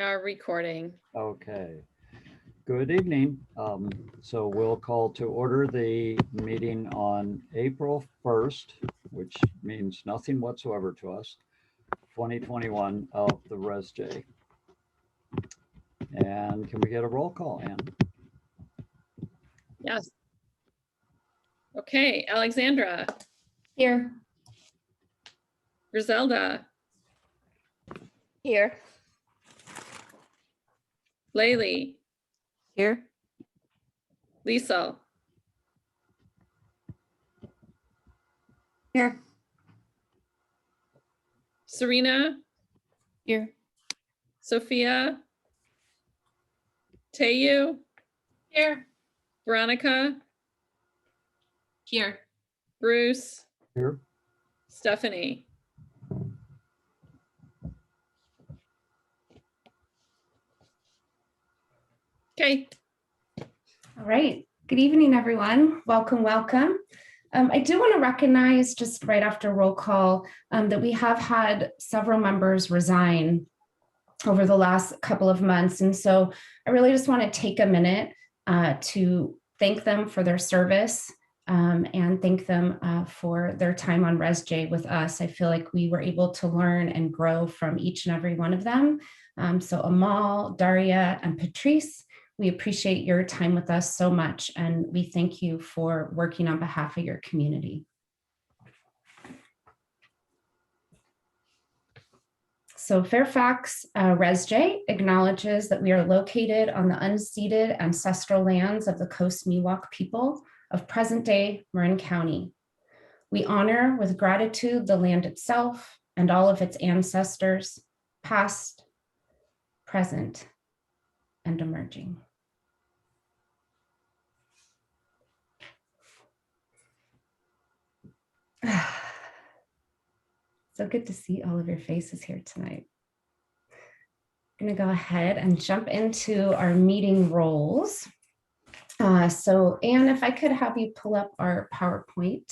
are recording. Okay. Good evening. So we'll call to order the meeting on April 1st, which means nothing whatsoever to us, 2021 of the ResJ. And can we get a roll call, Ann? Yes. Okay, Alexandra. Here. Griselda. Here. Laylee. Here. Liesel. Here. Serena. Here. Sophia. Tayu. Here. Veronica. Here. Bruce. Here. Stephanie. Okay. All right. Good evening, everyone. Welcome, welcome. I do want to recognize just right after roll call that we have had several members resign over the last couple of months. And so I really just want to take a minute to thank them for their service and thank them for their time on ResJ with us. I feel like we were able to learn and grow from each and every one of them. So Amal, Daria, and Patrice, we appreciate your time with us so much, and we thank you for working on behalf of your community. So Fairfax ResJ acknowledges that we are located on the unceded ancestral lands of the Coast Miwok people of present-day Marin County. We honor with gratitude the land itself and all of its ancestors, past, present, and emerging. So good to see all of your faces here tonight. I'm going to go ahead and jump into our meeting roles. So Anne, if I could have you pull up our PowerPoint.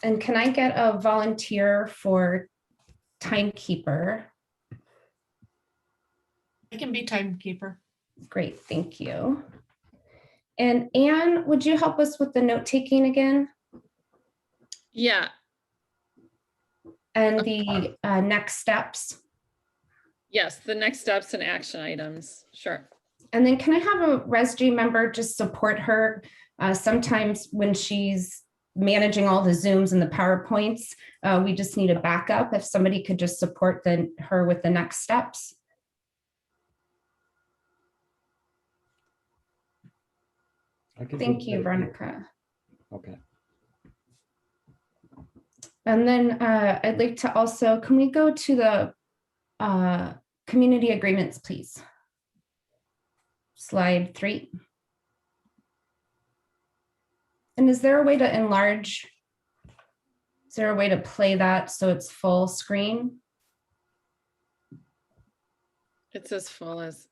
And can I get a volunteer for timekeeper? I can be timekeeper. Great, thank you. And Anne, would you help us with the note taking again? Yeah. And the next steps? Yes, the next steps and action items. Sure. And then can I have a ResJ member just support her? Sometimes when she's managing all the Zooms and the PowerPoints, we just need a backup. If somebody could just support her with the next steps. Thank you, Veronica. Okay. And then I'd like to also, can we go to the community agreements, please? Slide 3. And is there a way to enlarge? Is there a way to play that so it's full screen? It's as full as.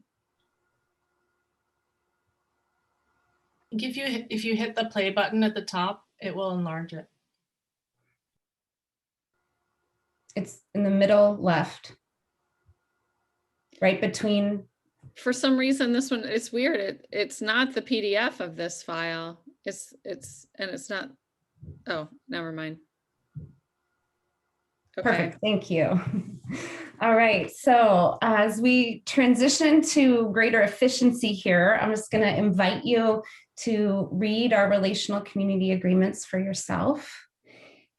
If you hit the play button at the top, it will enlarge it. It's in the middle left, right between. For some reason, this one, it's weird. It's not the PDF of this file. It's not. Oh, never mind. Okay. Perfect, thank you. All right, so as we transition to greater efficiency here, I'm just going to invite you to read our relational community agreements for yourself.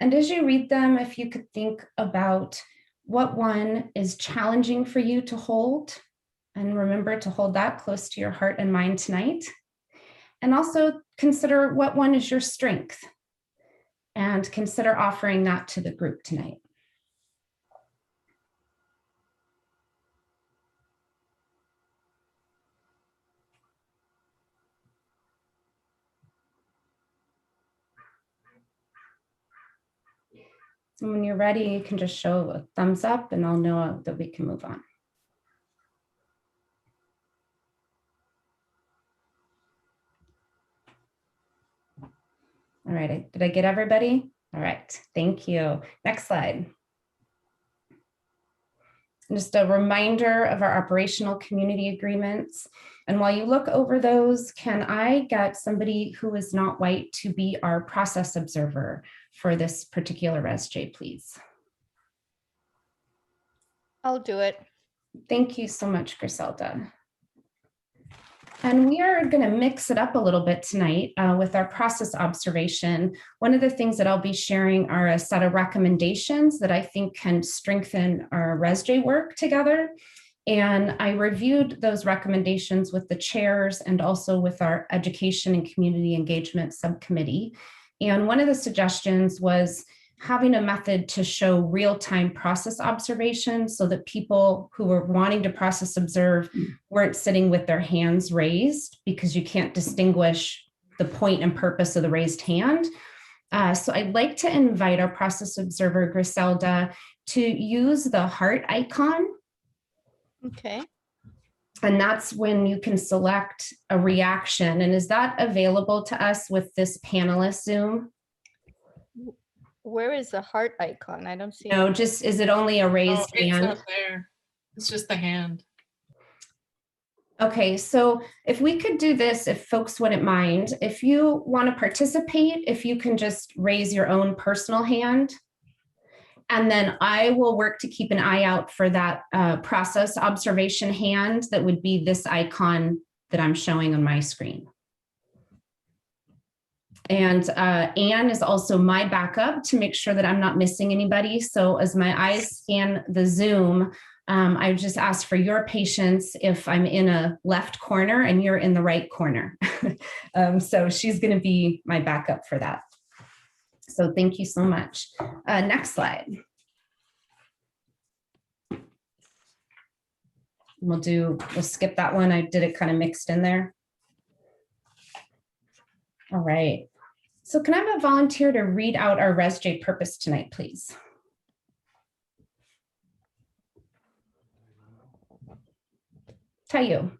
And as you read them, if you could think about what one is challenging for you to hold, and remember to hold that close to your heart and mind tonight. And also consider what one is your strength, and consider offering that to the group tonight. And when you're ready, you can just show a thumbs up and I'll know that we can move on. All right, did I get everybody? All right, thank you. Next slide. Just a reminder of our operational community agreements. And while you look over those, can I get somebody who is not white to be our process observer for this particular ResJ, please? I'll do it. Thank you so much, Griselda. And we are going to mix it up a little bit tonight with our process observation. One of the things that I'll be sharing are a set of recommendations that I think can strengthen our ResJ work together. And I reviewed those recommendations with the chairs and also with our education and community engagement subcommittee. And one of the suggestions was having a method to show real-time process observation so that people who were wanting to process observe weren't sitting with their hands raised, because you can't distinguish the point and purpose of the raised hand. So I'd like to invite our process observer, Griselda, to use the heart icon. Okay. And that's when you can select a reaction. And is that available to us with this panelist Zoom? Where is the heart icon? I don't see No, it. just, is it only a Oh, raised it's hand? not there. It's just the hand. Okay, so if we could do this, if folks wouldn't mind, if you want to participate, if you can just raise your own personal hand. And then I will work to keep an eye out for that process observation hand that would be this icon that I'm showing on my screen. And Anne is also my backup to make sure that I'm not missing anybody. So as my eyes scan the Zoom, I just ask for your patience if I'm in a left corner and you're in the right corner. So she's going to be my backup for that. So thank you so much. Next slide. We'll skip that one. I did it kind of mixed in there. All right. So can I have a volunteer to read out our ResJ purpose tonight, please? Tayo.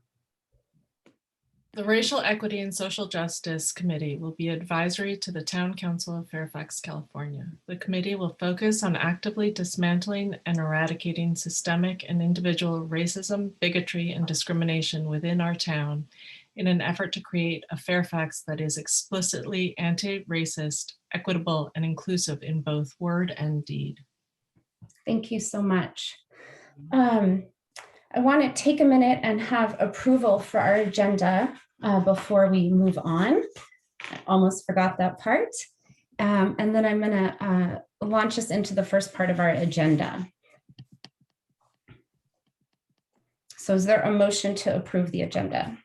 The Racial Equity and Social Justice Committee will be advisory to the Town Council of Fairfax, California. The committee will focus on actively dismantling and eradicating systemic and individual racism, bigotry, and discrimination within our town in an effort to create a Fairfax that is explicitly anti-racist, equitable, and inclusive in both word and deed. Thank you so much. I want to take a minute and have approval for our agenda before we move on. I almost forgot that part. And then I'm going to launch us into the first part of our agenda. So is there a motion to approve the agenda?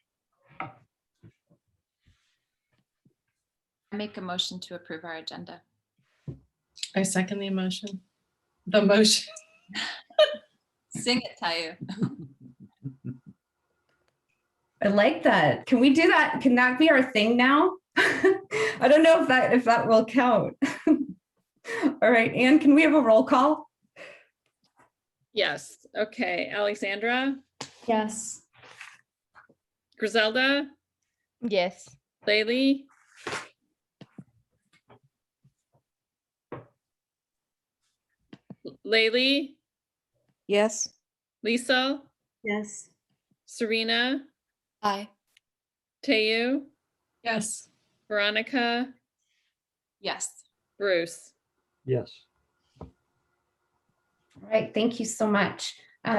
I make a motion to approve our agenda. I second the motion. The motion. Sing it, Tayu. I like that. Can we do that? Can that be our thing now? I don't know if that will count. All right, Anne, can we have a roll call? Yes. Okay. Alexandra, Yes. Griselda, Yes. Laylee, Yes. Lisa, Yes. Serena, Aye. Tayu, Yes. Veronica, Yes. Bruce. Yes. All right, thank you so much.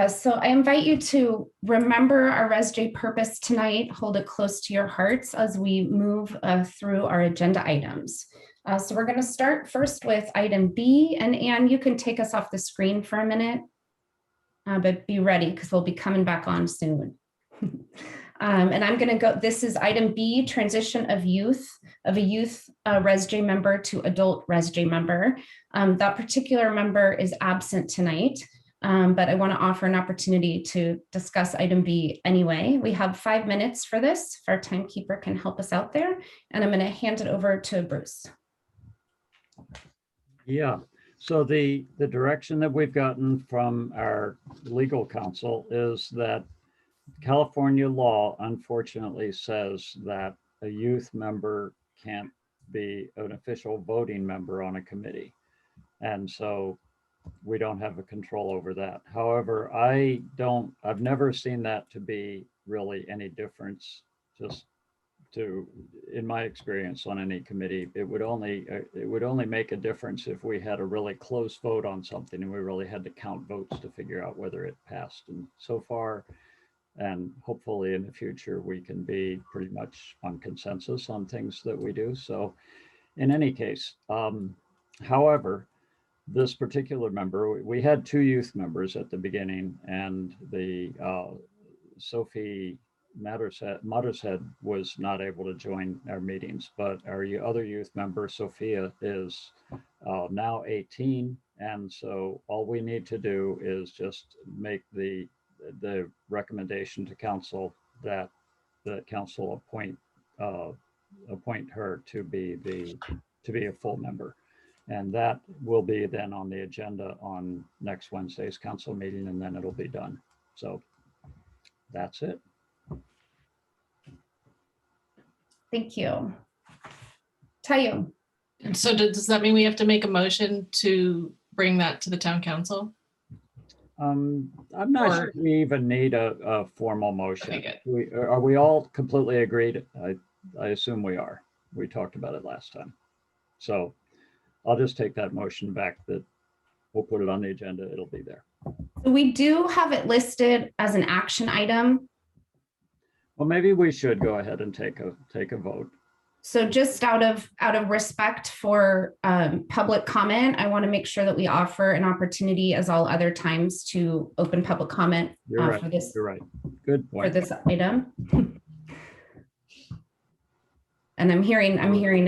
So I invite you to remember our ResJ purpose tonight, hold it close to your hearts as we move through our agenda items. So we're going to start first with item B, and Anne, you can take us off the screen for a minute, but be ready because we'll be coming back on soon. And I'm going to go, this is item B, transition of a youth ResJ member to adult ResJ member. That particular member is absent tonight, but I want to offer an opportunity to discuss item B anyway. We have 5 minutes for this, if our timekeeper can help us out there, and I'm going to hand it over to Bruce. Yeah, so the direction that we've gotten from our legal counsel is that California law unfortunately says that a youth member can't be an official voting member on a committee. And so we don't have a control over that. However, I've never seen that to be really any difference, just in my experience on any committee. It would only make a difference if we had a really close vote on something and we really had to count votes to figure out whether it passed. And so far, and hopefully in the future, we can be pretty much on consensus on things that we do. So in any case, however, this particular member, we had 2 youth members at the beginning, and the Sophie Mattershead was not able to join our meetings, but our other youth member, Sophia, is now 18. And so all we need to do is just make the recommendation to council that the council appoint her to be a full member. And that will be then on the agenda on next Wednesday's council meeting, and then it'll be done. So that's it. Thank you. Tayo. And so does that mean we have to make a motion to bring that to the town council? I'm not sure we even need a formal motion. Okay, good. Are we all completely agreed? I assume we are. We talked about it last time. So I'll just take that motion back, that we'll put it on the agenda. It'll be there. We do have it listed as an action item. Well, maybe we should go ahead and take a vote. So just out of respect for public comment, I want to make sure that we offer an opportunity, as all other times, to open public comment You're right. for this. You're right. Good point. For this item. And I'm hearing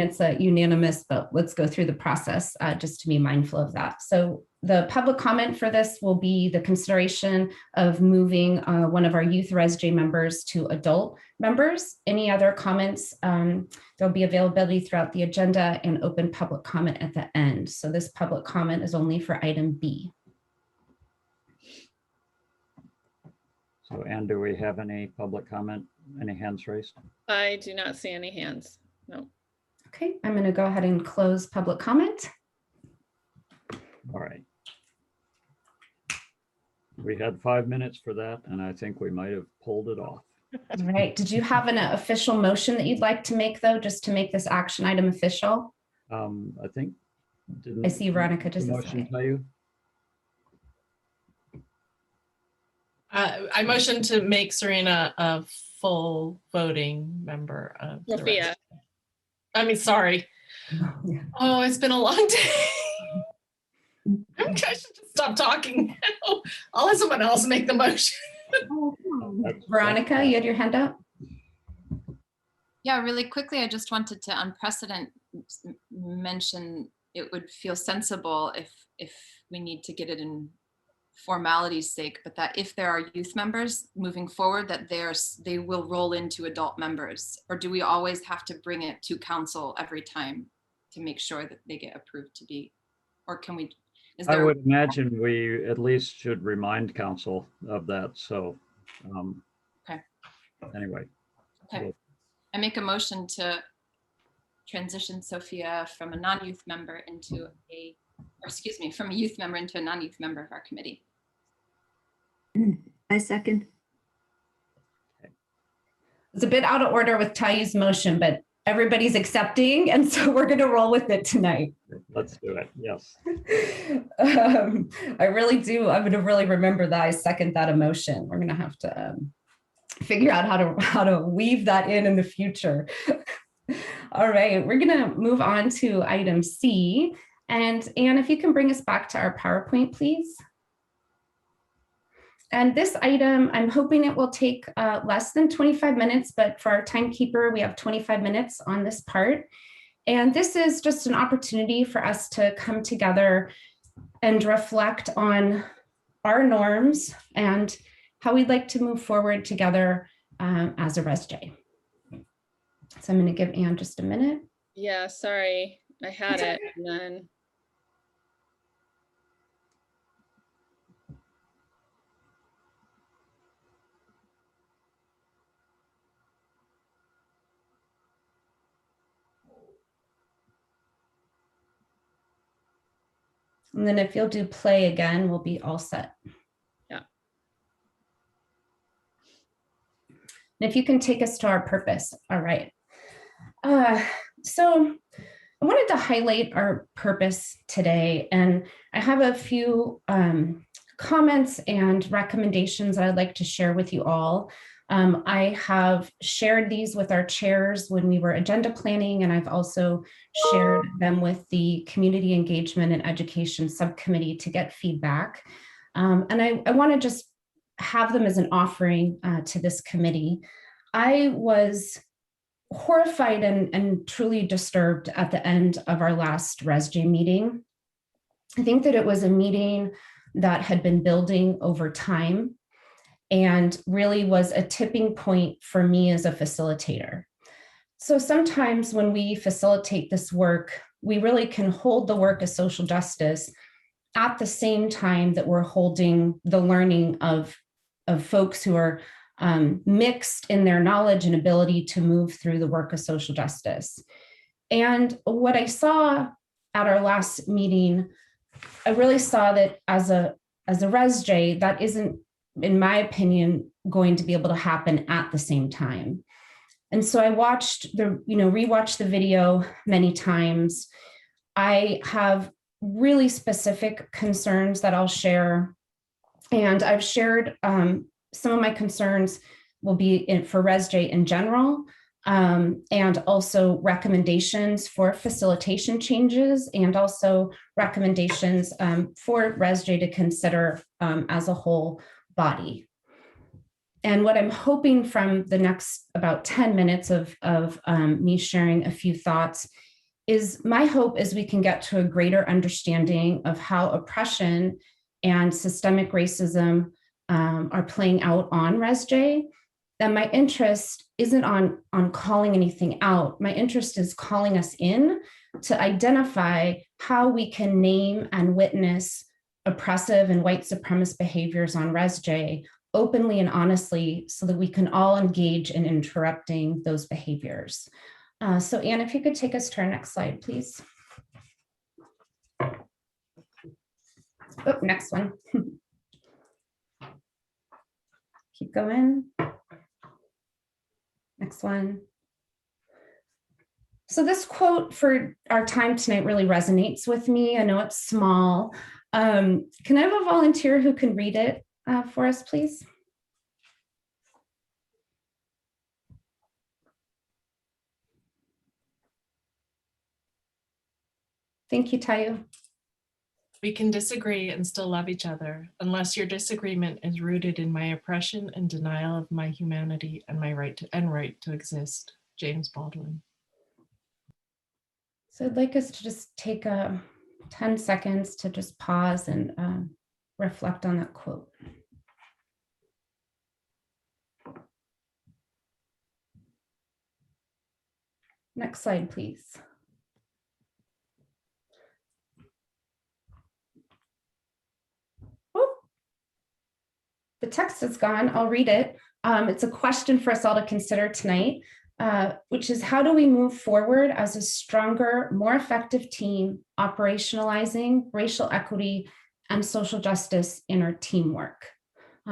it's a unanimous, but let's go through the process just to be mindful of that. So the public comment for this will be the consideration of moving one of our youth ResJ members to adult members. Any other comments? There'll be availability throughout the agenda and open public comment at the end. So this public comment is only for item B. So, Anne, do we have any public comment? Any hands raised? I do not see any hands. No. Okay, I'm going to go ahead and close public comment. All right. We had 5 minutes for that, and I think we might have pulled it off. All right. Did you have an official motion that you'd like to make, though, just to make this action item official? I think. I see Veronica just a motion second. tell you? I motion to make Serena a full voting member of the Sophia. rest. I mean, sorry. Yeah. Oh, it's been a long day. I should just stop talking now. I'll let someone else make the motion. Veronica, you had your hand up? Yeah, really quickly, I just wanted to unprecedented mention it would feel sensible if we need to get it in formality's sake, but that if there are youth members moving forward, that they will roll into adult members, or do we always have to bring it to council every time to make sure that they get approved to be, or can we? I would imagine we at least should remind council of that. So, okay. Anyway. Okay. We'll, I make a motion to transition Sophia from a non-youth member into from a youth member into a non-youth member of our committee. I second. It's a bit out of order with Tayu's motion, but everybody's accepting, and so we're going to roll with it tonight. let's do it. Yes. I really do. I'm going to really remember that I second that emotion. We're going to have to figure out how to weave that in the future. All right, we're going to move on to item C. And Anne, if you can bring us back to our PowerPoint, please. And this item, I'm hoping it will take less than 25 minutes, but for our timekeeper, we have 25 minutes on this part. And this is just an opportunity for us to come together and reflect on our norms and how we'd like to move forward together as a ResJ. So I'm going to give Anne just a minute. Yeah, sorry. I had it and then. And then if you'll do play again, we'll be all set. Yeah. And if you can take us to our purpose. All right. So I wanted to highlight our purpose today, and I have a few comments and recommendations that I'd like to share with you all. I have shared these with our chairs when we were agenda planning, and I've also shared them with the Community Engagement and Education Subcommittee to get feedback. And I want to just have them as an offering to this committee. I was horrified and truly disturbed at the end of our last ResJ meeting. I think that it was a meeting that had been building over time and really was a tipping point for me as a facilitator. So sometimes when we facilitate this work, we really can hold the work of social justice at the same time that we're holding the learning of folks who are mixed in their knowledge and ability to move through the work of social justice. And what I saw at our last meeting, I really saw that as a ResJ, that isn't, in my opinion, going to be able to happen at the same time. And so I rewatched the video many times. I have really specific concerns that I'll share. And I've shared some of my concerns will be for ResJ in general, and also recommendations for facilitation changes, and also recommendations for ResJ to consider as a whole body. And what I'm hoping from the next about 10 minutes of me sharing a few thoughts is my hope is we can get to a greater understanding of how oppression and systemic racism are playing out on ResJ. And my interest isn't on calling anything out. My interest is calling us in to identify how we can name and witness oppressive and white supremacist behaviors on ResJ openly and honestly so that we can all engage in interrupting those behaviors. So Anne, if you could take us to our next slide, please. Oh, next one. Keep going. Next one. So this quote for our time tonight really resonates with me. I know it's small. Can I have a volunteer who can read it for us, please? Thank you, Tayu. We can disagree and still love each other unless your disagreement is rooted in my oppression and denial of my humanity and my right to exist. James Baldwin. So I'd like us to just take 10 seconds to just pause and reflect on that quote. Next slide, please. The text is gone. I'll read it. It's a question for us all to consider tonight, which is how do we move forward as a stronger, more effective team, operationalizing racial equity and social justice in our teamwork?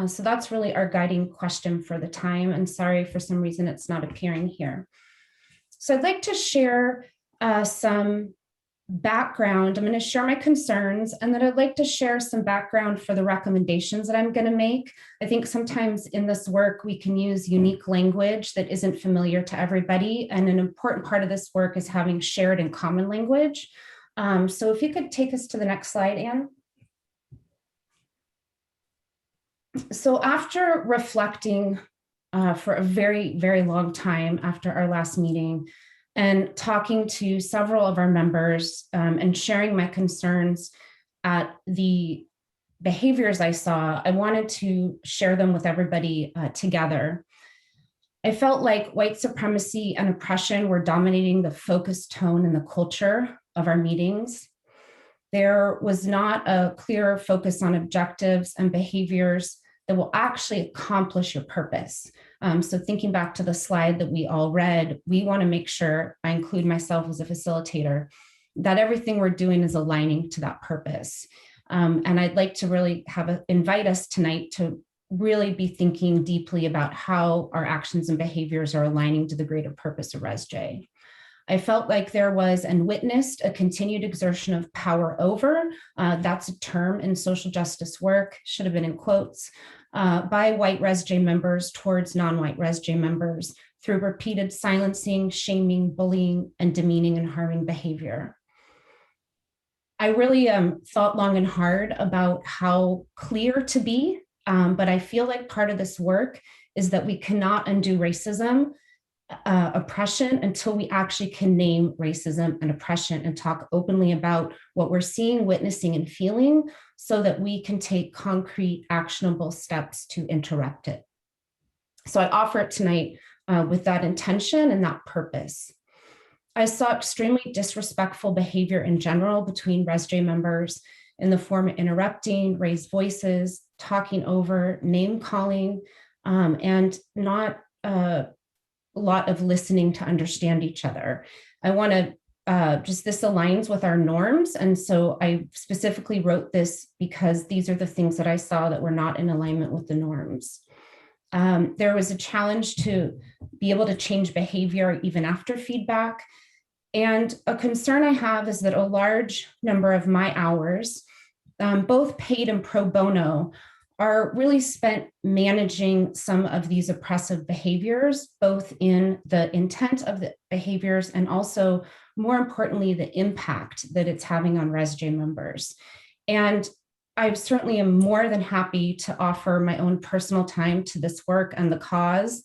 So that's really our guiding question for the time. And sorry, for some reason, it's not appearing here. So I'd like to share some background. I'm going to share my concerns, and then I'd like to share some background for the recommendations that I'm going to make. I think sometimes in this work, we can use unique language that isn't familiar to everybody. And an important part of this work is having shared and common language. So if you could take us to the next slide, Anne. So after reflecting for a very, very long time after our last meeting, and talking to several of our members and sharing my concerns at the behaviors I saw, I wanted to share them with everybody together. I felt like white supremacy and oppression were dominating the focused tone and the culture of our meetings. There was not a clear focus on objectives and behaviors that will actually accomplish your purpose. So thinking back to the slide that we all read, we want to make sure, I include myself as a facilitator, that everything we're doing is aligning to that purpose. And I'd like to really invite us tonight to really be thinking deeply about how our actions and behaviors are aligning to the greater purpose of ResJ. I felt like there was and witnessed a continued exertion of power over, that's a term in social justice work, should have been in quotes, by white ResJ members towards non-white ResJ members through repeated silencing, shaming, bullying, and demeaning and harming behavior. I really thought long and hard about how clear to be, but I feel like part of this work is that we cannot undo racism, oppression until we actually can name racism and oppression and talk openly about what we're seeing, witnessing, and feeling so that we can take concrete, actionable steps to interrupt it. So I offer it tonight with that intention and that purpose. I saw extremely disrespectful behavior in general between ResJ members in the form of interrupting, raised voices, talking over, name calling, and not a lot of listening to understand each other. I want to this aligns with our norms. And so I specifically wrote this because these are the things that I saw that were not in alignment with the norms. There was a challenge to be able to change behavior even after feedback. And a concern I have is that a large number of my hours, both paid and pro bono, are really spent managing some of these oppressive behaviors, both in the intent of the behaviors and also, more importantly, the impact that it's having on ResJ members. And I certainly am more than happy to offer my own personal time to this work and the cause,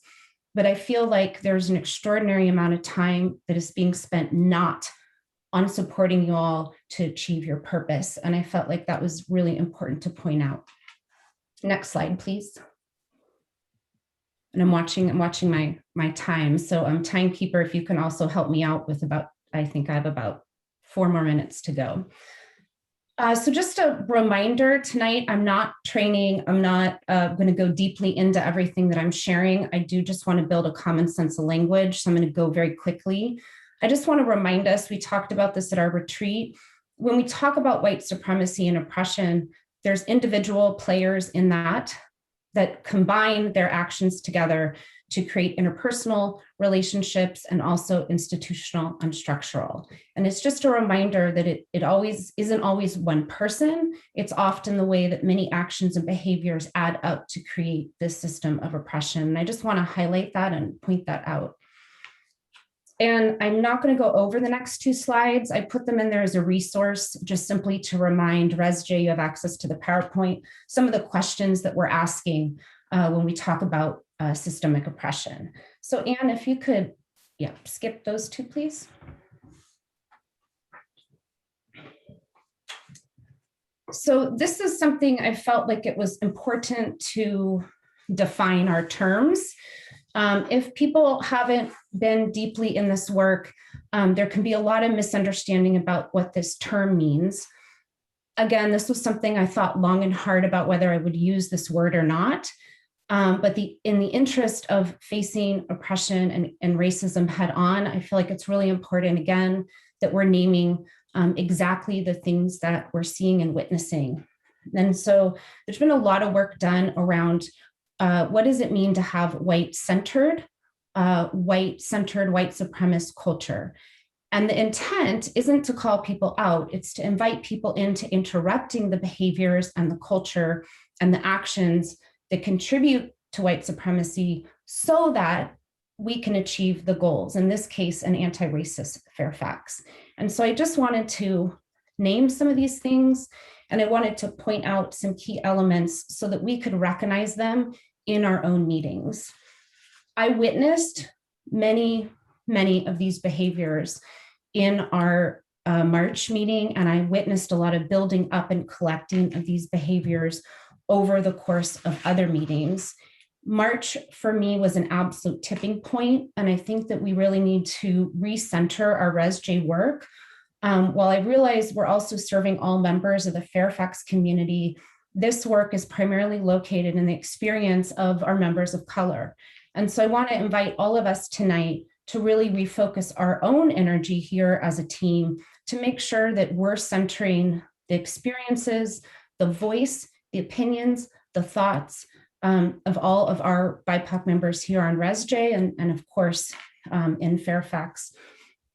but I feel like there's an extraordinary amount of time that is being spent not on supporting you all to achieve your purpose. And I felt like that was really important to point out. Next slide, please. And I'm watching my time. So timekeeper, if you can also help me out with I think I have about 4 more minutes to go. So just a reminder tonight, I'm not training. I'm not going to go deeply into everything that I'm sharing. I do just want to build a common sense of language. So I'm going to go very quickly. I just want to remind us, we talked about this at our retreat. When we talk about white supremacy and oppression, there's individual players in that combine their actions together to create interpersonal relationships and also institutional and structural. And it's just a reminder that it always isn't always one person. It's often the way that many actions and behaviors add up to create this system of oppression. And I just want to highlight that and point that out. And I'm not going to go over the next 2 slides. I put them in there as a resource, just simply to remind ResJ, you have access to the PowerPoint, some of the questions that we're asking when we talk about systemic oppression. So Anne, if you could, skip those 2, please. So this is something I felt like it was important to define our terms. If people haven't been deeply in this work, there can be a lot of misunderstanding about what this term means. Again, this was something I thought long and hard about whether I would use this word or not. But in the interest of facing oppression and racism head on, I feel like it's really important, again, that we're naming exactly the things that we're seeing and witnessing. And so there's been a lot of work done around what does it mean to have white-centered, white supremacist culture? And the intent isn't to call people out, it's to invite people into interrupting the behaviors and the culture and the actions that contribute to white supremacy so that we can achieve the goals, in this case, an anti-racist Fairfax. And so I just wanted to name some of these things, and I wanted to point out some key elements so that we could recognize them in our own meetings. I witnessed many of these behaviors in our March meeting, and I witnessed a lot of building up and collecting of these behaviors over the course of other meetings. March for me was an absolute tipping point, and I think that we really need to recenter our ResJ work. While I realize we're also serving all members of the Fairfax community, this work is primarily located in the experience of our members of color. And so I want to invite all of us tonight to really refocus our own energy here as a team to make sure that we're centering the experiences, the voice, the opinions, the thoughts of all of our BIPOC members here on ResJ and of course, in Fairfax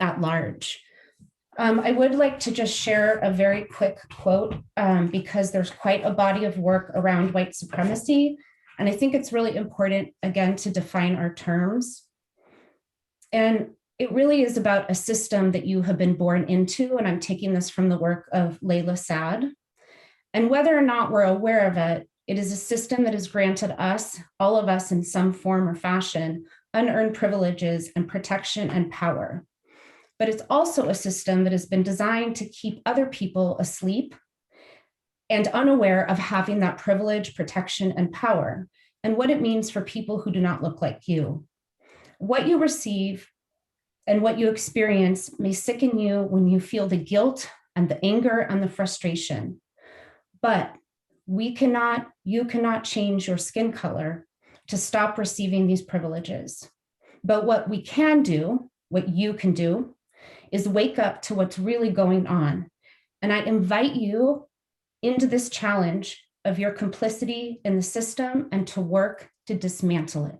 at large. I would like to just share a very quick quote because there's quite a body of work around white supremacy. And I think it's really important, again, to define our terms. And it really is about a system that you have been born into. And I'm taking this from the work of Layla Saad. And whether or not we're aware of it, it is a system that has granted us, all of us in some form or fashion, unearned privileges and protection and power. But it's also a system that has been designed to keep other people asleep and unaware of having that privilege, protection, and power, and what it means for people who do not look like you. What you receive and what you experience may sicken you when you feel the guilt and the anger and the frustration. But you cannot change your skin color to stop receiving these privileges. But what we can do, what you can do, is wake up to what's really going on. And I invite you into this challenge of your complicity in the system and to work to dismantle it.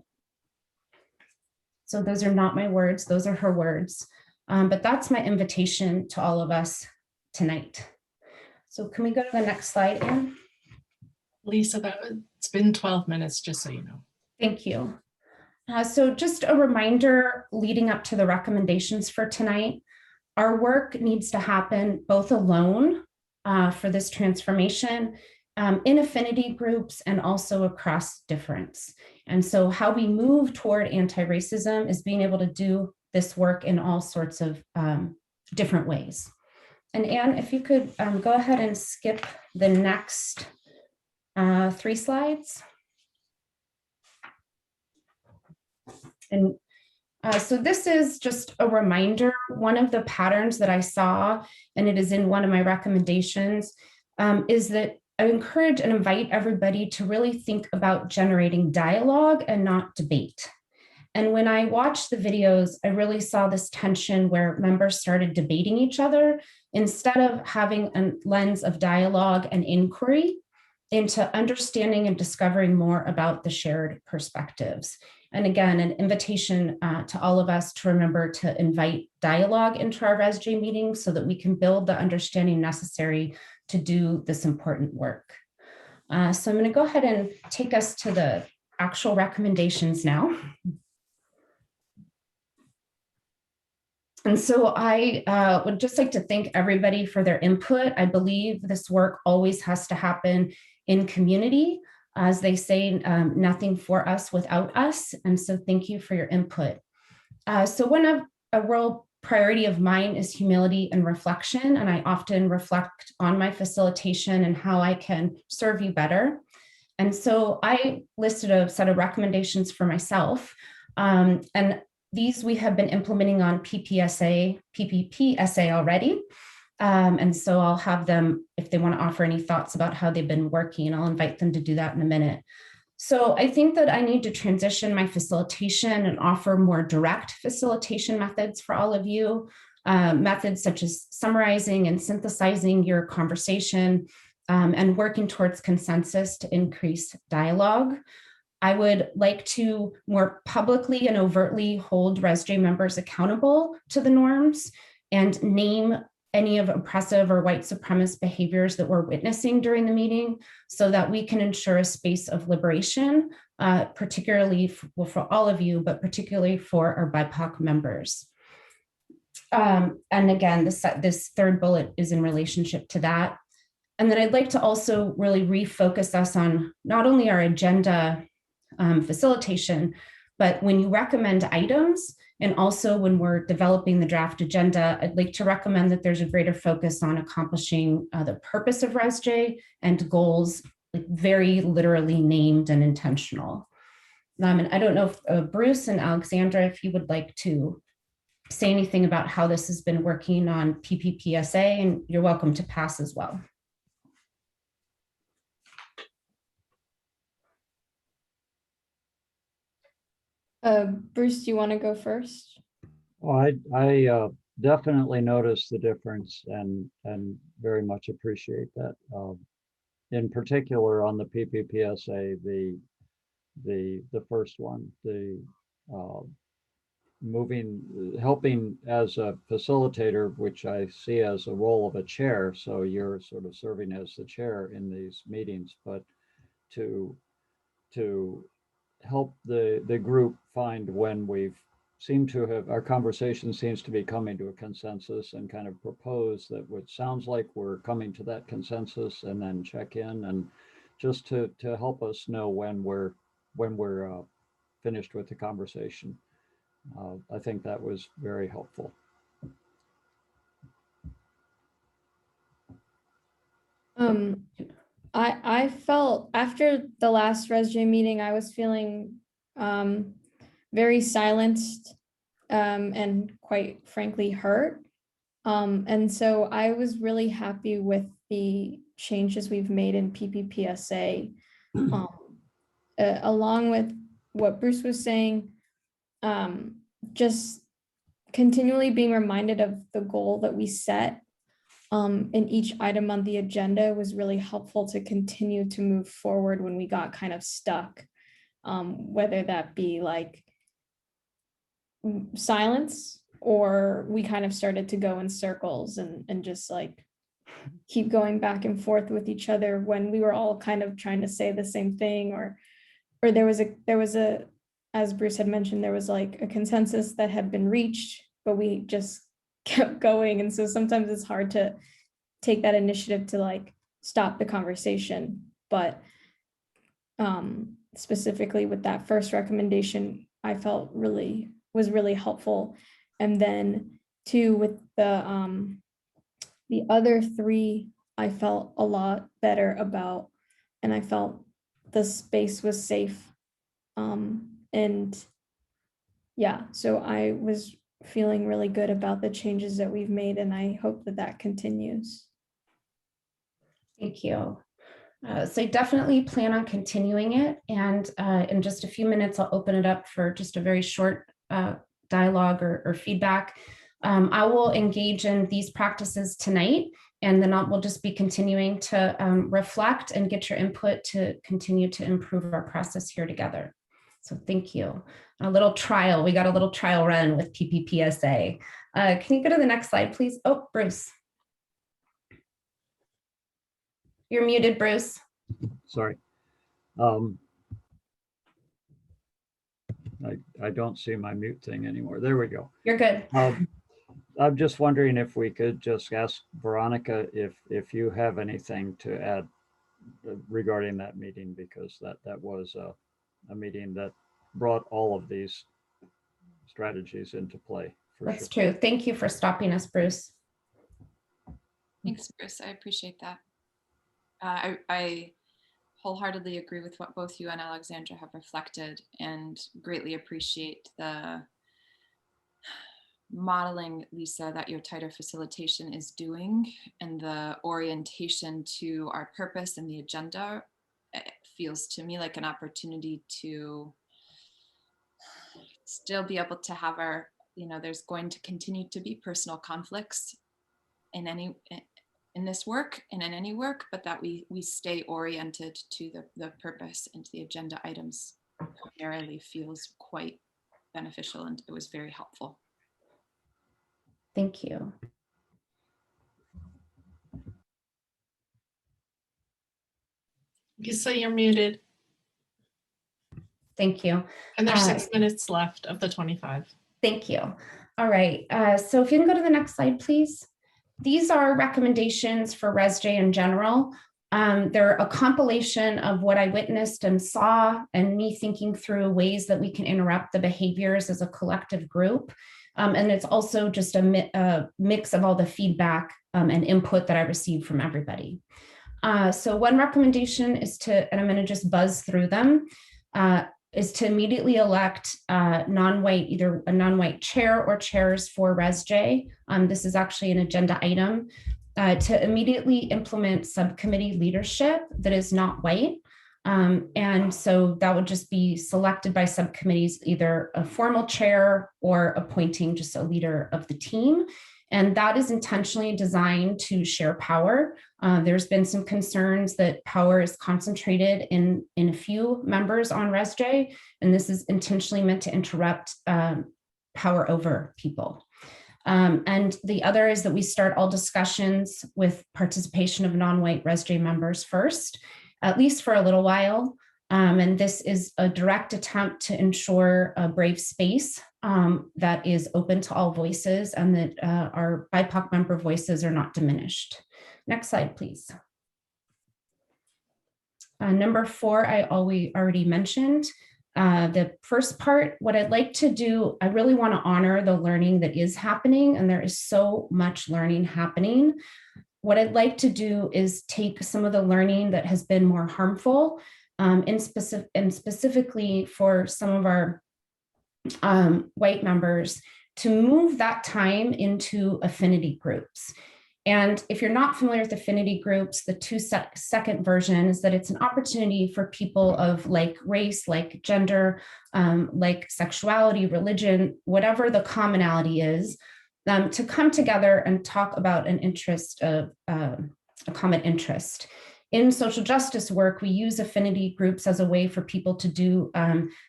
So those are not my words, those are her words. But that's my invitation to all of us tonight. So can we go to the next slide, Anne? Lisa, it's been 12 minutes, just so you know. Thank you. So just a reminder leading up to the recommendations for tonight, our work needs to happen both alone for this transformation, in affinity groups, and also across difference. And so how we move toward anti-racism is being able to do this work in all sorts of different ways. And Anne, if you could go ahead and skip the next 3 slides. And so this is just a reminder. One of the patterns that I saw, and it is in one of my recommendations, is that I encourage and invite everybody to really think about generating dialogue and not debate. And when I watched the videos, I really saw this tension where members started debating each other instead of having a lens of dialogue and inquiry into understanding and discovering more about the shared perspectives. And again, an invitation to all of us to remember to invite dialogue into our ResJ meetings so that we can build the understanding necessary to do this important work. So I'm going to go ahead and take us to the actual recommendations now. And so I would just like to thank everybody for their input. I believe this work always has to happen in community. As they say, nothing for us without us. And so thank you for your input. So one of a real priority of mine is humility and reflection. And I often reflect on my facilitation and how I can serve you better. And so I listed a set of recommendations for myself. And these we have been implementing on PPPSA already. And so I'll have them, if they want to offer any thoughts about how they've been working, I'll invite them to do that in a minute. So I think that I need to transition my facilitation and offer more direct facilitation methods for all of you, methods such as summarizing and synthesizing your conversation and working towards consensus to increase dialogue. I would like to more publicly and overtly hold ResJ members accountable to the norms and name any of oppressive or white supremacist behaviors that we're witnessing during the meeting so that we can ensure a space of liberation, particularly for all of you, but particularly for our BIPOC members. And again, this third bullet is in relationship to that. And then I'd like to also really refocus us on not only our agenda facilitation, but when you recommend items, and also when we're developing the draft agenda, I'd like to recommend that there's a greater focus on accomplishing the purpose of ResJ and goals, like very literally named and intentional. And I don't know if Bruce and Alexandra, if you would like to say anything about how this has been working on PPPSA, and you're welcome to pass as well. Bruce, do you want to go first? Well, I definitely noticed the difference and very much appreciate that. In particular on the PPPSA, the first one, the uh, helping as a facilitator, which I see as a role of a chair. So you're sort of serving as the chair in these meetings, but to help the group find when we've seemed to have, our conversation seems to be coming to a consensus, and kind of propose that what sounds like we're coming to that consensus, and then check in, and just to help us know when we're finished with the conversation. I think that was very helpful. I felt after the last ResJ meeting, I was feeling very silenced and quite frankly hurt. And so I was really happy with the changes we've made in PPPSA, along with what Bruce was saying, just continually being reminded of the goal that we set in each item on the agenda was really helpful to continue to move forward when we got kind of stuck, whether that be like silence or we kind of started to go in circles and just like keep going back and forth with each other when we were all kind of trying to say the same thing, or there was a, as Bruce had mentioned, there was like a consensus that had been reached, but we just kept going. And so sometimes it's hard to take that initiative to like stop the conversation. But specifically with that first recommendation, I felt was really helpful. And then two, with the other three, I felt a lot better about, and I felt the space was safe. And yeah, so I was feeling really good about the changes that we've made, and I hope that that continues. Thank you. So I definitely plan on continuing it. And in just a few minutes, I'll open it up for just a very short dialogue or feedback. I will engage in these practices tonight, and then we'll just be continuing to reflect and get your input to continue to improve our process here together. So thank you. A little trial. We got a little trial run with PPPSA. Can you go to the next slide, please? Oh, Bruce. You're muted, Bruce. Sorry. I don't see my mute thing anymore. There we go. You're good. I'm just wondering if we could just ask Veronica if you have anything to add regarding that meeting, because that was a meeting that brought all of these strategies into play. That's true. Thank you for stopping us, Bruce. Thanks, Bruce. I appreciate that. I wholeheartedly agree with what both you and Alexandra have reflected, and greatly appreciate the modeling, Lisa, that your tighter facilitation is doing, and the orientation to our purpose and the agenda. It feels to me like an opportunity to still be able to have our, there's going to continue to be personal conflicts in this work and in any work, but that we stay oriented to the purpose and to the agenda items primarily feels quite beneficial, and it was very helpful. Thank you. Lisa, you're muted. Thank you. And there's 6 minutes left of the 25. Thank you. All right. So if you can go to the next slide, please. These are recommendations for ResJ in general. They're a compilation of what I witnessed and saw, and me thinking through ways that we can interrupt the behaviors as a collective group. And it's also just a mix of all the feedback and input that I received from everybody. So one recommendation is to, and I'm going to just buzz through them, is to immediately elect non-white, either a non-white chair or chairs for ResJ. This is actually an agenda item. To immediately implement subcommittee leadership that is not white. And so that would just be selected by subcommittees, either a formal chair or appointing just a leader of the team. And that is intentionally designed to share power. There's been some concerns that power is concentrated in a few members on ResJ, and this is intentionally meant to interrupt power over people. And the other is that we start all discussions with participation of non-white ResJ members first, at least for a little while. And this is a direct attempt to ensure a brave space that is open to all voices and that our BIPOC member voices are not diminished. Next slide, please. Number 4, I already mentioned. The first part, what I'd like to do, I really want to honor the learning that is happening, and there is so much learning happening. What I'd like to do is take some of the learning that has been more harmful, and specifically for some of our white members, to move that time into affinity groups. And if you're not familiar with affinity groups, the second version is that it's an opportunity for people of like race, like gender, like sexuality, religion, whatever the commonality is, to come together and talk about an interest of a common interest. In social justice work, we use affinity groups as a way for people to do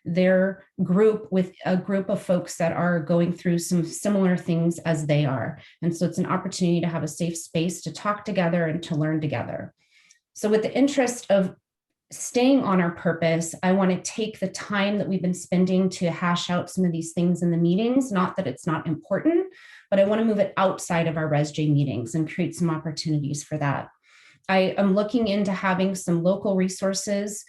their group with a group of folks that are going through some similar things as they are. And so it's an opportunity to have a safe space to talk together and to learn together. So with the interest of staying on our purpose, I want to take the time that we've been spending to hash out some of these things in the meetings, not that it's not important, but I want to move it outside of our ResJ meetings and create some opportunities for that. I am looking into having some local resources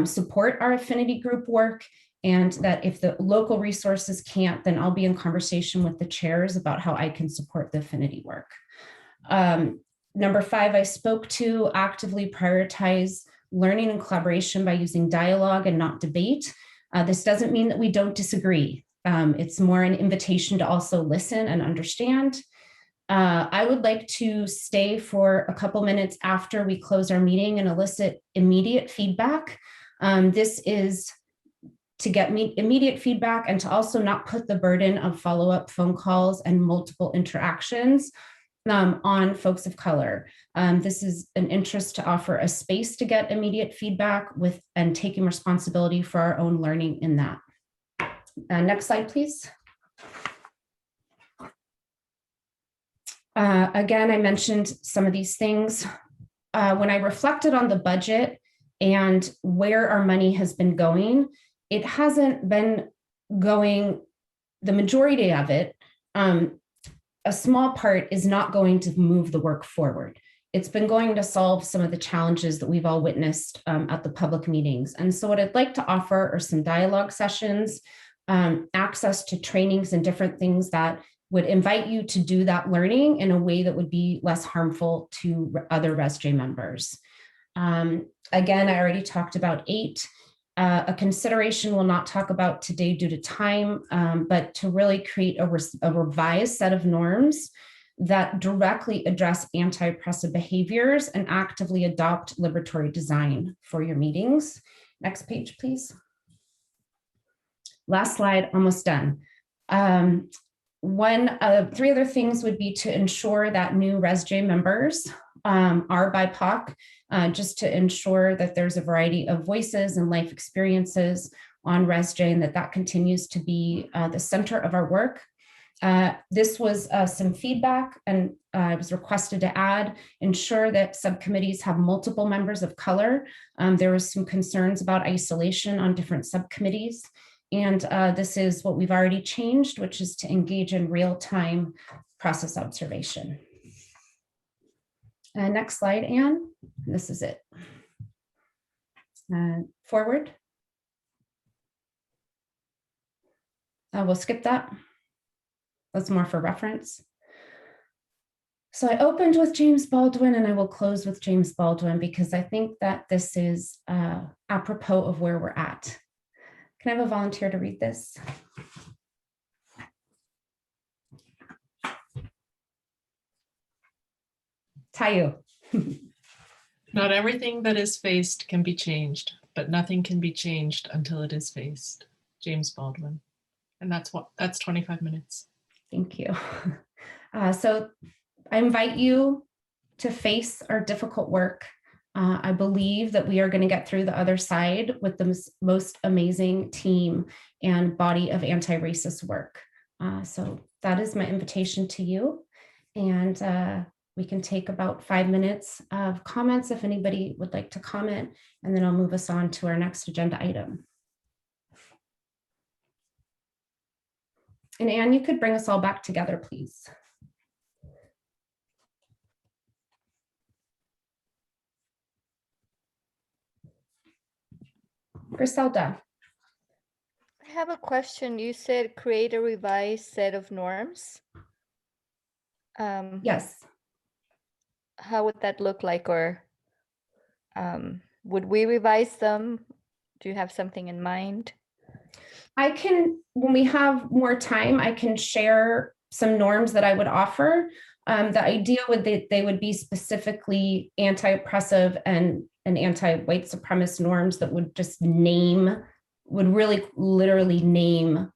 support our affinity group work, and that if the local resources can't, then I'll be in conversation with the chairs about how I can support the affinity work. Number 5, I spoke to actively prioritize learning and collaboration by using dialogue and not debate. This doesn't mean that we don't disagree. It's more an invitation to also listen and understand. I would like to stay for a couple minutes after we close our meeting and elicit immediate feedback. This is to get immediate feedback and to also not put the burden of follow-up phone calls and multiple interactions on folks of color. This is an interest to offer a space to get immediate feedback with and taking responsibility for our own learning in that. Next slide, please. Again, I mentioned some of these things. When I reflected on the budget and where our money has been going, it hasn't been going, the majority of it, a small part is not going to move the work forward. It's been going to solve some of the challenges that we've all witnessed at the public meetings. And so what I'd like to offer are some dialogue sessions, access to trainings and different things that would invite you to do that learning in a way that would be less harmful to other ResJ members. Again, I already talked about 8. A consideration we'll not talk about today due to time, but to really create a revised set of norms that directly address anti-oppressive behaviors and actively adopt liberatory design for your meetings. Next page, please. Last slide, almost done. 3 other things would be to ensure that new ResJ members are BIPOC, just to ensure that there's a variety of voices and life experiences on ResJ, and that continues to be the center of our work. This was some feedback, and I was requested to add, ensure that subcommittees have multiple members of color. There was some concerns about isolation on different subcommittees. And this is what we've already changed, which is to engage in real-time process observation. Next slide, Anne. This is it. Forward. We'll skip that. That's more for reference. So I opened with James Baldwin and I will close with James Baldwin because I think that this is apropos of where we're at. Can I have a volunteer to read this? Tayo. Not everything that is faced can be changed, but nothing can be changed until it is faced. James Baldwin. And that's 25 minutes. Thank you. So I invite you to face our difficult work. I believe that we are going to get through the other side with the most amazing team and body of anti-racist work. So that is my invitation to you. And we can take about 5 minutes of comments if anybody would like to comment, and then I'll move us on to our next agenda item. And Anne, you could bring us all back together, please. Griselda. I have a question. You said create a revised set of norms. Yes. How would that look like, or would we revise them? Do you have something in mind? I can, when we have more time, I can share some norms that I would offer. The idea would they would be specifically anti-oppressive and anti-white supremacist norms that would just would really literally name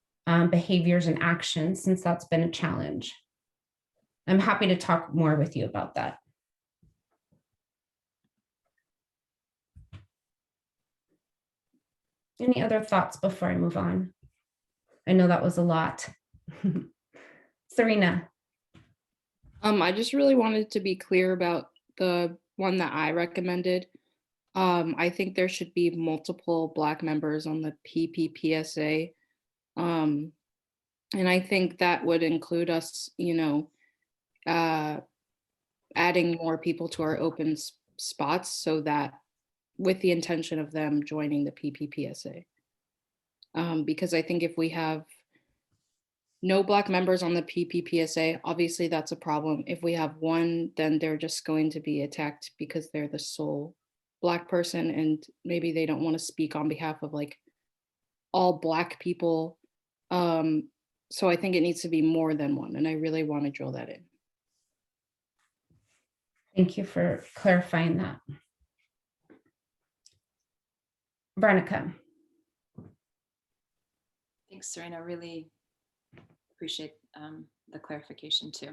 behaviors and actions, since that's been a challenge. I'm happy to talk more with you about that. Any other thoughts before I move on? I know that was a lot. Serena. I just really wanted to be clear about the one that I recommended. I think there should be multiple Black members on the PPPSA. And I think that would include us, adding more people to our open spots, so that with the intention of them joining the PPPSA. Because I think if we have no Black members on the PPPSA, obviously that's a problem. If we have one, then they're just going to be attacked because they're the sole Black person, and maybe they don't want to speak on behalf of like all Black people. So I think it needs to be more than one, and I really want to drill that in. Thank you for clarifying that. Veronica. Thanks, Serena. Really appreciate the clarification too.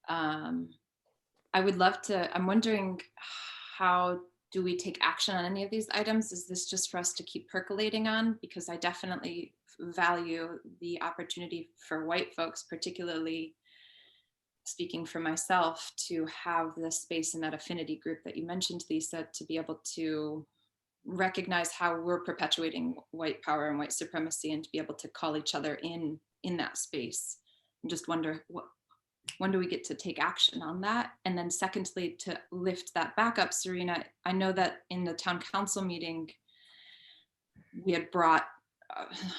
I would love to, I'm wondering, how do we take action on any of these items? Is this just for us to keep percolating on? Because I definitely value the opportunity for white folks, particularly speaking for myself, to have the space in that affinity group that you mentioned, Lisa, to be able to recognize how we're perpetuating white power and white supremacy, and to be able to call each other in that space. And just wonder, when do we get to take action on that? And then secondly, to lift that back up, Serena, I know that in the town council meeting, we had brought,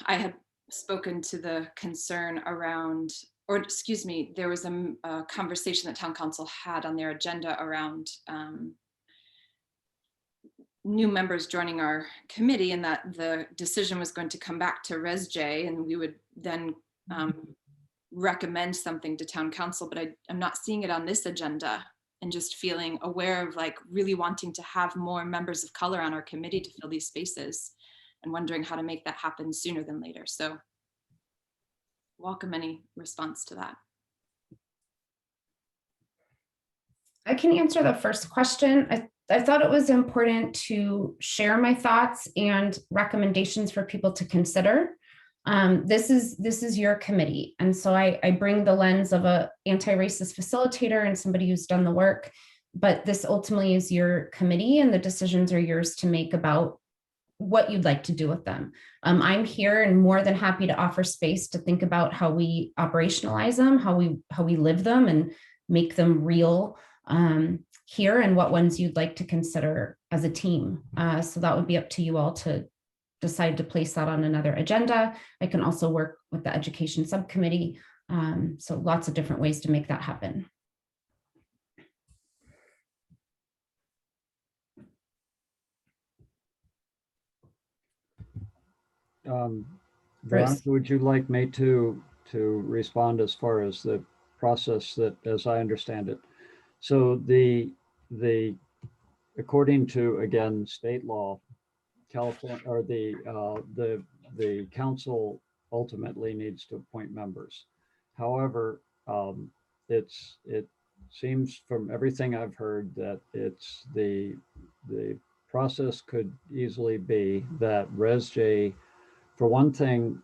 I had spoken to the concern around, or excuse me, there was a conversation that town council had on their agenda around new members joining our committee, and that the decision was going to come back to ResJ, and we would then recommend something to town council, but I'm not seeing it on this agenda, and just feeling aware of like really wanting to have more members of color on our committee to fill these spaces, and wondering how to make that happen sooner than later. So welcome any response to that. I can answer the first question. I thought it was important to share my thoughts and recommendations for people to consider. This is your committee. And so I bring the lens of an anti-racist facilitator and somebody who's done the work, but this ultimately is your committee, and the decisions are yours to make about what you'd like to do with them. I'm here and more than happy to offer space to think about how we operationalize them, how we live them and make them real here, and what ones you'd like to consider as a team. So that would be up to you all to decide to place that on another agenda. I can also work with the education subcommittee. So lots of different ways to make that happen. Veronica, would you like me to respond as far as the process that, as I understand it? So the according to, again, state law, California or the council ultimately needs to appoint members. However, it seems from everything I've heard that the process could easily be that ResJ, for one thing,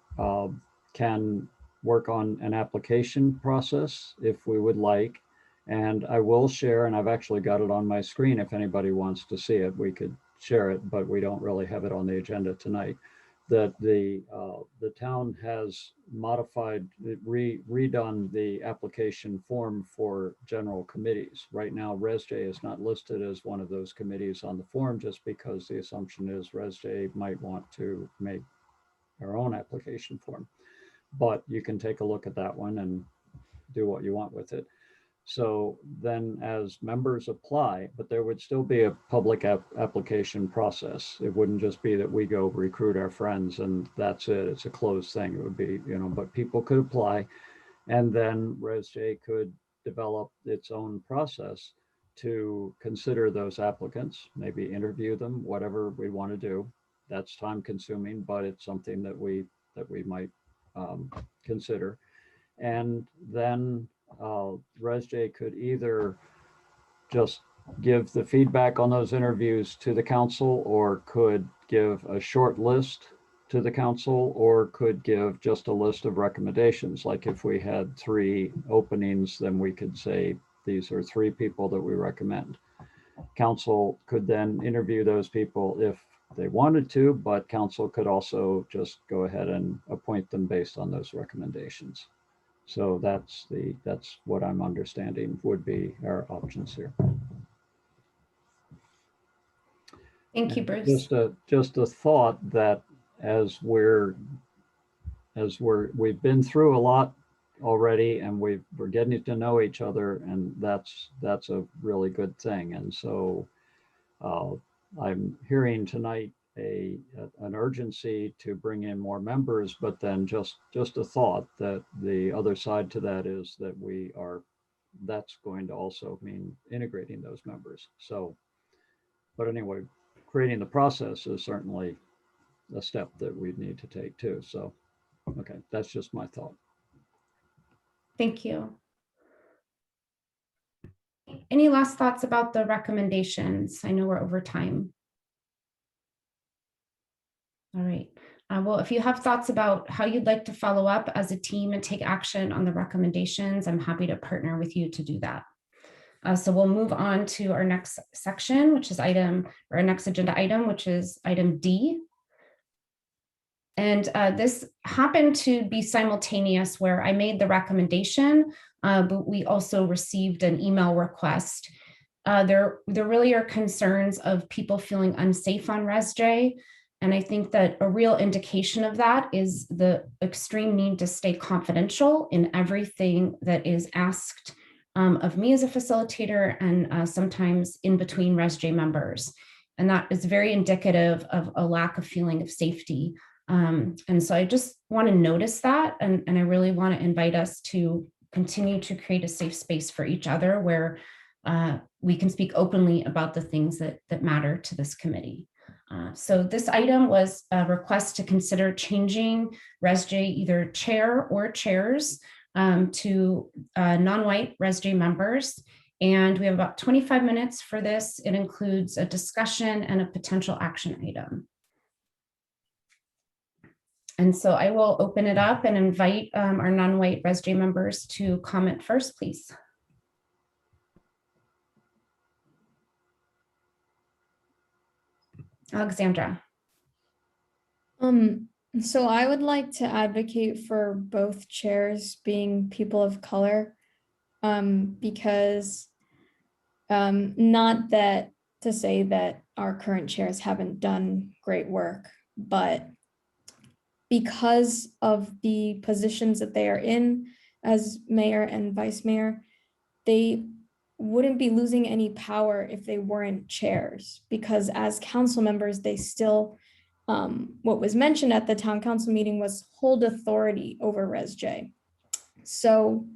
can work on an application process if we would like. And I will share, and I've actually got it on my screen if anybody wants to see it, we could share it, but we don't really have it on the agenda tonight. That the town has modified, redone the application form for general committees. Right now, ResJ is not listed as one of those committees on the form just because the assumption is ResJ might want to make our own application form. But you can take a look at that one and do what you want with it. So then as members apply, but there would still be a public application process. It wouldn't just be that we go recruit our friends and that's it. It's a closed thing. It would be, but people could apply, and then ResJ could develop its own process to consider those applicants, maybe interview them, whatever we want to do. That's time consuming, but it's something that we might consider. And then ResJ could either just give the feedback on those interviews to the council, or could give a short list to the council, or could give just a list of recommendations. Like if we had 3 openings, then we could say, these are 3 people that we recommend. Council could then interview those people if they wanted to, but council could also just go ahead and appoint them based on those recommendations. So that's what I'm understanding would be our options here. Thank you, Bruce. Just a thought that as we've been through a lot already, and we're getting to know each other, and that's a really good thing. And so I'm hearing tonight an urgency to bring in more members, but then just a thought that the other side to that is that that's going to also mean integrating those members. So, but anyway, creating the process is certainly a step that we need to take too. So, okay, that's just my thought. Thank you. Any last thoughts about the recommendations? I know we're over time. All right. Well, if you have thoughts about how you'd like to follow up as a team and take action on the recommendations, I'm happy to partner with you to do that. So we'll move on to our next section, which is our next agenda item, which is item D. And this happened to be simultaneous where I made the recommendation, but we also received an email request. There really are concerns of people feeling unsafe on ResJ. And I think that a real indication of that is the extreme need to stay confidential in everything that is asked of me as a facilitator, and sometimes in between ResJ members. And that is very indicative of a lack of feeling of safety. And so I just want to notice that, and I really want to invite us to continue to create a safe space for each other where we can speak openly about the things that matter to this committee. So this item was a request to consider changing ResJ either chair or chairs to non-white ResJ members. And we have about 25 minutes for this. It includes a discussion and a potential action item. And so I will open it up and invite our non-white ResJ members to comment first, please. Alexandra. So I would like to advocate for both chairs being people of color, because not that to say that our current chairs haven't done great work, but because of the positions that they are in as mayor and vice mayor, they wouldn't be losing any power if they weren't chairs, because as council members, they still, what was mentioned at the town council meeting was hold authority over ResJ. So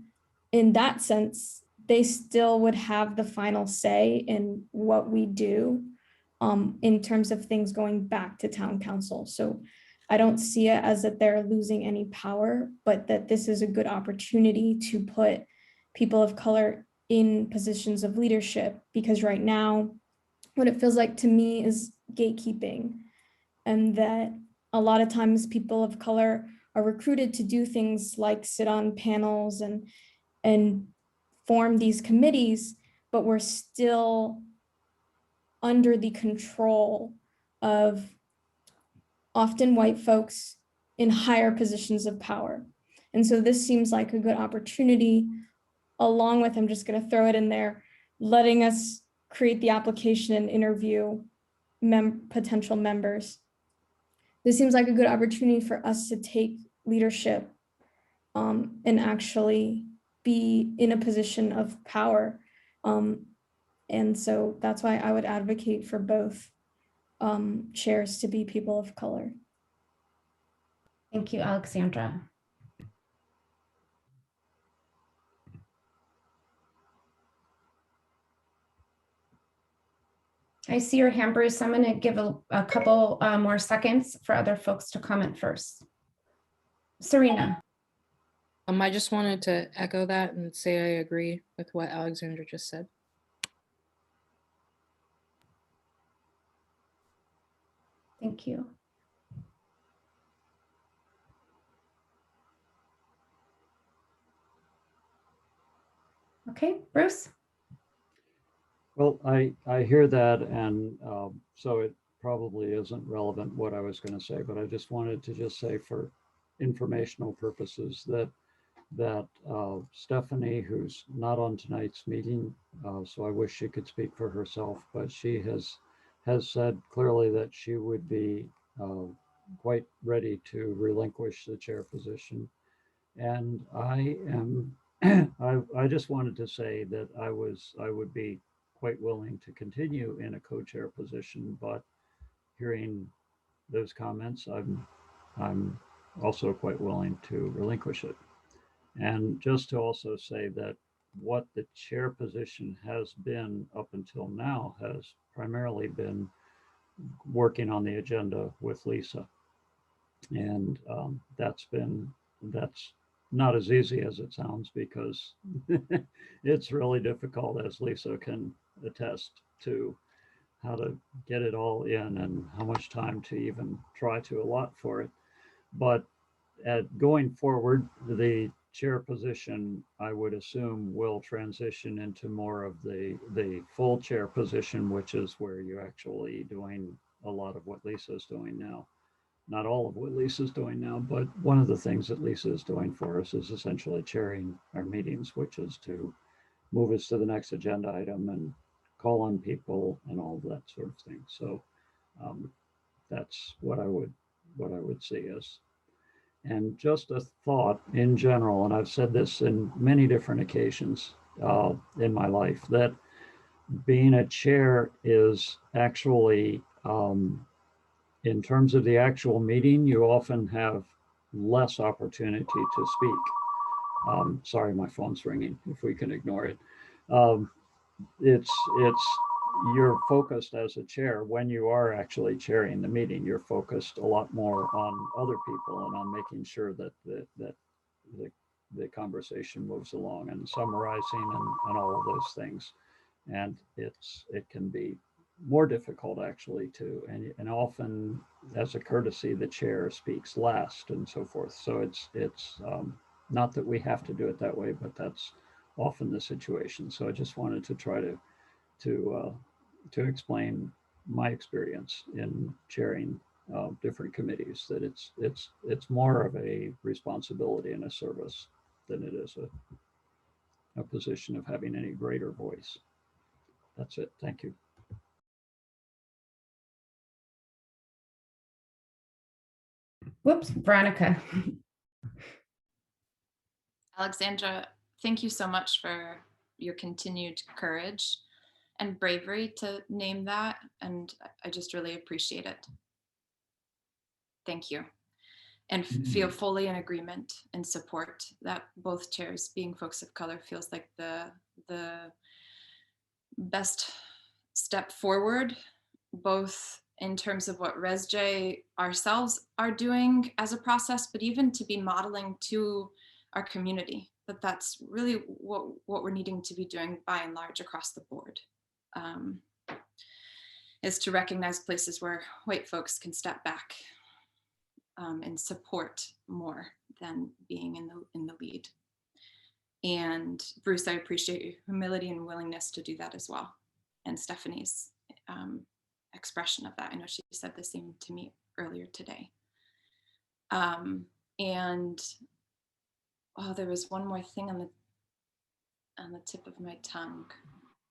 in that sense, they still would have the final say in what we do. in terms of things going back to town council. So I don't see it as that they're losing any power, but that this is a good opportunity to put people of color in positions of leadership, because right now, what it feels like to me is gatekeeping, and that a lot of times people of color are recruited to do things like sit on panels and form these committees, but we're still under the control of often white folks in higher positions of power. And so this seems like a good opportunity, along with, I'm just going to throw it in there, letting us create the application and interview potential members. This seems like a good opportunity for us to take leadership and actually be in a position of power. And so that's why I would advocate for both chairs to be people of color. Thank you, Alexandra. I see your hand, Bruce. I'm going to give a couple more seconds for other folks to comment first. Serena. I just wanted to echo that and say I agree with what Alexandra just said. Thank you. Okay, Bruce. Well, I hear that, and so it probably isn't relevant what I was going to say, but I just wanted to just say for informational purposes that Stephanie, who's not on tonight's meeting, so I wish she could speak for herself, but she has said clearly that she would be quite ready to relinquish the chair position. And I am, I just wanted to say that I would be quite willing to continue in a co-chair position, but hearing those comments, I'm also quite willing to relinquish it. And just to also say that what the chair position has been up until now has primarily been working on the agenda with Lisa. And that's not as easy as it sounds, because it's really difficult, as Lisa can attest to, how to get it all in and how much time to even try to allot for it. But going forward, the chair position, I would assume, will transition into more of the full chair position, which is where you're actually doing a lot of what Lisa's doing now. Not all of what Lisa's doing now, but one of the things that Lisa is doing for us is essentially chairing our meetings, which is to move us to the next agenda item and call on people and all that sort of thing. So that's what I would see as. And just a thought in general, and I've said this in many different occasions in my life, that being a chair is actually, in terms of the actual meeting, you often have less opportunity to speak. Sorry, my phone's ringing, if we can ignore it. You're focused as a chair when you are actually chairing the meeting. You're focused a lot more on other people and on making sure that the conversation moves along and summarizing and all of those things. And it can be more difficult actually to, and often as a courtesy, the chair speaks last and so forth. So it's not that we have to do it that way, but that's often the situation. So I just wanted to try to explain my experience in chairing different committees, that it's more of a responsibility and a service than it is a position of having any greater voice. That's it. Thank you. Whoops, Veronica. Alexandra, thank you so much for your continued courage and bravery to name that. And I just really appreciate it. Thank you. And feel fully in agreement and support that both chairs being folks of color feels like the best step forward both in terms of what ResJ ourselves are doing as a process, but even to be modeling to our community, that's really what we're needing to be doing by and large across the board, is to recognize places where white folks can step back and support more than being in the lead. And Bruce, I appreciate your humility and willingness to do that as well. And Stephanie's expression of that. I know she said the same to me earlier today. And oh, there was one more thing on the tip of my tongue.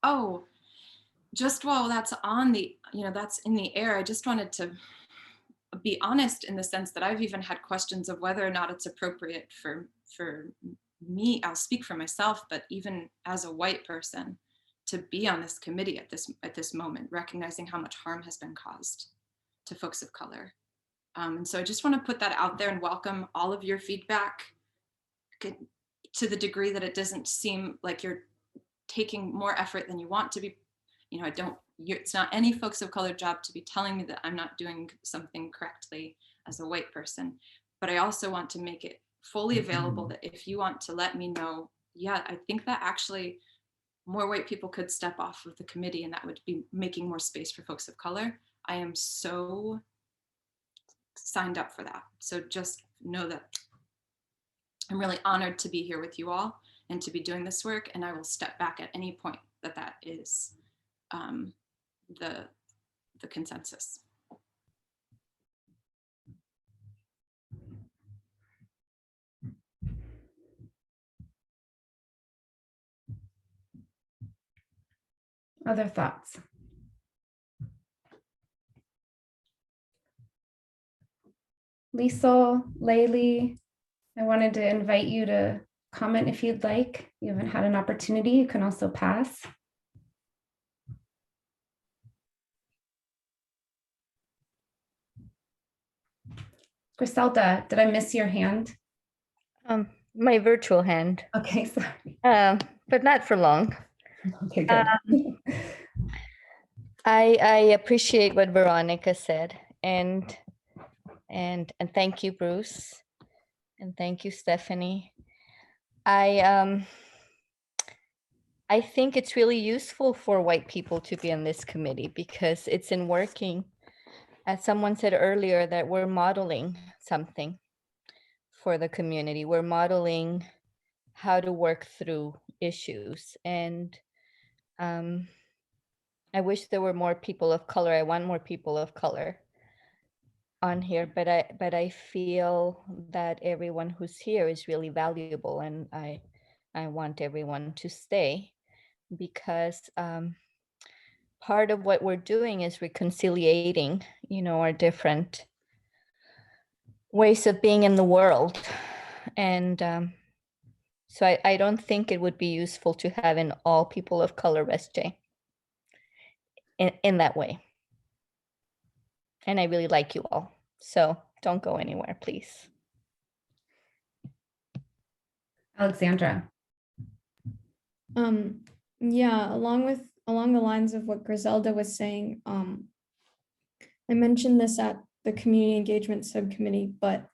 Oh, just while that's on the, that's in the air, I just wanted to be honest in the sense that I've even had questions of whether or not it's appropriate for me, I'll speak for myself, but even as a white person, to be on this committee at this moment, recognizing how much harm has been caused to folks of color. And so I just want to put that out there and welcome all of your feedback to the degree that it doesn't seem like you're taking more effort than you want to be. It's not any folks of color job to be telling me that I'm not doing something correctly as a white person, but I also want to make it fully available that if you want to let me know, yeah, I think that actually more white people could step off of the committee and that would be making more space for folks of color. I am so signed up for that. So just know that I'm really honored to be here with you all and to be doing this work. And I will step back at any point that is the consensus. Other thoughts? Liesl, Laylee, I wanted to invite you to comment if you'd like. You haven't had an opportunity, you can also pass. Griselda, did I miss your hand? My virtual hand. Okay, sorry. But not for long. Okay, good. I appreciate what Veronica said, and thank you, Bruce, and thank you, Stephanie. I think it's really useful for white people to be on this committee because it's in working. As someone said earlier, that we're modeling something for the community. We're modeling how to work through issues. And I wish there were more people of color. I want more people of color on here, but I feel that everyone who's here is really valuable, and I want everyone to stay because part of what we're doing is reconciliating, our different ways of being in the world. And so I don't think it would be useful to have an all people of color ResJ in that way. And I really like you all. So don't go anywhere, please. Alexandra. Yeah, along the lines of what Griselda was saying, I mentioned this at the community engagement subcommittee, but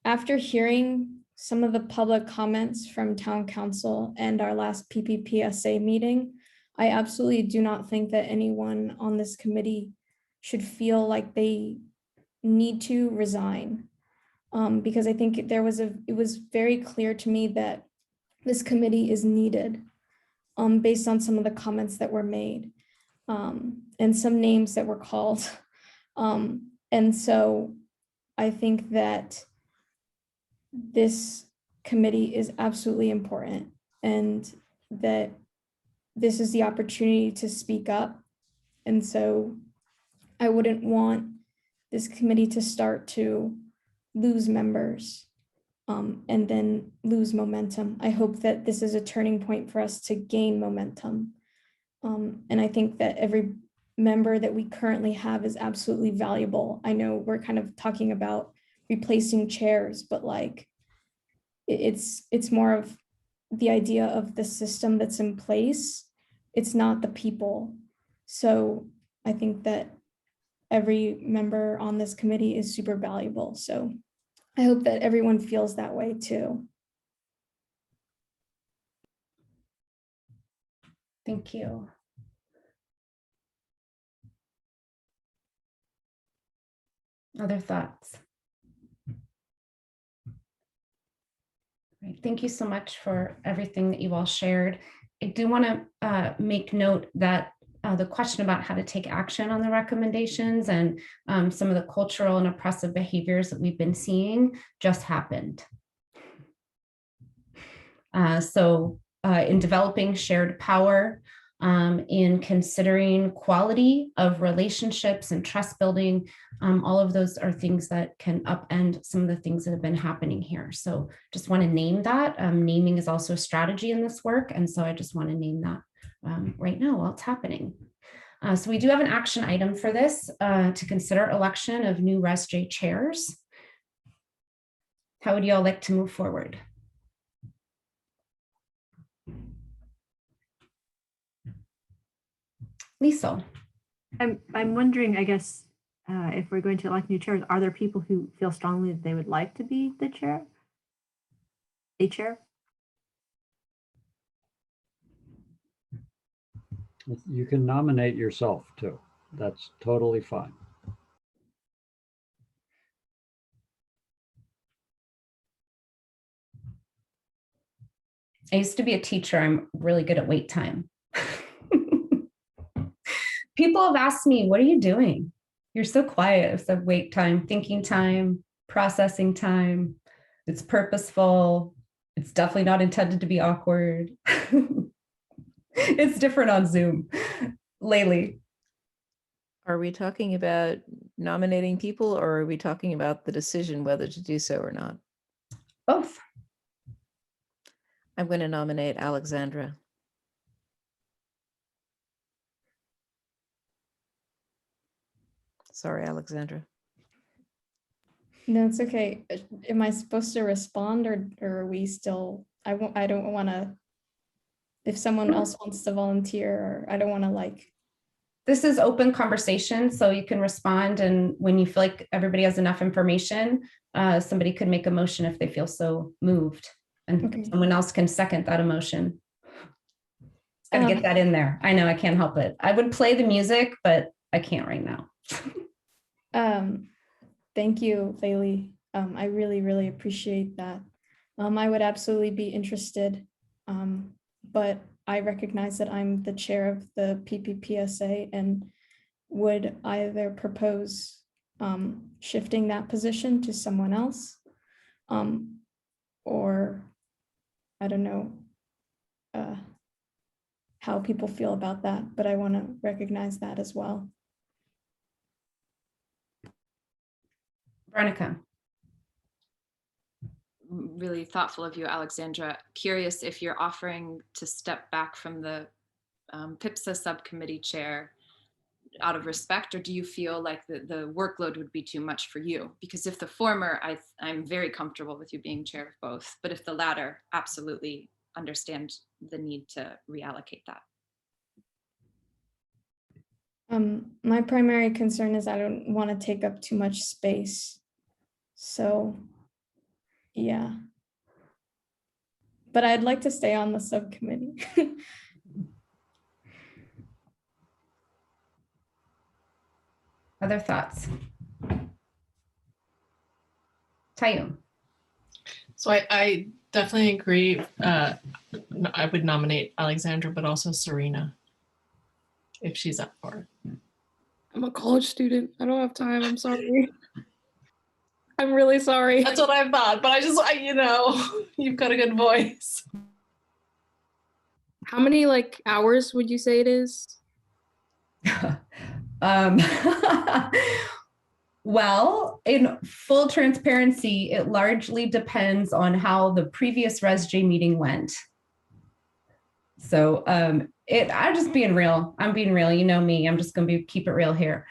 after hearing some of the public comments from town council and our last PPPSA meeting, I absolutely do not think that anyone on this committee should feel like they need to resign. Because I think it was very clear to me that this committee is needed based on some of the comments that were made and some names that were called. And so I think that this committee is absolutely important and that this is the opportunity to speak up. And so I wouldn't want this committee to start to lose members and then lose momentum. I hope that this is a turning point for us to gain momentum. And I think that every member that we currently have is absolutely valuable. I know we're kind of talking about replacing chairs, but like it's more of the idea of the system that's in place. It's not the people. So I think that every member on this committee is super valuable. So I hope that everyone feels that way too. Thank you. Other thoughts? Right. Thank you so much for everything that you all shared. I do want to make note that the question about how to take action on the recommendations and some of the cultural and oppressive behaviors that we've been seeing just happened. In developing shared power, in considering quality of relationships and trust building, all of those are things that can upend some of the things that have been happening here. So just want to name that. Naming is also a strategy in this work. And so I just want to name that right now while it's happening. So we do have an action item for this to consider election of new ResJ chairs. How would you all like to move forward? Lisa. I'm wondering, I guess, if we're going to elect new chairs, are there people who feel strongly that they would like to be the chair? A chair? You can nominate yourself too. That's totally fine. I used to be a teacher. I'm really good at wait time. People have asked me, what are you doing? You're so quiet. It's a wait time, thinking time, processing time. It's purposeful. It's definitely not intended to be awkward. It's different on Zoom. Laylee. Are we talking about nominating people, or are we talking about the decision whether to do so or not? Both. I'm going to nominate Alexandra. Sorry, Alexandra. No, it's okay. Am I supposed to respond or are we still, I don't want to, if someone else wants to volunteer, or I don't want to like. This is open conversation, so you can respond. And when you feel like everybody has enough information, somebody could make a motion if they feel so moved. And Okay. someone else can second that emotion. Gotta get that in there. I know I can't help it. I would play the music, but I can't right now. Thank you, Laylee. I really, really appreciate that. I would absolutely be interested, but I recognize that I'm the chair of the PPPSA and would either propose shifting that position to someone else, or I don't know how people feel about that, but I want to recognize that as well. Veronica. Really thoughtful of you, Alexandra. Curious if you're offering to step back from the PIPSA subcommittee chair out of respect, or do you feel like the workload would be too much for you? Because if the former, I'm very comfortable with you being chair of both, but if the latter, absolutely understand the need to reallocate that. My primary concern is I don't want to take up too much space. So, yeah. But I'd like to stay on the subcommittee. Other thoughts? Tayo. So I definitely agree. I would nominate Alexandra, but also Serena, if she's up for it. I'm a college student. I don't have time. I'm sorry. I'm really sorry. That's what I thought, but you know, you've got a good voice. How many hours would you say it is? Well, in full transparency, it largely depends on how the previous ResJ meeting went. So I'm just being real. I'm being real. You know me. I'm just going to keep it real here.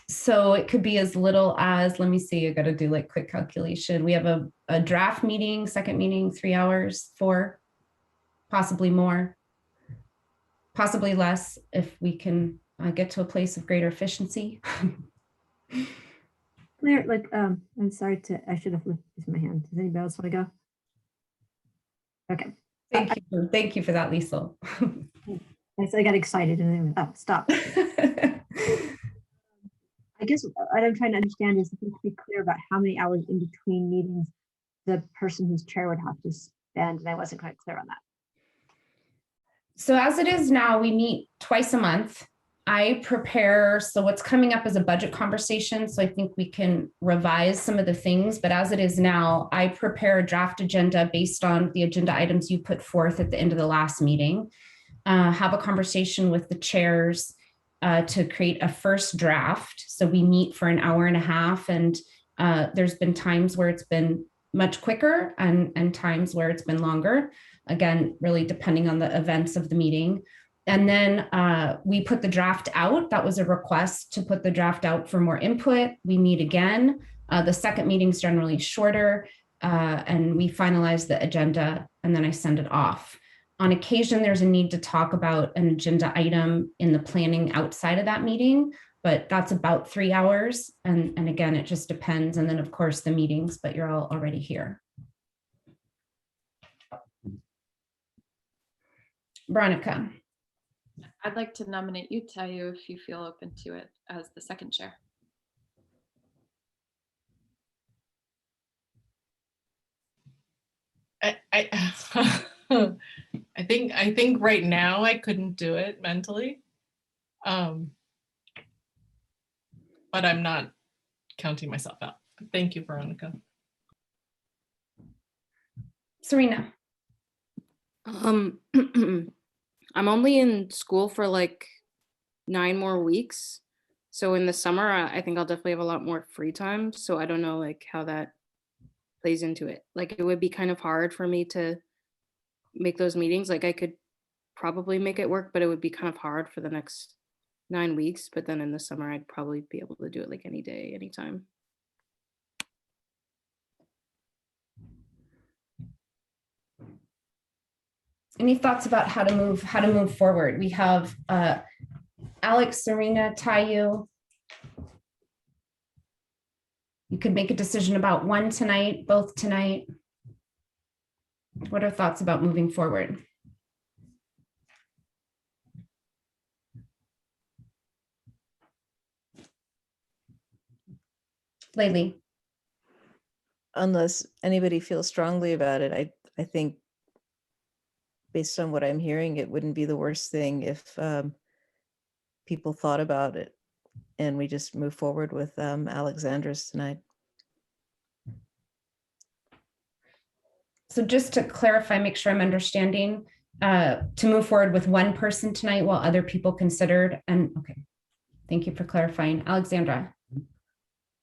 So it could be as little as, let me see, I got to do like quick calculation. We have a draft meeting, second meeting, 3 hours, 4, possibly more. possibly less if we can get to a place of greater efficiency. Claire, like, I'm sorry I should have lifted my hand. Does anybody else want to go? Okay. Thank you for that, Lisa. I got excited and then I went, oh, stop. I guess what I'm trying to understand is to be clear about how many hours in between meetings the person who's chair would have to spend, and I wasn't quite clear on that. So as it is now, we meet twice a month. I prepare, so what's coming up is a budget conversation, so I think we can revise some of the things, but as it is now, I prepare a draft agenda based on the agenda items you put forth at the end of the last meeting. Have a conversation with the chairs to create a first draft. So we meet for an hour and a half, and there's been times where it's been much quicker and times where it's been longer. Again, really depending on the events of the meeting. And then we put the draft out. That was a request to put the draft out for more input. We meet again. The second meeting is generally shorter, and we finalize the agenda, and then I send it off. On occasion, there's a need to talk about an agenda item in the planning outside of that meeting, but that's about 3 hours. And again, it just depends. And then of course the meetings, but you're all already here. Veronica. I'd like to nominate you, Tayu, if you feel open to it as the second chair. I think right now I couldn't do it mentally. But I'm not counting myself out. Thank you, Veronica. Serena. I'm only in school for like 9 more weeks. So in the summer, I think I'll definitely have a lot more free time. So I don't know like how that plays into it. Like it would be kind of hard for me to make those meetings. Like I could probably make it work, but it would be kind of hard for the next 9 weeks. But then in the summer, I'd probably be able to do it like any day, anytime. Any thoughts about how to move forward? We have Alex, Serena, Tayu. You could make a decision about one tonight, both tonight. What are thoughts about moving forward? Laylee. Unless anybody feels strongly about it, I think based on what I'm hearing, it wouldn't be the worst thing if people thought about it and we just move forward with Alexandra's tonight. So just to clarify, make sure I'm understanding, to move forward with one person tonight while other people considered, and okay, thank you for clarifying. Alexandra.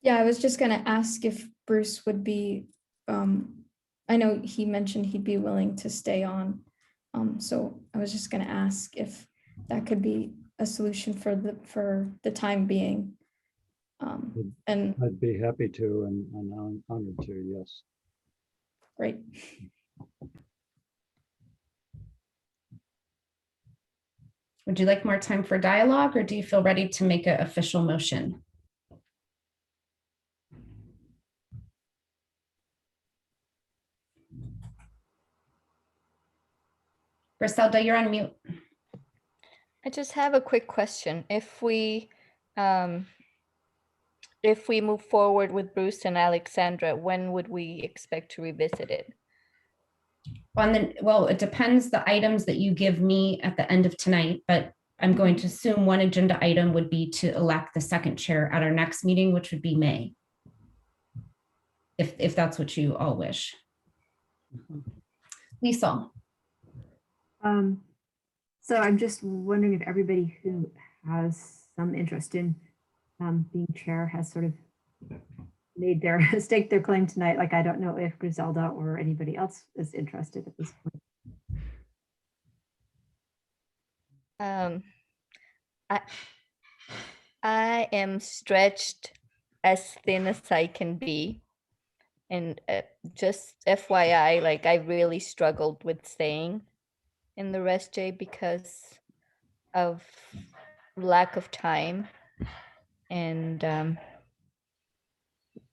Yeah, I was just gonna ask if Bruce would be, I know he mentioned he'd be willing to stay on. So I was just gonna ask if that could be a solution for the time being. And I'd be happy to, and I'm honored to, yes. great. Would you like more time for dialogue, or do you feel ready to make an official motion? Griselda, you're on mute. I just have a quick question. If we move forward with Bruce and Alexandra, when would we expect to revisit it? Well, it depends the items that you give me at the end of tonight, but I'm going to assume one agenda item would be to elect the second chair at our next meeting, which would be May. If that's what you all wish. Lisa. So I'm just wondering if everybody who has some interest in being chair has sort of made their staked their claim tonight. Like, I don't know if Griselda or anybody else is interested at this point. I am stretched as thin as I can be. And just FYI, like I really struggled with staying in the rest, Jay, because of lack of time. And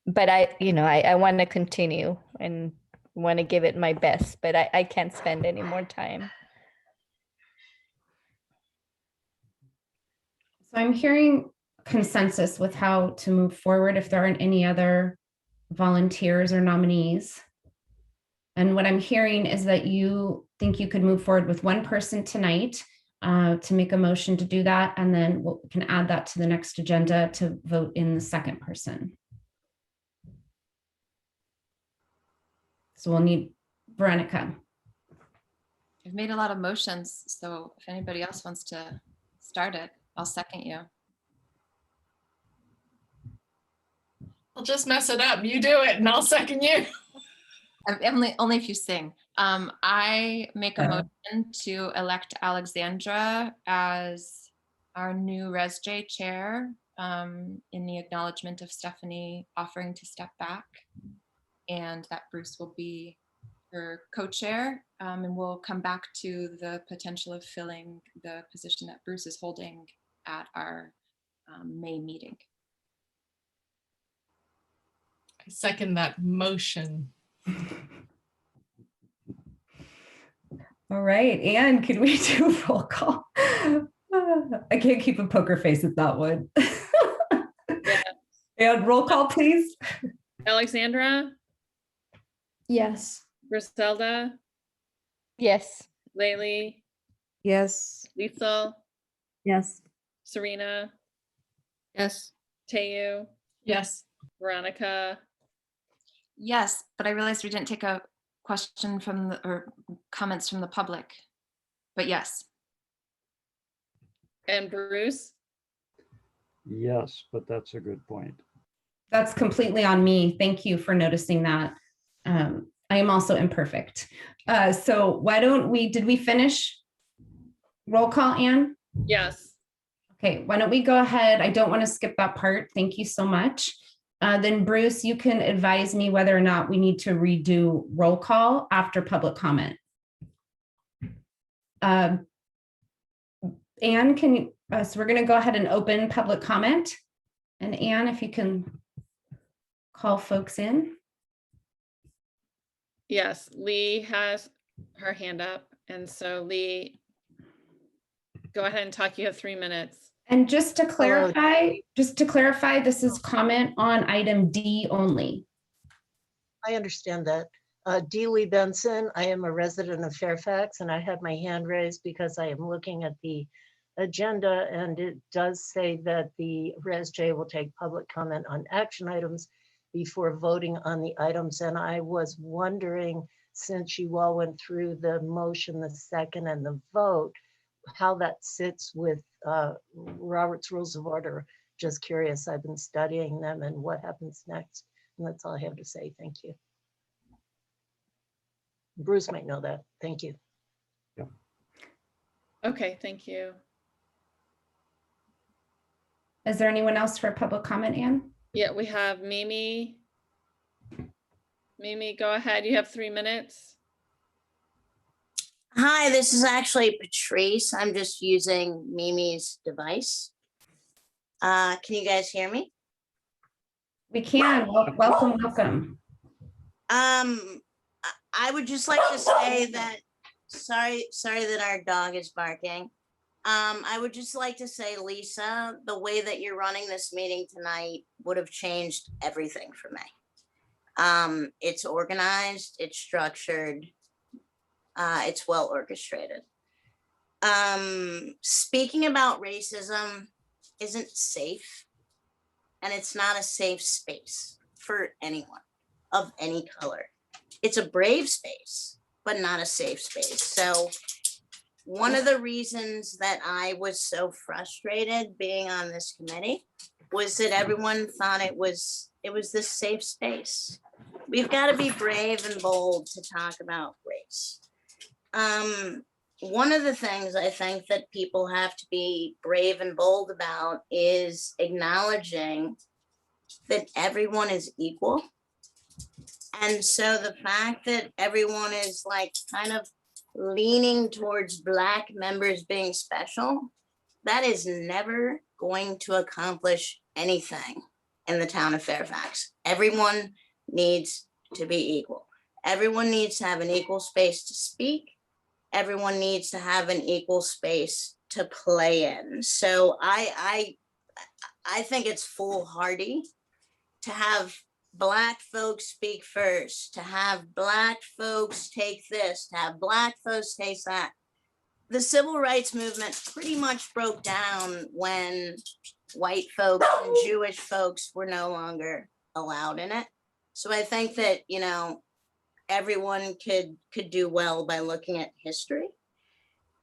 but I want to continue and want to give it my best, but I can't spend any more time. So I'm hearing consensus with how to move forward if there aren't any other volunteers or nominees. And what I'm hearing is that you think you could move forward with one person tonight to make a motion to do that. And then we can add that to the next agenda to vote in the second person. So we'll need Veronica. I've made a lot of motions, so if anybody else wants to start it, I'll second you. I'll just mess it up. You do it and I'll second you. Only if you sing. I make a motion to elect Alexandra as our new ResJ chair in the acknowledgement of Stephanie offering to step back, and that Bruce will be her co-chair, and we'll come back to the potential of filling the position that Bruce is holding at our May meeting. I second that motion. All right, Anne, can we do roll call? I can't keep a poker face at that one. Yeah. And roll call, please. Alexandra, Yes. Griselda, Yes. Laylee, Yes. Liesel, Yes. Serena, Yes. Teo, Yes. Veronica. Yes, but I realized we didn't take a question from or comments from the public, but yes. And Bruce? Yes, but that's a good point. That's completely on me. Thank you for noticing that. I am also imperfect. So why don't did we finish roll call, Anne? Yes. Okay, why don't we go ahead? I don't want to skip that part. Thank you so much. Then Bruce, you can advise me whether or not we need to redo roll call after public comment. Anne, can you, so we're going to go ahead and open public comment. And Anne, if you can call folks in. Yes, Lee has her hand up. And so Lee, go ahead and talk. You have 3 minutes. And just to clarify, this is comment on item D only. I understand that. D. Lee Benson, I am a resident of Fairfax, and I had my hand raised because I am looking at the agenda, and it does say that the ResJ will take public comment on action items before voting on the items. And I was wondering, since you all went through the motion, the second, and the vote, how that sits with Robert's Rules of Order. Just curious. I've been studying them and what happens next. And that's all I have to say. Thank you. Bruce might know that. Thank you. Okay, thank you. Is there anyone else for public comment, Anne? Yeah, we have Mimi. Mimi, go ahead. You have 3 minutes. Hi, this is actually Patrice. I'm just using Mimi's device. Can you guys hear me? We can. Welcome, welcome. I would just like to say that, sorry that our dog is barking. I would just like to say, Lisa, the way that you're running this meeting tonight would have changed everything for me. It's organized, it's structured, it's well orchestrated. Speaking about racism isn't safe, and it's not a safe space for anyone of any color. It's a brave space, but not a safe space. So one of the reasons that I was so frustrated being on this committee was that everyone thought it was this safe space. We've got to be brave and bold to talk about race. One of the things I think that people have to be brave and bold about is acknowledging that everyone is equal. And so the fact that everyone is like kind of leaning towards Black members being special that is never going to accomplish anything in the town of Fairfax. Everyone needs to be equal. Everyone needs to have an equal space to speak. Everyone needs to have an equal space to play in. So I think it's foolhardy to have Black folks speak first, to have Black folks take this, to have Black folks take that. The civil rights movement pretty much broke down when white folks and Jewish folks were no longer allowed in it. So I think that, you know, everyone could do well by looking at history.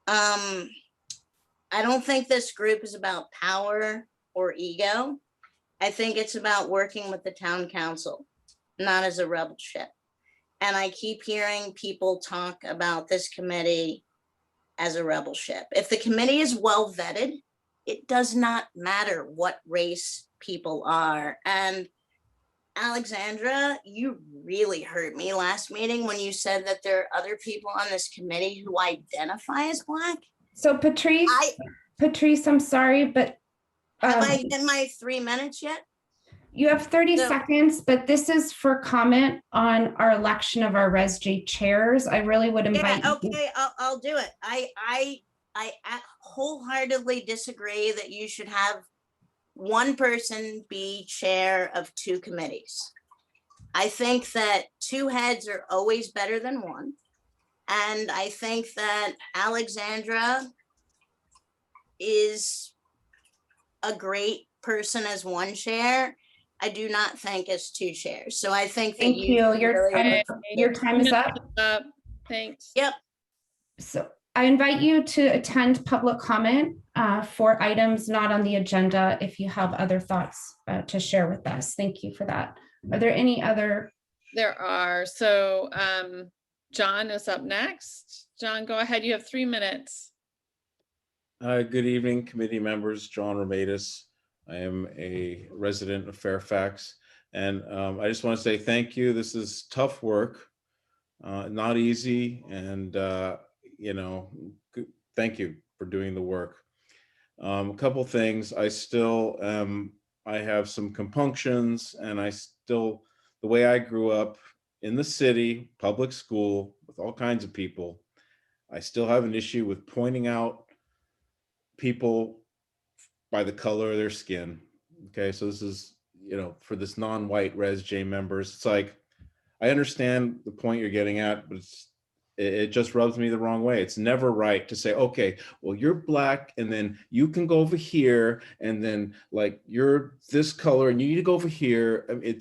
I don't think this group is about power or ego. I think it's about working with the town council, not as a rebel ship. And I keep hearing people talk about this committee as a rebel ship. If the committee is well vetted, it does not matter what race people are. And Alexandra, you really hurt me last meeting when you said that there are other people on this committee who identify as Black. So Patrice, I'm sorry, but have I hit my 3 minutes yet? You have 30 So- seconds, but this is for comment on our election of our Res J chairs. I really would invite Yeah, you. okay, I'll do it. I wholeheartedly disagree that you should have one person be chair of two committees. I think that two heads are always better than one. And I think that Alexandra is a great person as one chair. I do not think as two chairs. So I think that Thank you. Your time is up. Thanks. Yep. So I invite you to attend public comment for items not on the agenda if you have other thoughts to share with us. Thank you for that. Are there any other? There are. So John is up next. John, go ahead. You have 3 minutes. Good evening, committee members. John Romatis. I am a resident of Fairfax, and I just want to say thank you. This is tough work, not easy, and you know, thank you for doing the work. A couple things. I still I have some compunctions, and the way I grew up in the city, public school, with all kinds of people, I still have an issue with pointing out people by the color of their skin. Okay, so this is, you know, for this non-white Res J members, it's like, I understand the point you're getting at, but it just rubs me the wrong way. It's never right to say, okay, well, you're Black, and then you can go over here, and then like you're this color, and you need to go over here. I mean,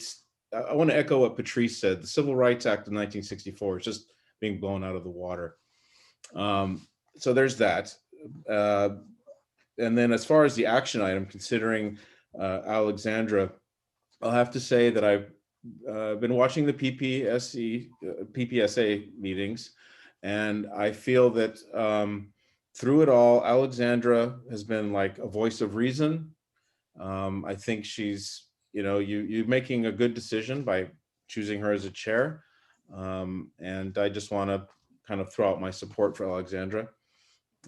I want to echo what Patrice said. The Civil Rights Act of 1964 is just being blown out of the water. So there's that. And then as far as the action item, considering Alexandra, I'll have to say that I've been watching the PPSA meetings, and I feel that through it all, Alexandra has been like a voice of reason. I think she's, you know, you're making a good decision by choosing her as a chair. And I just want to kind of throw out my support for Alexandra.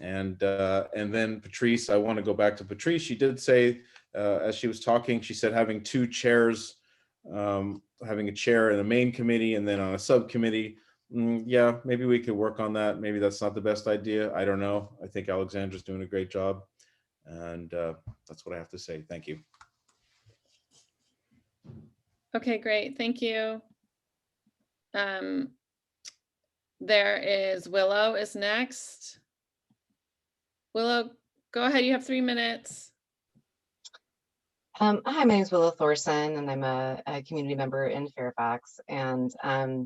And then Patrice, I want to go back to Patrice. She did say, as she was talking, she said having two chairs, having a chair in a main committee and then on a subcommittee. Yeah, maybe we could work on that. Maybe that's not the best idea. I don't know. I think Alexandra's doing a great job. And that's what I have to say. Thank you. Okay, great. Thank you. There is Willow is next. Willow, go ahead. You have 3 minutes. Hi, my name is Willow Thorson, and I'm a community member in Fairfax. And I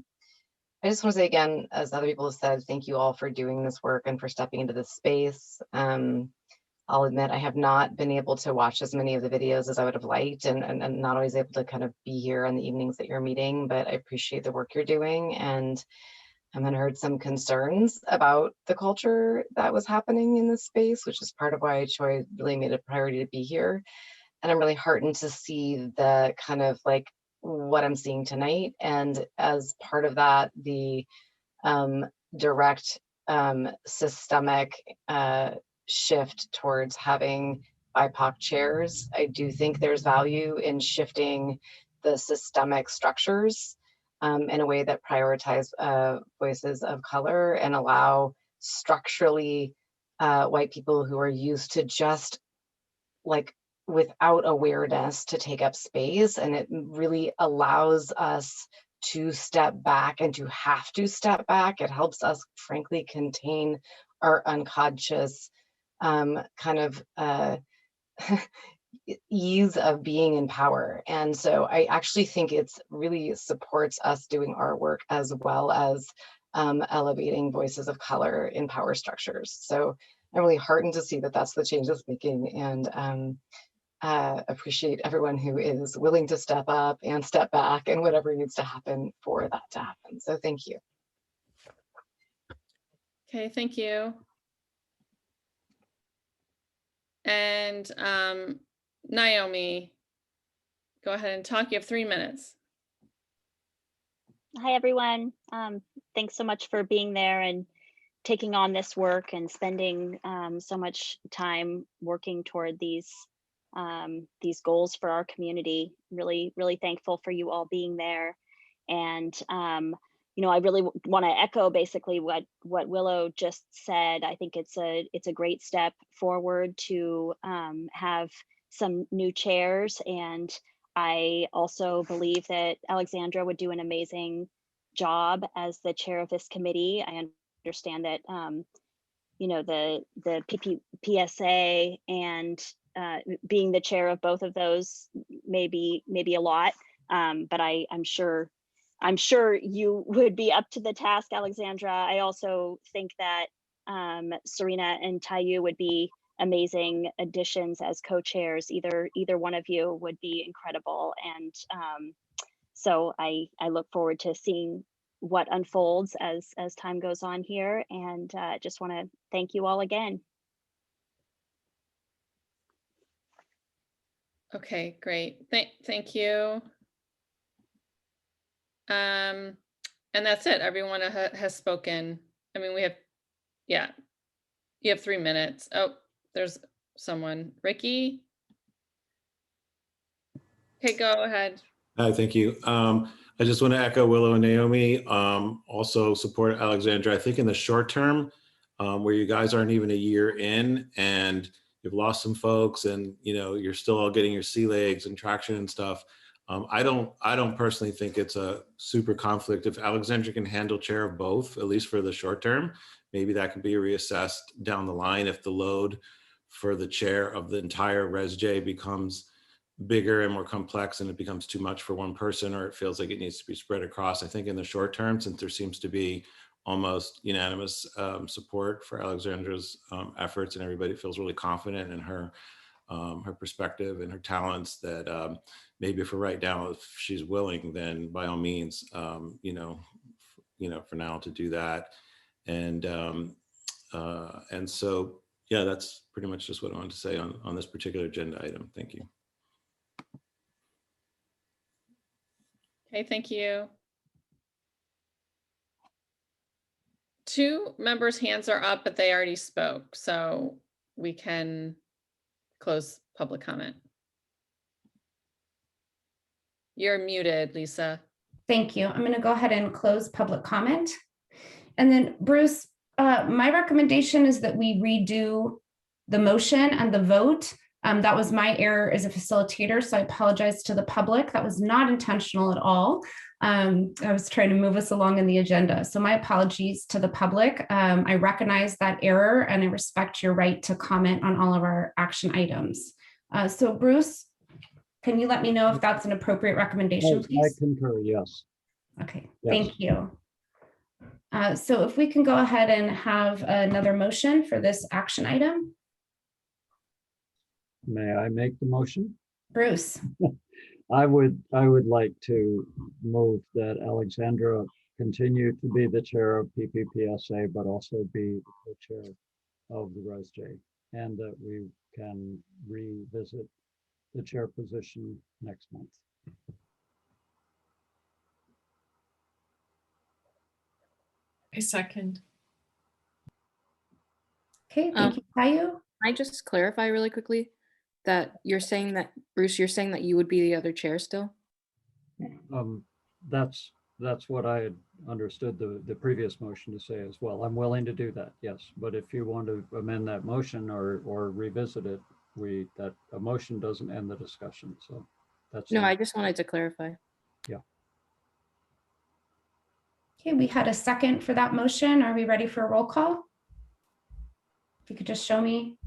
just want to say again, as other people have said, thank you all for doing this work and for stepping into this space. I'll admit I have not been able to watch as many of the videos as I would have liked, and not always able to kind of be here on the evenings that you're meeting, but I appreciate the work you're doing. And I heard some concerns about the culture that was happening in this space, which is part of why I really made a priority to be here. And I'm really heartened to see the kind of like what I'm seeing tonight. And as part of that, the direct systemic shift towards having BIPOC chairs. I do think there's value in shifting the systemic structures in a way that prioritize voices of color and allow structurally white people who are used to just like without awareness to take up space. And it really allows us to step back and to have to step back. It helps us frankly contain our unconscious kind of ease of being in power. And so I actually think it's really supports us doing our work as well as elevating voices of color in power structures. So I'm really heartened to see that that's the change it's making, and appreciate everyone who is willing to step up and step back and whatever needs to happen for that to happen. So thank you. Okay, thank you. And Naomi, go ahead and talk. You have 3 minutes. Hi, everyone. Thanks so much for being there and taking on this work and spending so much time working toward these goals for our community. Really, really thankful for you all being there. And you know, I really want to echo basically what Willow just said. I think it's a great step forward to have some new chairs, and I also believe that Alexandra would do an amazing job as the chair of this committee. I understand that you know, the PPPSA and being the chair of both of those maybe a lot, but I'm sure you would be up to the task, Alexandra. I also think that Serena and Tayu would be amazing additions as co-chairs. Either one of you would be incredible, and so I look forward to seeing what unfolds as time goes on here, and just want to thank you all again. Okay, great. Thank you. And that's it. Everyone has spoken. I mean, we have, yeah, you have 3 minutes. Oh, there's someone. Ricky? Okay, go ahead. Hi, thank you. I just want to echo Willow and Naomi. Also support Alexandra. I think in the short term, where you guys aren't even a year in and you've lost some folks, and you know you're still all getting your sea legs and traction and stuff. I don't personally think it's a super conflict. If Alexandra can handle chair of both, at least for the short term, maybe that can be reassessed down the line if the load for the chair of the entire ResJ becomes bigger and more complex and it becomes too much for one person, or it feels like it needs to be spread across. I think in the short term, since there seems to be almost unanimous support for Alexandra's efforts, and everybody feels really confident in her perspective and her talents, that maybe for right now, if she's willing, then by all means, you know, for now to do that. And so, yeah, that's pretty much just what I wanted to say on this particular agenda item. Thank you. Okay, thank you. 2 members' hands are up, but they already spoke, so we can close public comment. You're muted, Lisa. Thank you. I'm going to go ahead and close public comment. And then Bruce, my recommendation is that we redo the motion and the vote. That was my error as a facilitator, so I apologize to the public. That was not intentional at all. I was trying to move us along in the agenda. So my apologies to the public. I recognize that error and I respect your right to comment on all of our action items. So Bruce, can you let me know if that's an appropriate recommendation, please? I concur, yes. Okay, Yes. thank you. So if we can go ahead and have another motion for this action item. May I make the motion? Bruce. I would like to move that Alexandra continue to be the chair of PPPSA, but also be the co-chair of the ResJ, and that we can revisit the chair position next month. I second. Okay, thank you, Caillou. Can I just clarify really quickly that you're saying that, Bruce, you're saying that you would be the other chair still? That's what I had understood the previous motion to say as well. I'm willing to do that, yes. But if you want to amend that motion or revisit it, that a motion doesn't end the discussion. So that's No, I just wanted to clarify. Yeah. Okay, we had a second for that motion. Are we ready for a roll call? If you could just show me.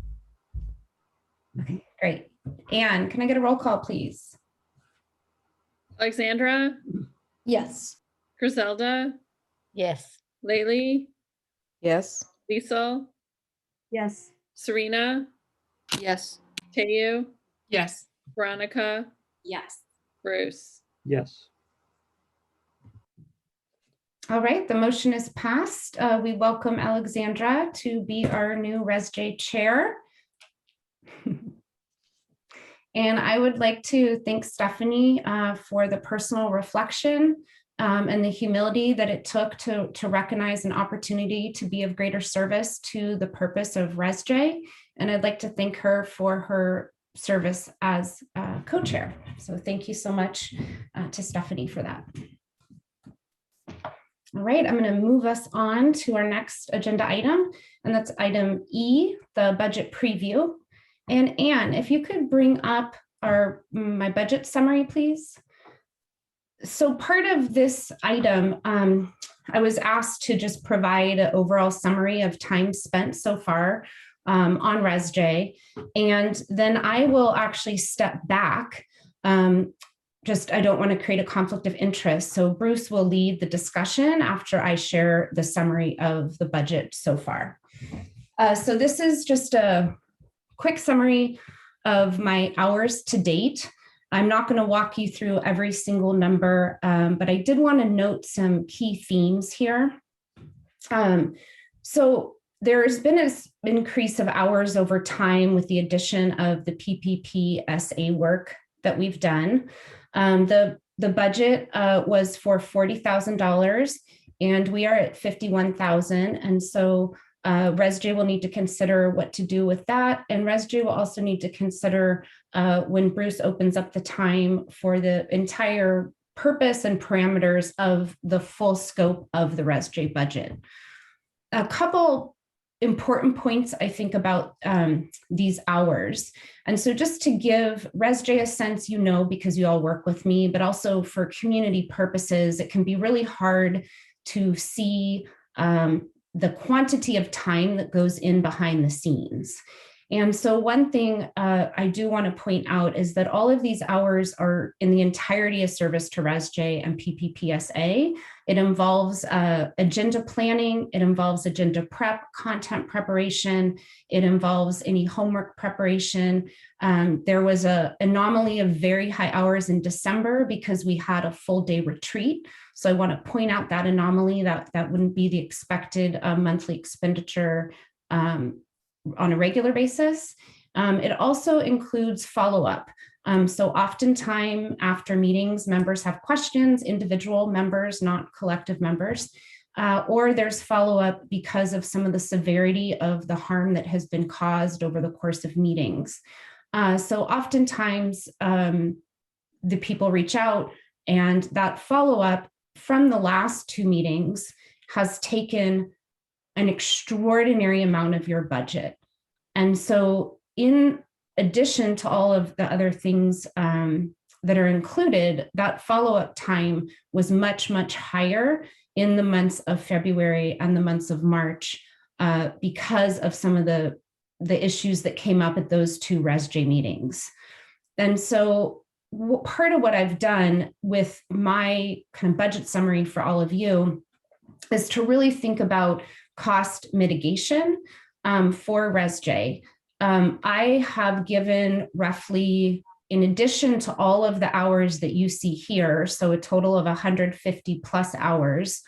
Okay, great. Anne, can I get a roll call, please? Alexandra, Yes. Griselda, Yes. Laylee, Yes. Liesel, Yes. Serena, Yes. Tayu, Yes. Veronica, Yes. Bruce. Yes. All right, the motion is passed. We welcome Alexandra to be our new ResJ chair. And I would like to thank Stephanie for the personal reflection and the humility that it took to recognize an opportunity to be of greater service to the purpose of ResJ. And I'd like to thank her for her service as co-chair. So thank you so much to Stephanie for that. All right, I'm going to move us on to our next agenda item, and that's item E, the budget preview. And Anne, if you could bring up my budget summary, please. So part of this item, I was asked to just provide an overall summary of time spent so far on ResJ, and then I will actually step back. I don't want to create a conflict of interest. So Bruce will lead the discussion after I share the summary of the budget so far. So this is just a quick summary of my hours to date. I'm not going to walk you through every single number, but I did want to note some key themes here. So there's been an increase of hours over time with the addition of the PPPSA work that we've done. The budget was for $40,000 and we are at $51,000. And so ResJ will need to consider what to do with that. And ResJ will also need to consider when Bruce opens up the time for the entire purpose and parameters of the full scope of the ResJ budget. A couple important points I think about these hours. And so just to give ResJ a sense, because you all work with me, but also for community purposes, it can be really hard to see the quantity of time that goes in behind the scenes. And so one thing I do want to point out is that all of these hours are in the entirety of service to ResJ and PPPSA. It involves agenda planning, it involves agenda prep, content preparation, it involves any homework preparation. There was an anomaly of very high hours in December because we had a full day retreat. So I want to point out that anomaly, that wouldn't be the expected monthly expenditure on a regular basis. It also includes follow-up. So oftentimes after meetings, members have questions, individual members, not collective members, or there's follow-up because of some of the severity of the harm that has been caused over the course of meetings. So oftentimes the people reach out, and that follow-up from the last two meetings has taken an extraordinary amount of your budget. And so in addition to all of the other things that are included, that follow-up time was much, much higher in the months of February and the months of March because of some of the issues that came up at those two ResJ meetings. And so part of what I've done with my kind of budget summary for all of you is to really think about cost mitigation for ResJ. I have given roughly, in addition to all of the hours that you see here, so a total of 150 plus hours,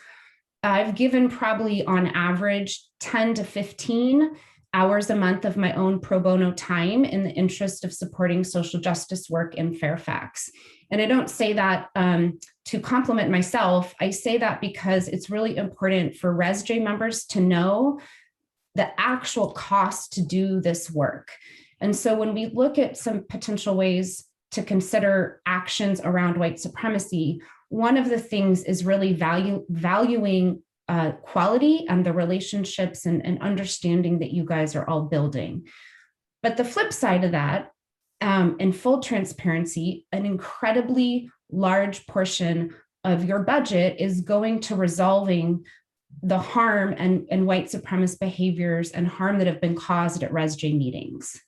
I've given probably on average 10 to 15 hours a month of my own pro bono time in the interest of supporting social justice work in Fairfax. And I don't say that to compliment myself. I say that because it's really important for ResJ members to know the actual cost to do this work. And so when we look at some potential ways to consider actions around white supremacy, one of the things is really valuing quality and the relationships and understanding that you guys are all building. But the flip side of that, in full transparency, an incredibly large portion of your budget is going to resolving the harm and white supremacist behaviors and harm that have been caused at ResJ meetings.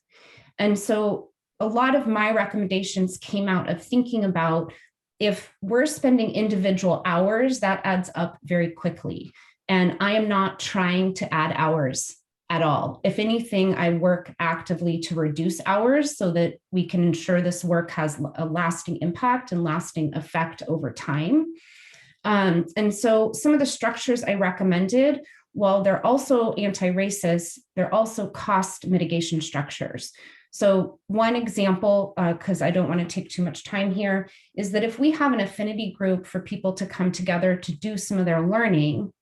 And so a lot of my recommendations came out of thinking about, if we're spending individual hours, that adds up very quickly. And I am not trying to add hours at all. If anything, I work actively to reduce hours so that we can ensure this work has a lasting impact and lasting effect over time. And so some of the structures I recommended, while they're also anti-racist, they're also cost mitigation structures. So one example, because I don't want to take too much time here, is that if we have an affinity group for people to come together to do some of their learning,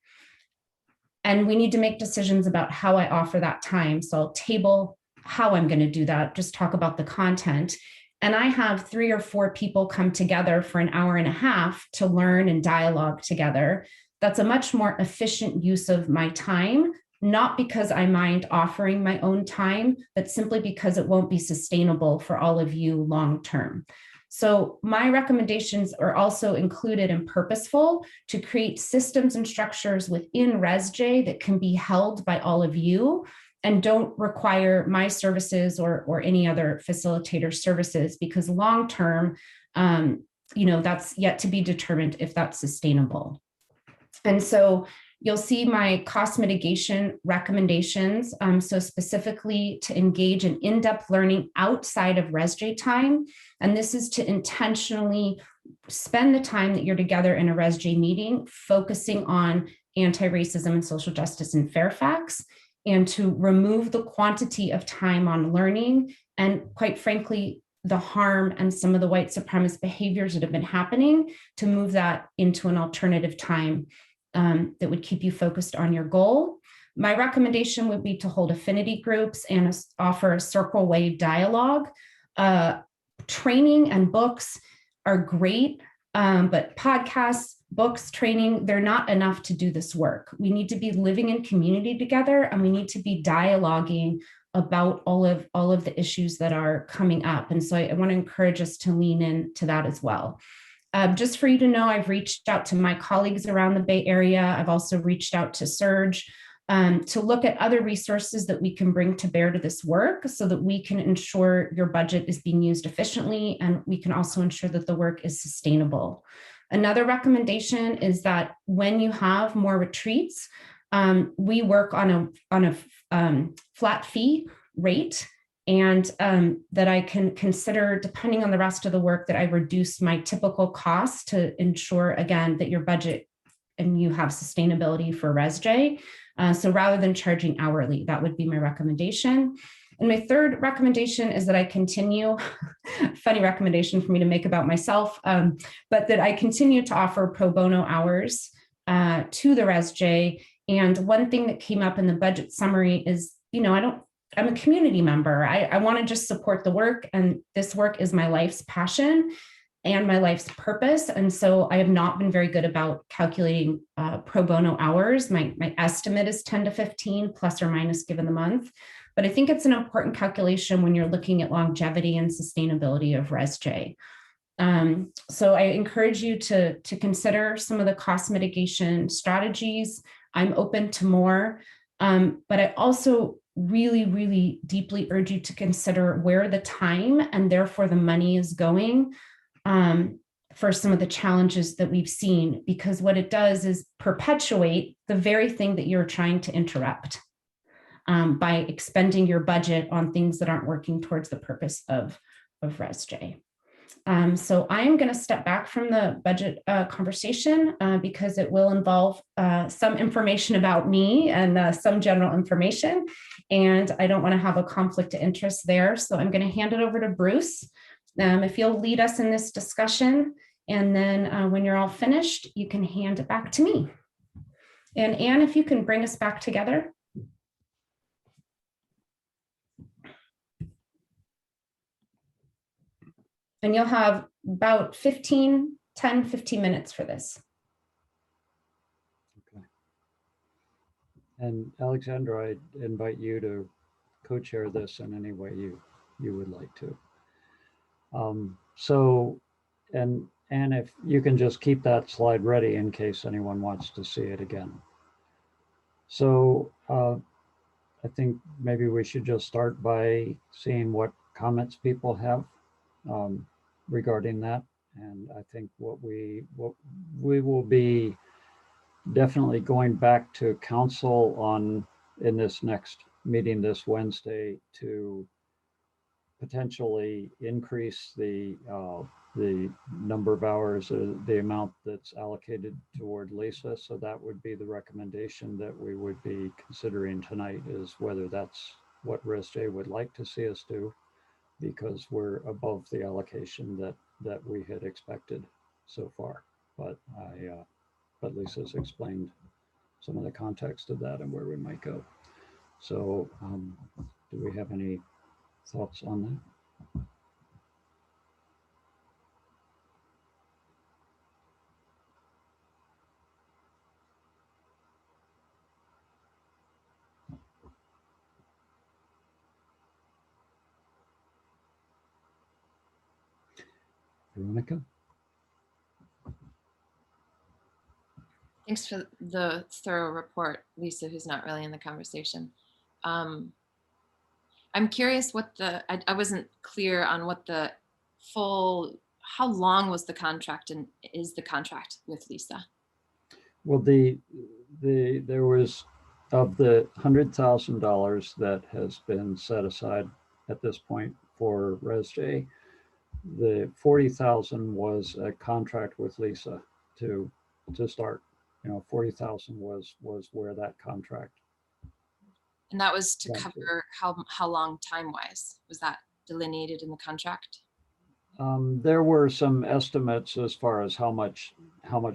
and we need to make decisions about how I offer that time. So I'll table how I'm going to do that, just talk about the content. And I have 3 or 4 people come together for an hour and a half to learn and dialogue together. That's a much more efficient use of my time, not because I mind offering my own time, but simply because it won't be sustainable for all of you long term. So my recommendations are also included and purposeful to create systems and structures within ResJ that can be held by all of you and don't require my services or any other facilitator services, because long term, that's yet to be determined if that's sustainable. And so you'll see my cost mitigation recommendations. So specifically to engage in in-depth learning outside of ResJ time. And this is to intentionally spend the time that you're together in a ResJ meeting, focusing on anti-racism and social justice in Fairfax, and to remove the quantity of time on learning and, quite frankly, the harm and some of the white supremacist behaviors that have been happening, to move that into an alternative time that would keep you focused on your goal. My recommendation would be to hold affinity groups and offer a circle wave dialogue. Training and books are great, but podcasts, books, training, they're not enough to do this work. We need to be living in community together, and we need to be dialoguing about all of the issues that are coming up. And so I want to encourage us to lean into that as well. Just for you to know, I've reached out to my colleagues around the Bay Area. I've also reached out to Surge to look at other resources that we can bring to bear to this work so that we can ensure your budget is being used efficiently, and we can also ensure that the work is sustainable. Another recommendation is that when you have more retreats, we work on a flat fee rate, and that I can consider, depending on the rest of the work, that I reduce my typical costs to ensure, again, that your budget and you have sustainability for ResJ. So rather than charging hourly, that would be my recommendation. And my third recommendation is that I continue, funny recommendation for me to make about myself, but that I continue to offer pro bono hours to the ResJ. And one thing that came up in the budget summary is, I'm a community member. I want to just support the work, and this work is my life's passion and my life's purpose. And so I have not been very good about calculating pro bono hours. My estimate is 10 to 15 plus or minus given the month. But I think it's an important calculation when you're looking at longevity and sustainability of ResJ. So I encourage you to consider some of the cost mitigation strategies. I'm open to more, but I also really, really deeply urge you to consider where the time and therefore the money is going for some of the challenges that we've seen, because what it does is perpetuate the very thing that you're trying to interrupt by expending your budget on things that aren't working towards the purpose of ResJ. So I am going to step back from the budget conversation because it will involve some information about me and some general information, and I don't want to have a conflict of interest there. So I'm going to hand it over to Bruce. If you'll lead us in this discussion, and then when you're all finished, you can hand it back to me. And Anne, if you can bring us back together. And you'll have about 10, 15 minutes for this. Okay. And Alexandra, I invite you to co-chair this in any way you would like to. So, and if you can just keep that slide ready in case anyone wants to see it again. So I think maybe we should just start by seeing what comments people have regarding that. And I think what we will be definitely going back to council on in this next meeting this Wednesday to potentially increase the number of hours, the amount that's allocated toward Lisa. So that would be the recommendation that we would be considering tonight, is whether that's what ResJ would like to see us do, because we're above the allocation that we had expected so far. But but Lisa's explained some of the context of that and where we might go. So do we have any thoughts on that? Veronica? Thanks for the thorough report, Lisa, who's not really in the conversation. I'm curious what I wasn't clear on what the full, how long was the contract and is the contract with Lisa? Well, there was, of the $100,000 that has been set aside at this point for ResJ, the 40,000 was a contract with Lisa to start. 40,000 was where that contract. And that was to Gotcha. cover how long time-wise? Was that delineated in the contract? There were some estimates as far as how much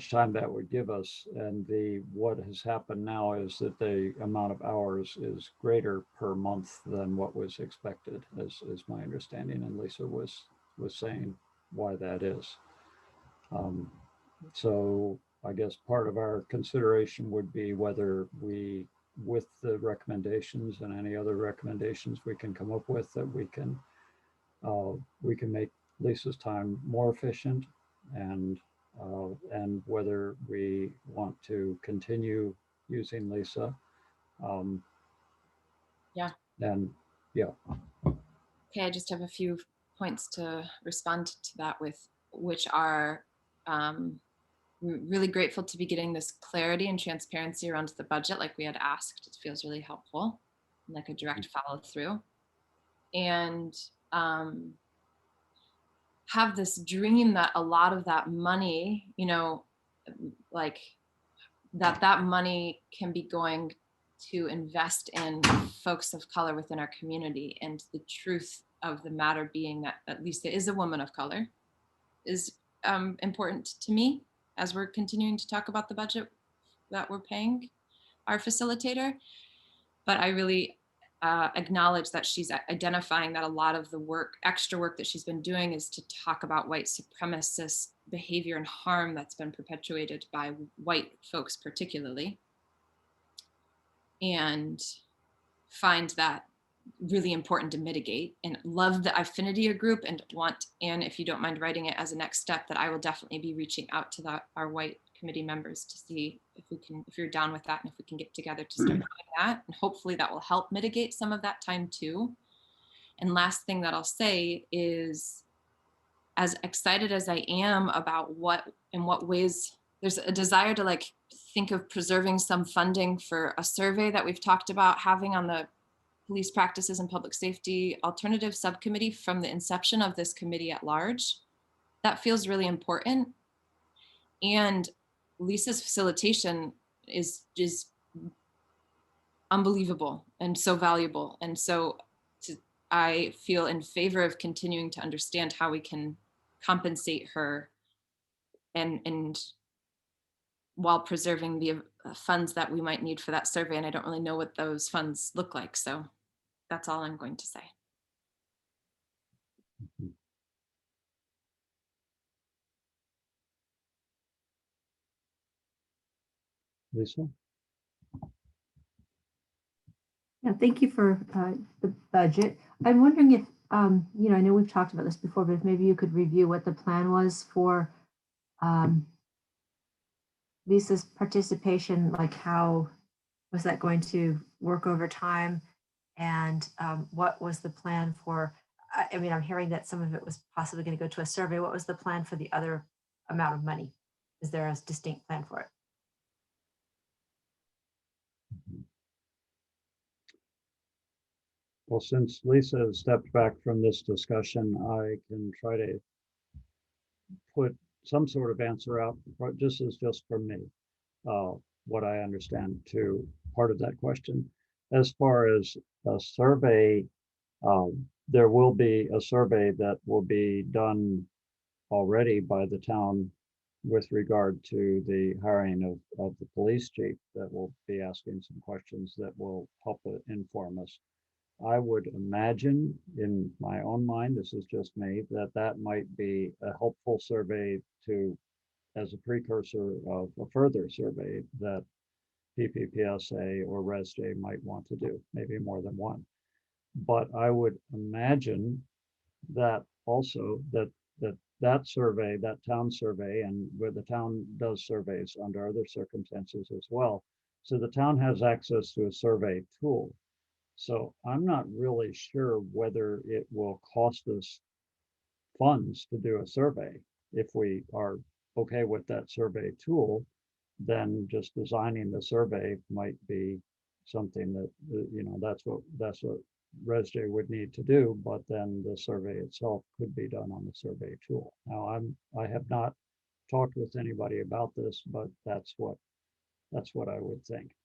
time that would give us, and what has happened now is that the amount of hours is greater per month than what was expected, is my understanding, and Lisa was saying why that is. So I guess part of our consideration would be whether we, with the recommendations and any other recommendations we can come up with, that we can make Lisa's time more efficient, and whether we want to continue using Lisa. Yeah. And yeah. Okay, I just have a few points to respond to that with, which are really grateful to be getting this clarity and transparency around the budget like we had asked. It feels really helpful, and like a direct follow through. And have this dream that a lot of that money, like that money can be going to invest in folks of color within our community. And the truth of the matter being that at least there is a woman of color is important to me as we're continuing to talk about the budget that we're paying our facilitator. But I really acknowledge that she's identifying that a lot of the extra work that she's been doing is to talk about white supremacist behavior and harm that's been perpetuated by white folks particularly. And find that really important to mitigate, and love the affinity group, and want, and if you don't mind writing it as a next step, that I will definitely be reaching out to our white committee members to see if you're down with that, and if we can get together to start doing that, and hopefully that will help mitigate some of that time too. And last thing that I'll say is, as excited as I am about in what ways there's a desire to think of preserving some funding for a survey that we've talked about having on the Police Practices and Public Safety Alternative Subcommittee from the inception of this committee at large. That feels really important. And Lisa's facilitation is unbelievable and so valuable. And so I feel in favor of continuing to understand how we can compensate her and while preserving the funds that we might need for that survey. And I don't really know what those funds look like. So that's all I'm going to say. Lisa? Yeah, thank you for the budget. I'm wondering if, I know we've talked about this before, but if maybe you could review what the plan was for Lisa's participation, like how was that going to work over time? And what was the plan for, I mean, I'm hearing that some of it was possibly going to go to a survey. What was the plan for the other amount of money? Is there a distinct plan for it? Well, since Lisa has stepped back from this discussion, I can try to put some sort of answer out, but this is just from me, what I understand to part of that question. As far as a survey, there will be a survey that will be done already by the town with regard to the hiring of the police chief that will be asking some questions that will help inform us. I would imagine in my own mind, this is just me, that that might be a helpful survey to, as a precursor of a further survey that PPPSA or ResJ might want to do, maybe more than one. But I would imagine that also that survey, that town survey, and where the town does surveys under other circumstances as well. So the town has access to a survey tool. So I'm not really sure whether it will cost us funds to do a survey. If we are okay with that survey tool, then just designing the survey might be something that, that's what ResJ would need to do, but then the survey itself could be done on the survey tool. Now, I have not talked with anybody about this, but that's what I would think.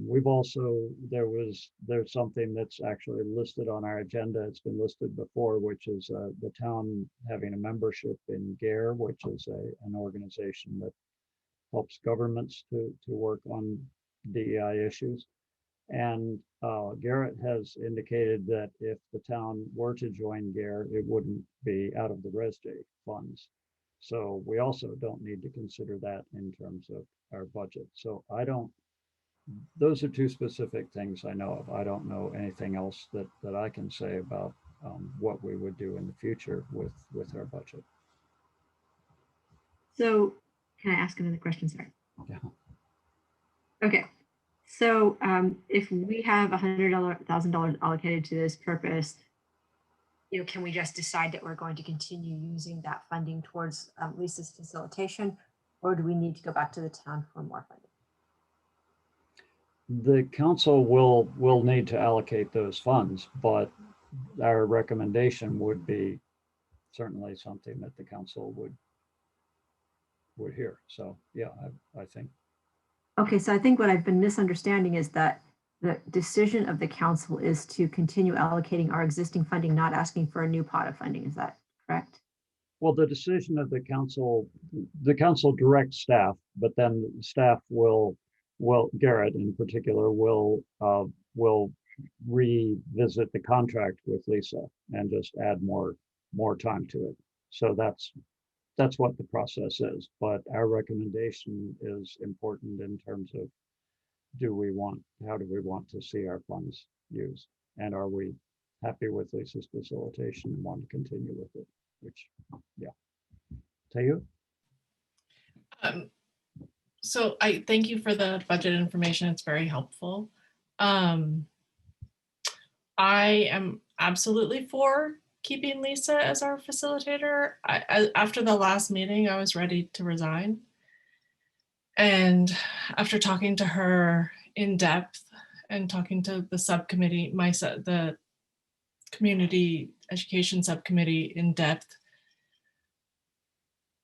We've also, there's something that's actually listed on our agenda. It's been listed before, which is the town having a membership in GARE, which is an organization that helps governments to work on DEI issues. And Garrett has indicated that if the town were to join GARE, it wouldn't be out of the ResJ funds. So we also don't need to consider that in terms of our budget. So those are two specific things I know of. I don't know anything else that I can say about what we would do in the future with our budget. So can I ask another question, sir? Yeah. Okay. So if we have $100,000 allocated to this purpose, can we just decide that we're going to continue using that funding towards Lisa's facilitation, or do we need to go back to the town for more funding? The council will need to allocate those funds, but our recommendation would be certainly something that the council would hear. So yeah, I think. Okay, so I think what I've been misunderstanding is that the decision of the council is to continue allocating our existing funding, not asking for a new pot of funding. Is that correct? Well, the decision of the council directs staff, but then staff will, Garrett in particular, will revisit the contract with Lisa and just add more time to it. So that's what the process is. But our recommendation is important in terms of how do we want to see our funds used? And are we happy with Lisa's facilitation and want to continue with it? Which, yeah. Tayu? So I thank you for the budget information. It's very helpful. I am absolutely for keeping Lisa as our facilitator. After the last meeting, I was ready to resign. And after talking to her in depth and talking to the subcommittee, the community education subcommittee in depth,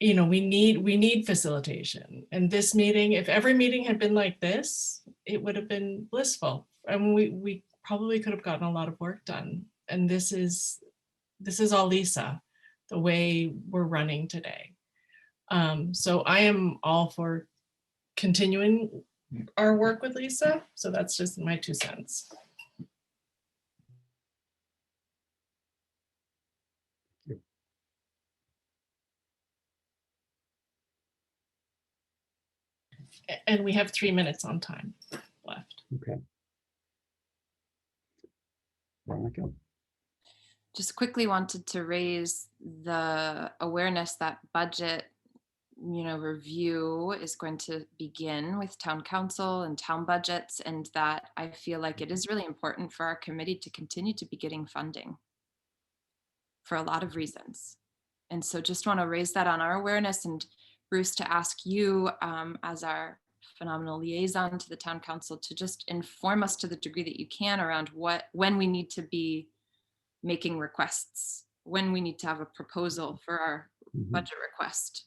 we need facilitation. And this meeting, if every meeting had been like this, it would have been blissful. And we probably could have gotten a lot of work done. And this is all Lisa, the way we're running today. So I am all for continuing our work with Lisa. So that's just my 2 cents. And we have 3 minutes on time left. Okay. Veronica? Just quickly wanted to raise the awareness that budget, review is going to begin with town council and town budgets, and that I feel like it is really important for our committee to continue to be getting funding for a lot of reasons. And so just want to raise that on our awareness, and Bruce, to ask you as our phenomenal liaison to the town council to just inform us to the degree that you can around when we need to be making requests, when we need to have a proposal for our budget request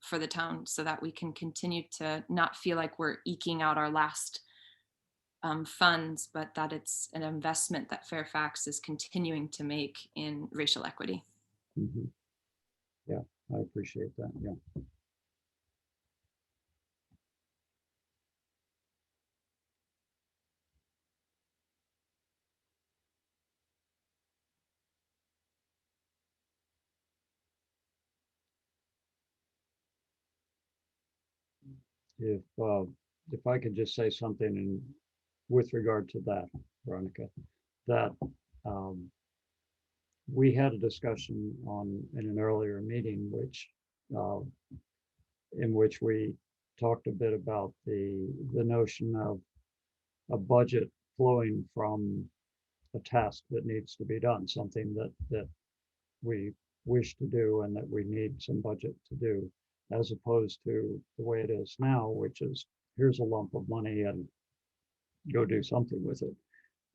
for the town, so that we can continue to not feel like we're eking out our last funds, but that it's an investment that Fairfax is continuing to make in racial equity. Mhm. Yeah, I appreciate that. Yeah. If I could just say something with regard to that, Veronica, that we had a discussion in an earlier meeting, in which we talked a bit about the notion of a budget flowing from a task that needs to be done, something that we wish to do and that we need some budget to do, as opposed to the way it is now, which is here's a lump of money and go do something with it.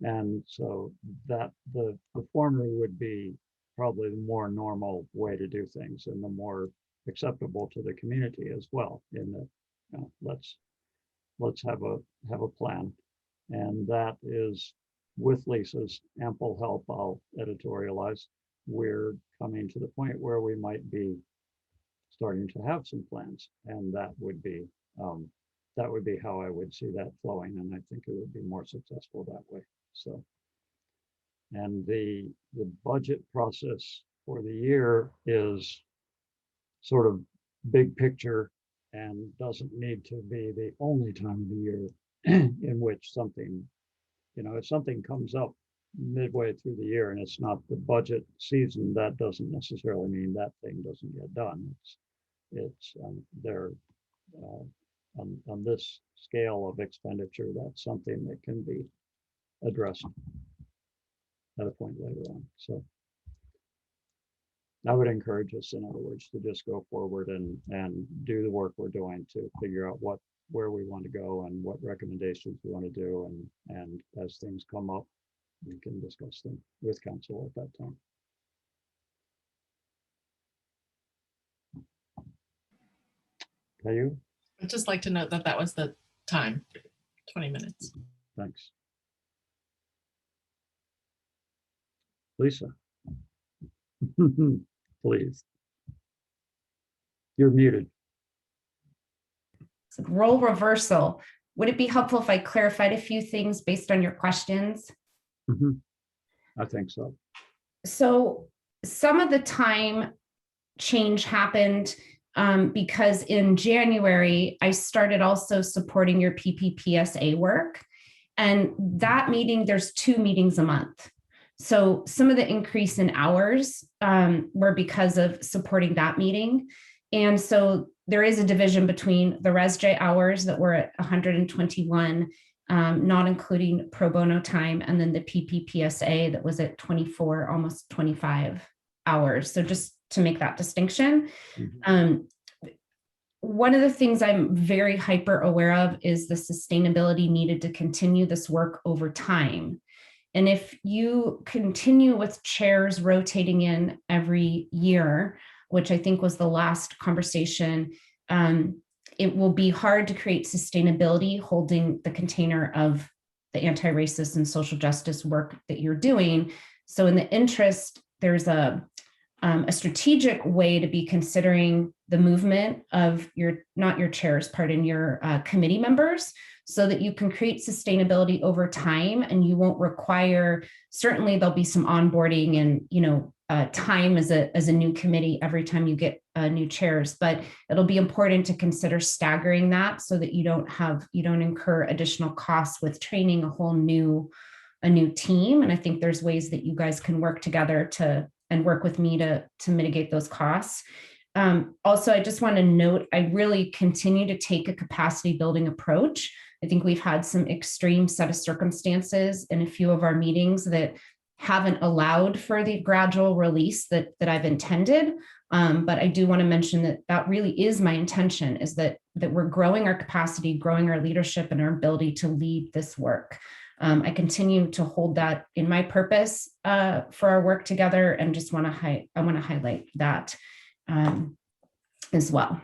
And so that the former would be probably the more normal way to do things and the more acceptable to the community as well, in that let's have a plan. And that is, with Lisa's ample help, I'll editorialize, we're coming to the point where we might be starting to have some plans, and that would be how I would see that flowing, and I think it would be more successful that way. So, and the budget process for the year is sort of big picture and doesn't need to be the only time of the year in which something, if something comes up midway through the year and it's not the budget season, that doesn't necessarily mean that thing doesn't get done. It's there on this scale of expenditure, that's something that can be addressed at a point later on. So I would encourage us, in other words, to just go forward and do the work we're doing to figure out where we want to go and what recommendations we want to do, and as things come up, we can discuss them with council at that time. Caillou? I'd just like to note that that was the time, 20 minutes. Thanks. Lisa? Please. You're muted. Role reversal. Would it be helpful if I clarified a few things based on your questions? I think so. So some of the time change happened because in January, I started also supporting your PPPSA work. And that meeting, there's 2 meetings a month. So some of the increase in hours were because of supporting that meeting. And so there is a division between the ResJ hours that were at 121, not including pro bono time, and then the PPPSA that was at 24, almost 25 hours. So just to make that distinction. One of the things I'm very hyper aware of is the sustainability needed to continue this work over time. And if you continue with chairs rotating in every year, which I think was the last conversation, it will be hard to create sustainability holding the container of the anti-racist and social justice work that you're doing. So in the interest, there's a strategic way to be considering the movement of not your chairs, pardon, your committee members, so that you can create sustainability over time and you won't require, certainly there'll be some onboarding and, time as a new committee every time you get new chairs, but it'll be important to consider staggering that so that you don't incur additional costs with training a new team. And I think there's ways that you guys can work together and work with me to mitigate those costs. Also, I just want to note, I really continue to take a capacity building approach. I think we've had some extreme set of circumstances in a few of our meetings that haven't allowed for the gradual release that I've intended. But I do want to mention that really is my intention, is that we're growing our capacity, growing our leadership and our ability to lead this work. I continue to hold that in my purpose for our work together, and just want to highlight that as well.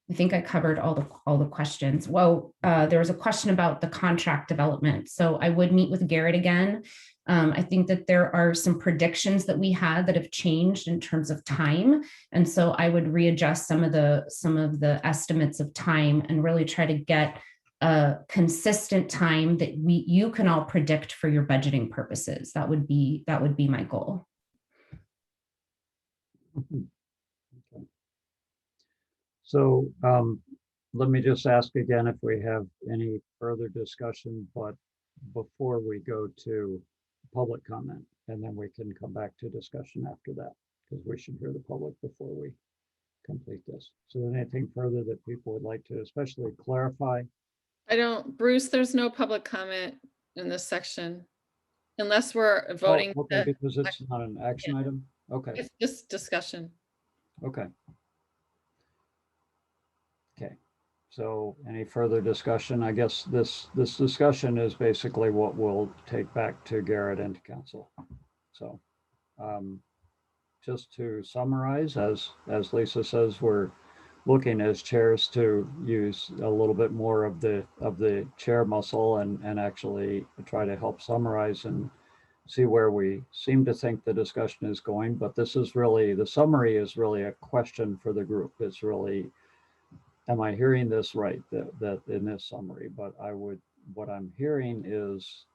I think I covered all the questions. Well, there was a question about the contract development. So I would meet with Garrett again. I think that there are some predictions that we had that have changed in terms of time. And so I would readjust some of the estimates of time and really try to get a consistent time that you can all predict for your budgeting purposes. That would be my goal. Okay. So let me just ask again if we have any further discussion, but before we go to public comment, and then we can come back to discussion after that, because we should hear the public before we complete this. So anything further that people would like to especially clarify? Bruce, there's no public comment in this section, unless we're voting. Oh, okay, because it's not an action item. Okay. It's just discussion. Okay. Okay. So any further discussion? I guess this discussion is basically what we'll take back to Garrett and to council. So just to summarize, as Lisa says, we're looking as chairs to use a little bit more of the chair muscle and actually try to help summarize and see where we seem to think the discussion is going. But this is really, the summary is really a question for the group. It's really, am I hearing this right, that in this summary? But what I'm hearing is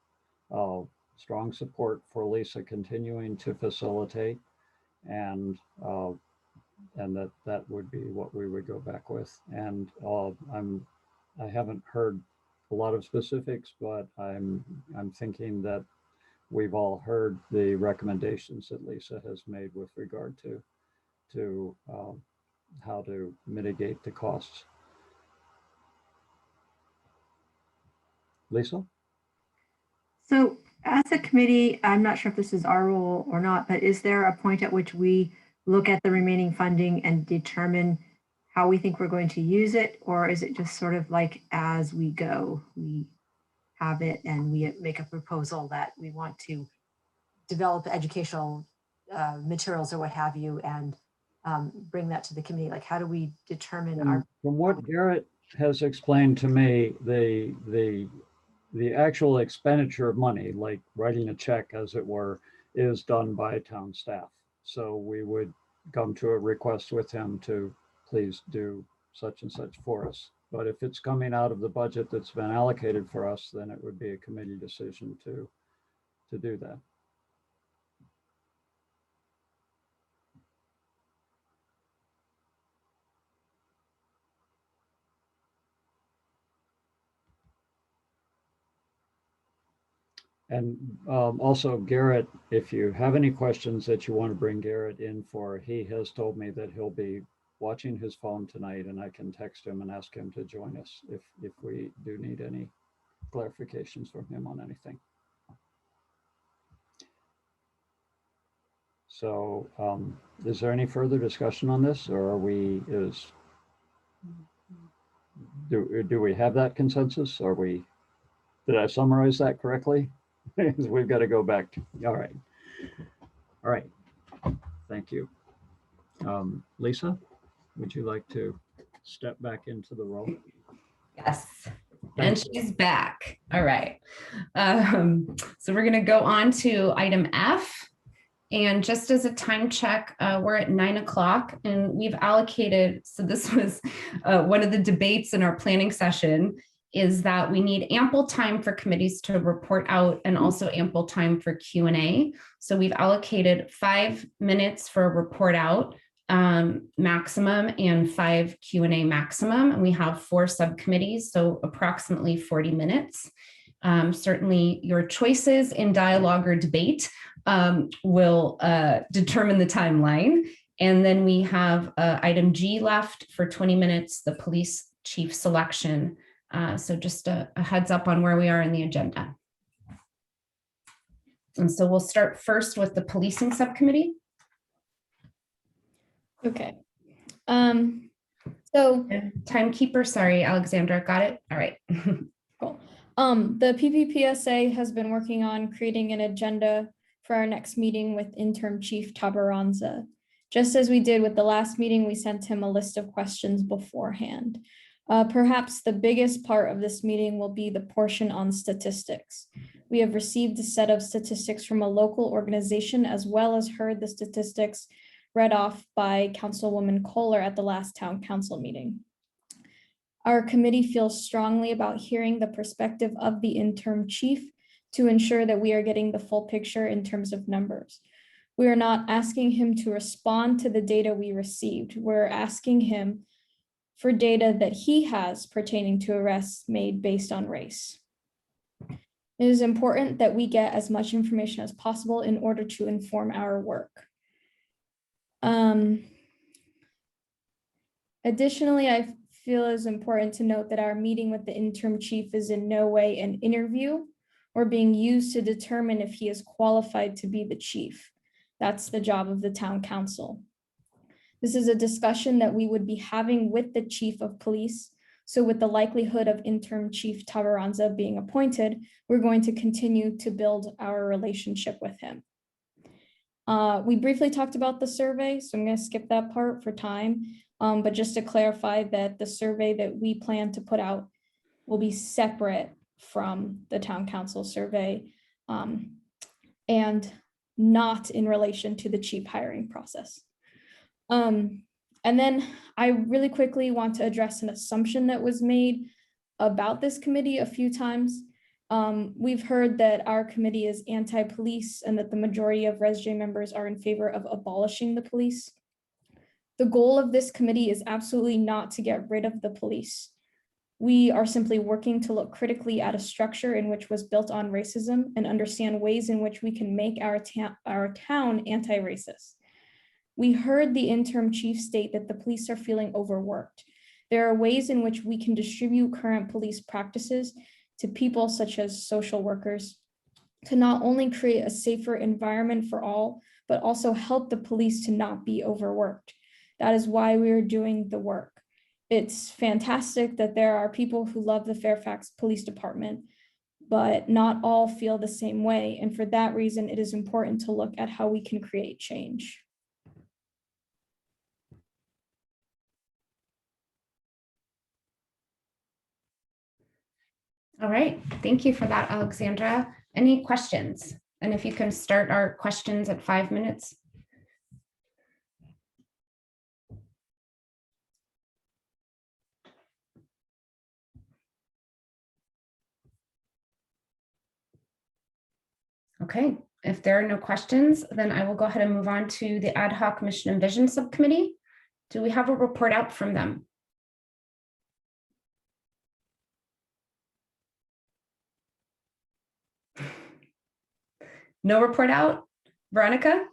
strong support for Lisa continuing to facilitate, and that would be what we would go back with. And I haven't heard a lot of specifics, but I'm thinking that we've all heard the recommendations that Lisa has made with regard to how to mitigate the costs. Lisa? So as a committee, I'm not sure if this is our role or not, but is there a point at which we look at the remaining funding and determine how we think we're going to use it? Or is it just sort of like as we go, we have it and we make a proposal that we want to develop educational materials or what have you, and bring that to the committee? Like, how do we determine From what Garrett has explained to me, the actual expenditure of money, like writing a check as it were, is done by town staff. So we would come to a request with him to please do such and such for us. But if it's coming out of the budget that's been allocated for us, then it would be a committee decision to do that. And also, Garrett, if you have any questions that you want to bring Garrett in for, he has told me that he'll be watching his phone tonight, and I can text him and ask him to join us if we do need any clarifications from him on anything. So is there any further discussion on this, or do we have that consensus? Did I summarize that correctly? We've got to go back to, all right. Thank you. Lisa, would you like to step back into the role? Yes, and she's back. All right. So we're going to go on to item F. And just as a time check, we're at 9 o'clock and we've allocated, so this was one of the debates in our planning session, is that we need ample time for committees to report out and also ample time for Q&A. So we've allocated 5 minutes for a report out maximum and 5 Q&A maximum. And we have 4 subcommittees, so approximately 40 minutes. Certainly your choices in dialogue or debate will determine the timeline. And then we have item G left for 20 minutes, the police chief selection. So just a heads up on where we are in the agenda. And so we'll start first with the policing subcommittee. Okay. So timekeeper, sorry, Alexandra, got it? All right. Cool. The PPPSA has been working on creating an agenda for our next meeting with interim chief Tabaranza. Just as we did with the last meeting, we sent him a list of questions beforehand. Perhaps the biggest part of this meeting will be the portion on statistics. We have received a set of statistics from a local organization, as well as heard the statistics read off by Councilwoman Kohler at the last town council meeting. Our committee feels strongly about hearing the perspective of the interim chief to ensure that we are getting the full picture in terms of numbers. We are not asking him to respond to the data we received. We're asking him for data that he has pertaining to arrests made based on race. It is important that we get as much information as possible in order to inform our work. Additionally, I feel it is important to note that our meeting with the interim chief is in no way an interview or being used to determine if he is qualified to be the chief. That's the job of the town council. This is a discussion that we would be having with the chief of police. So with the likelihood of interim chief Tabaranza being appointed, we're going to continue to build our relationship with him. We briefly talked about the survey, so I'm going to skip that part for time. But just to clarify that the survey that we plan to put out will be separate from the town council survey and not in relation to the chief hiring process. And then I really quickly want to address an assumption that was made about this committee a few times. We've heard that our committee is anti-police and that the majority of ResJ members are in favor of abolishing the police. The goal of this committee is absolutely not to get rid of the police. We are simply working to look critically at a structure in which was built on racism and understand ways in which we can make our town anti-racist. We heard the interim chief state that the police are feeling overworked. There are ways in which we can distribute current police practices to people such as social workers to not only create a safer environment for all, but also help the police to not be overworked. That is why we are doing the work. It's fantastic that there are people who love the Fairfax Police Department, but not all feel the same way. And for that reason, it is important to look at how we can create change. All right, thank you for that, Alexandra. Any questions? And if you can start our questions at 5 minutes. Okay, if there are no questions, then I will go ahead and move on to the Ad Hoc Mission and Vision Subcommittee. Do we have a report out from them? No report out? Veronica?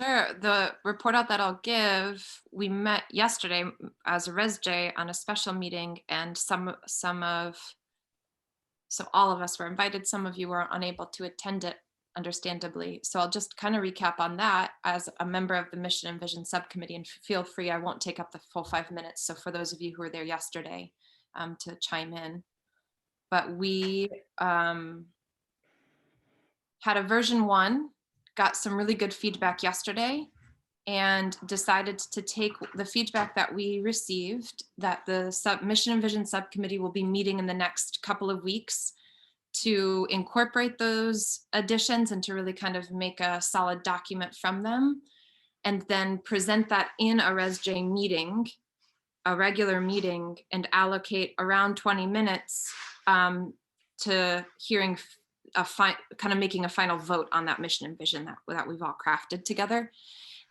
Sure. The report out that I'll give, we met yesterday as a ResJ on a special meeting, and so all of us were invited. Some of you were unable to attend it, understandably. So I'll just kind of recap on that as a member of the Mission and Vision Subcommittee, and feel free, I won't take up the full 5 minutes. So for those of you who were there yesterday, to chime in. But we had a version 1, got some really good feedback yesterday, and decided to take the feedback that we received, that the Mission and Vision Subcommittee will be meeting in the next couple of weeks to incorporate those additions and to really kind of make a solid document from them, and then present that in a ResJ meeting a regular meeting and allocate around 20 minutes to hearing kind of making a final vote on that mission and vision that we've all crafted together.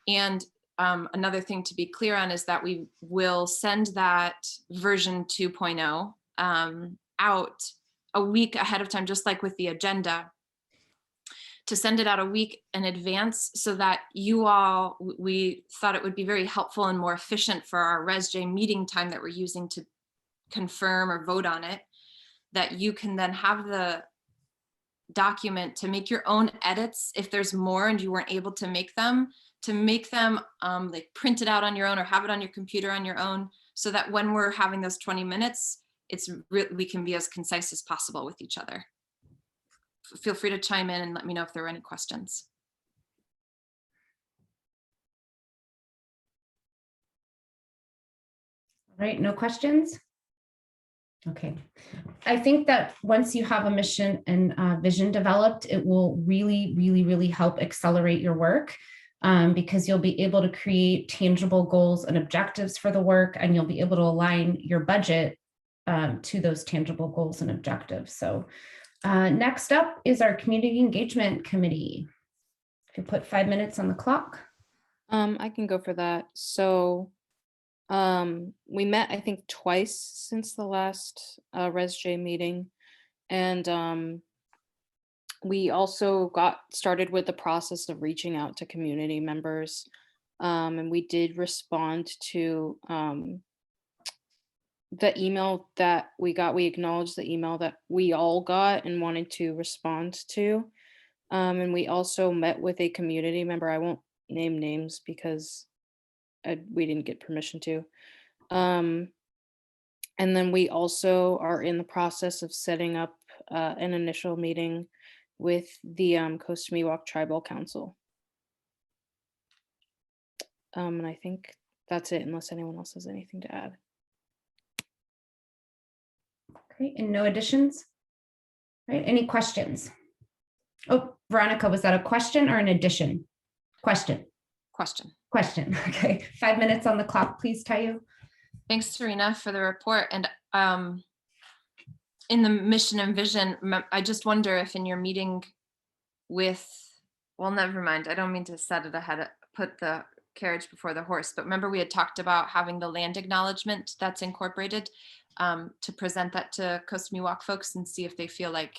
And another thing to be clear on is that we will send that version 2.0 out a week ahead of time, just like with the agenda, to send it out a week in advance so that you all, we thought it would be very helpful and more efficient for our ResJ meeting time that we're using to confirm or vote on it, that you can then have the document to make your own edits if there's more and you weren't able to make them, like print it out on your own or have it on your computer on your own, so that when we're having those 20 minutes, we can be as concise as possible with each other. Feel free to chime in and let me know if there are any questions. All right, no questions? Okay. I think that once you have a mission and vision developed, it will really, really, really help accelerate your work because you'll be able to create tangible goals and objectives for the work, and you'll be able to align your budget to those tangible goals and objectives. So next up is our Community Engagement Committee. If you put 5 minutes on the clock. I can go for that. So we met, I think, twice since the last ResJ meeting. And we also got started with the process of reaching out to community members. And we did respond to the email that we got. We acknowledged the email that we all got and wanted to respond to. And we also met with a community member. I won't name names because we didn't get permission to. And then we also are in the process of setting up an initial meeting with the Coast Miwok Tribal Council. And I think that's it, unless anyone else has anything to add. Okay, and no additions? All right, any questions? Oh, Veronica, was that a question or an addition? Question. Question. Question. Okay, 5 minutes on the clock, please, Tayu. Thanks, Serena, for the report. And in the mission and vision, I just wonder if in your meeting with, well, never mind. I don't mean to set it ahead, put the carriage before the horse, but remember we had talked about having the land acknowledgement that's incorporated to present that to Coast Miwok folks and see if they feel like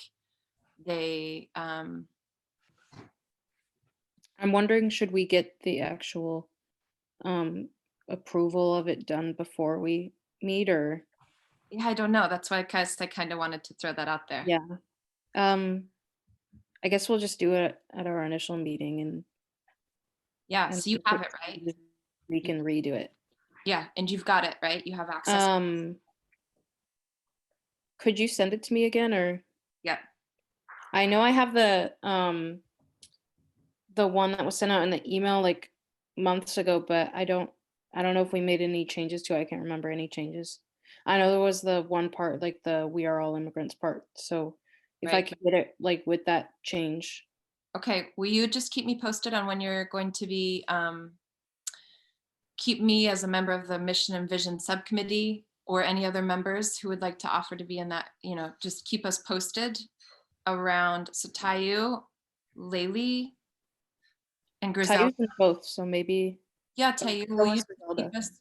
they, I'm wondering, should we get the actual approval of it done before we meet, or? Yeah, I don't know. That's why I kind of wanted to throw that out there. Yeah. I guess we'll just do it at our initial meeting, and yeah, so you have it, right? We can redo it. Yeah, and you've got it, right? You have access. Could you send it to me again, or? Yeah. I know I have the one that was sent out in the email like months ago, but I don't know if we made any changes to it. I can't remember any changes. I know there was the one part, like the "We Are All Immigrants" part. So if I could get it like with that change. Okay, will you just keep me posted on when you're going to be, keep me as a member of the Mission and Vision Subcommittee or any other members who would like to offer to be in that, just keep us posted around. So Tayu, Laylee, and Griselda. Tayu's in both, so maybe. Yeah, Tayu, will you keep us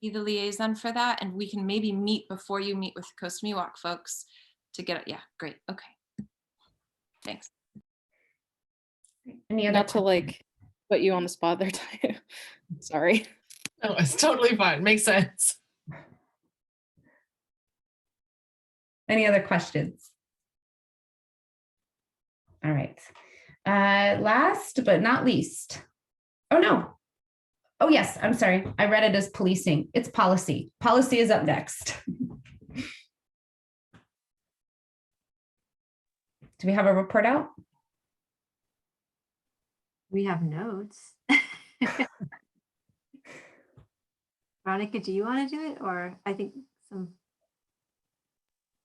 be the liaison for that? And we can maybe meet before you meet with Coast Miwok folks to get it. Yeah, great. Okay. Thanks. Any other? Not to like put you on the spot there, Tayu. Sorry. No, it's totally fine. Makes sense. Any other questions? All right. Last but not least. Oh, no. Oh, yes. I'm sorry. I read it as policing. It's policy. Policy is up next. Do we have a report out? We have notes. Veronica, do you want to do it? Or I think some.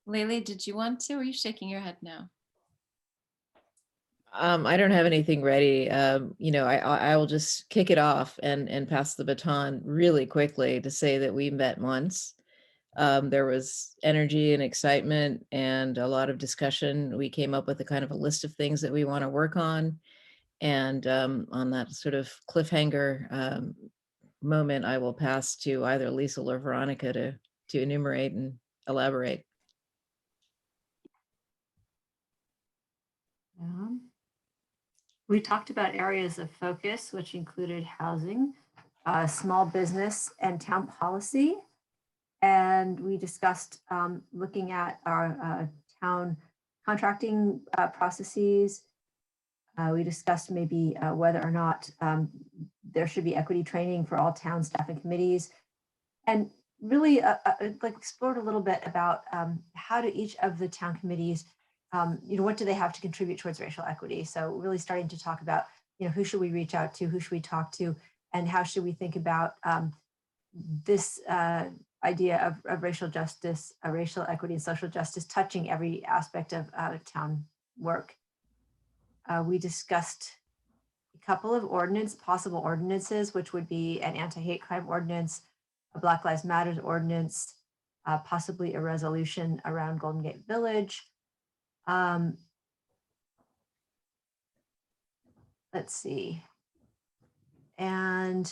Laylee, did you want to? Or are you shaking your head now? I don't have anything ready. I will just kick it off and pass the baton really quickly to say that we met once. There was energy and excitement and a lot of discussion. We came up with a kind of a list of things that we want to work on. And on that sort of cliffhanger moment, I will pass to either Lisa or Veronica to enumerate and elaborate. We talked about areas of focus, which included housing, small business, and town policy. And we discussed looking at our town contracting processes. We discussed maybe whether or not there should be equity training for all town staff and committees. And really like explored a little bit about how do each of the town committees, what do they have to contribute towards racial equity? So really starting to talk about, who should we reach out to, who should we talk to, and how should we think about this idea of racial justice, racial equity and social justice touching every aspect of town work. We discussed a couple of possible ordinances, which would be an anti-hate crime ordinance, a Black Lives Matter ordinance, possibly a resolution around Golden Gate Village. Let's see. And